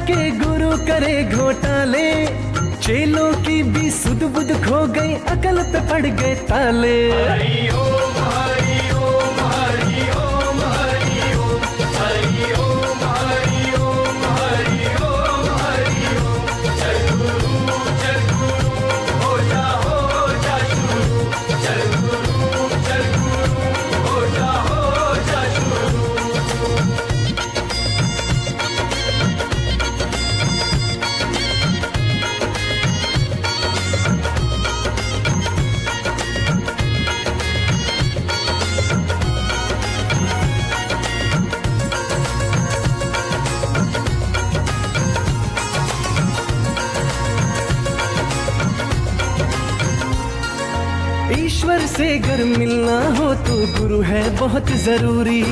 के गुरु करे घोटाले, चेलों की भी सुध बुध खो गई, अकल पे पड़ गए ताले। हरि ओम हरि ओम हरि ओम हरि ओम हरि ओम हरि ओम हरि ओम हरि ओम। चल गुरु हो जा शुरू, चल गुरु हो जा शुरू। ईश्वर से अगर मिलना हो तो गुरु है बहुत जरूरी,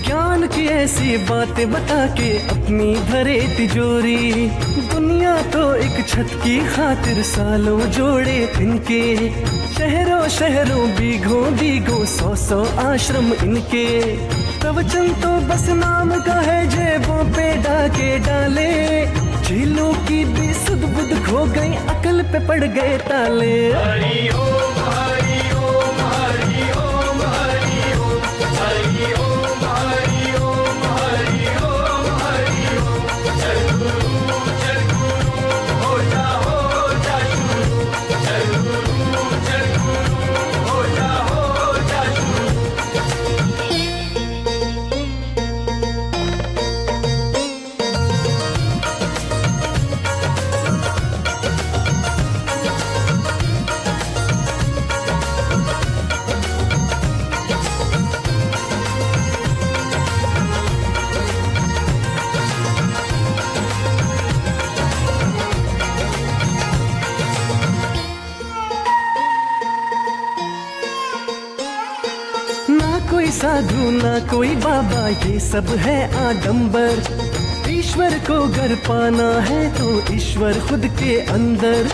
ज्ञान की ऐसी बातें बता के अपनी भरे तिजोरी। दुनिया तो एक छत की खातिर सालों जोड़े इनके, शहरों शहरों बीघों बीघों 100 आश्रम इनके। प्रवचन तो बस नाम का है, जेबों पे डाके डाले, झीलों की भी सुध बुध खो गई, अकल पे पड़ गए ताले। हरि ओम हरि ओम हरि ओम हरि ओम हरि ओम हरि ओम हरि ओम हरि ओम। चल गुरु हो जा शुरू, चल गुरु हो जा शुरू। कोई साधु ना कोई बाबा, ये सब है आडंबर। ईश्वर को अगर पाना है तो ईश्वर खुद के अंदर।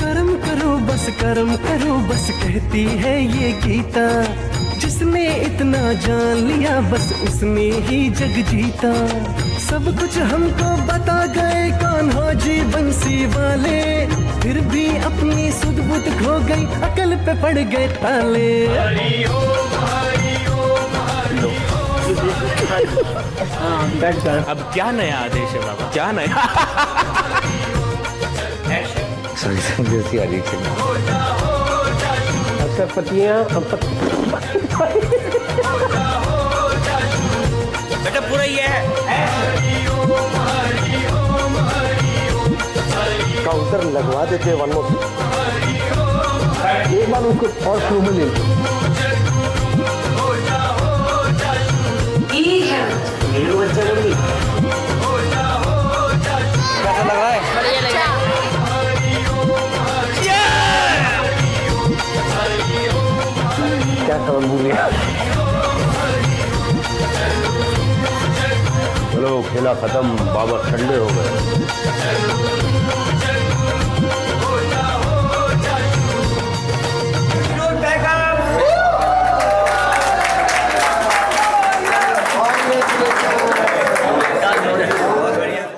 कर्म करो बस कहती है ये गीता। जिसने इतना जान लिया बस उसने ही जग जीता। सब कुछ हमको बता गए कान्हा जी बंसी वाले, फिर भी अपनी सुध बुध खो गई, अकल पे पड़ गए ताले। अब क्या नया आदेश है बाबा, क्या नया? अच्छा पतियाँ बेटा पूरा ये है। काउंटर लगवा देते वन मोर, एक बार उसको और फ्लो में ले लो। कैसा लग रहा है? बढ़िया लग रहा है। क्या खबर बोली? चलो खेला खत्म, बाबा ठंडे हो गए।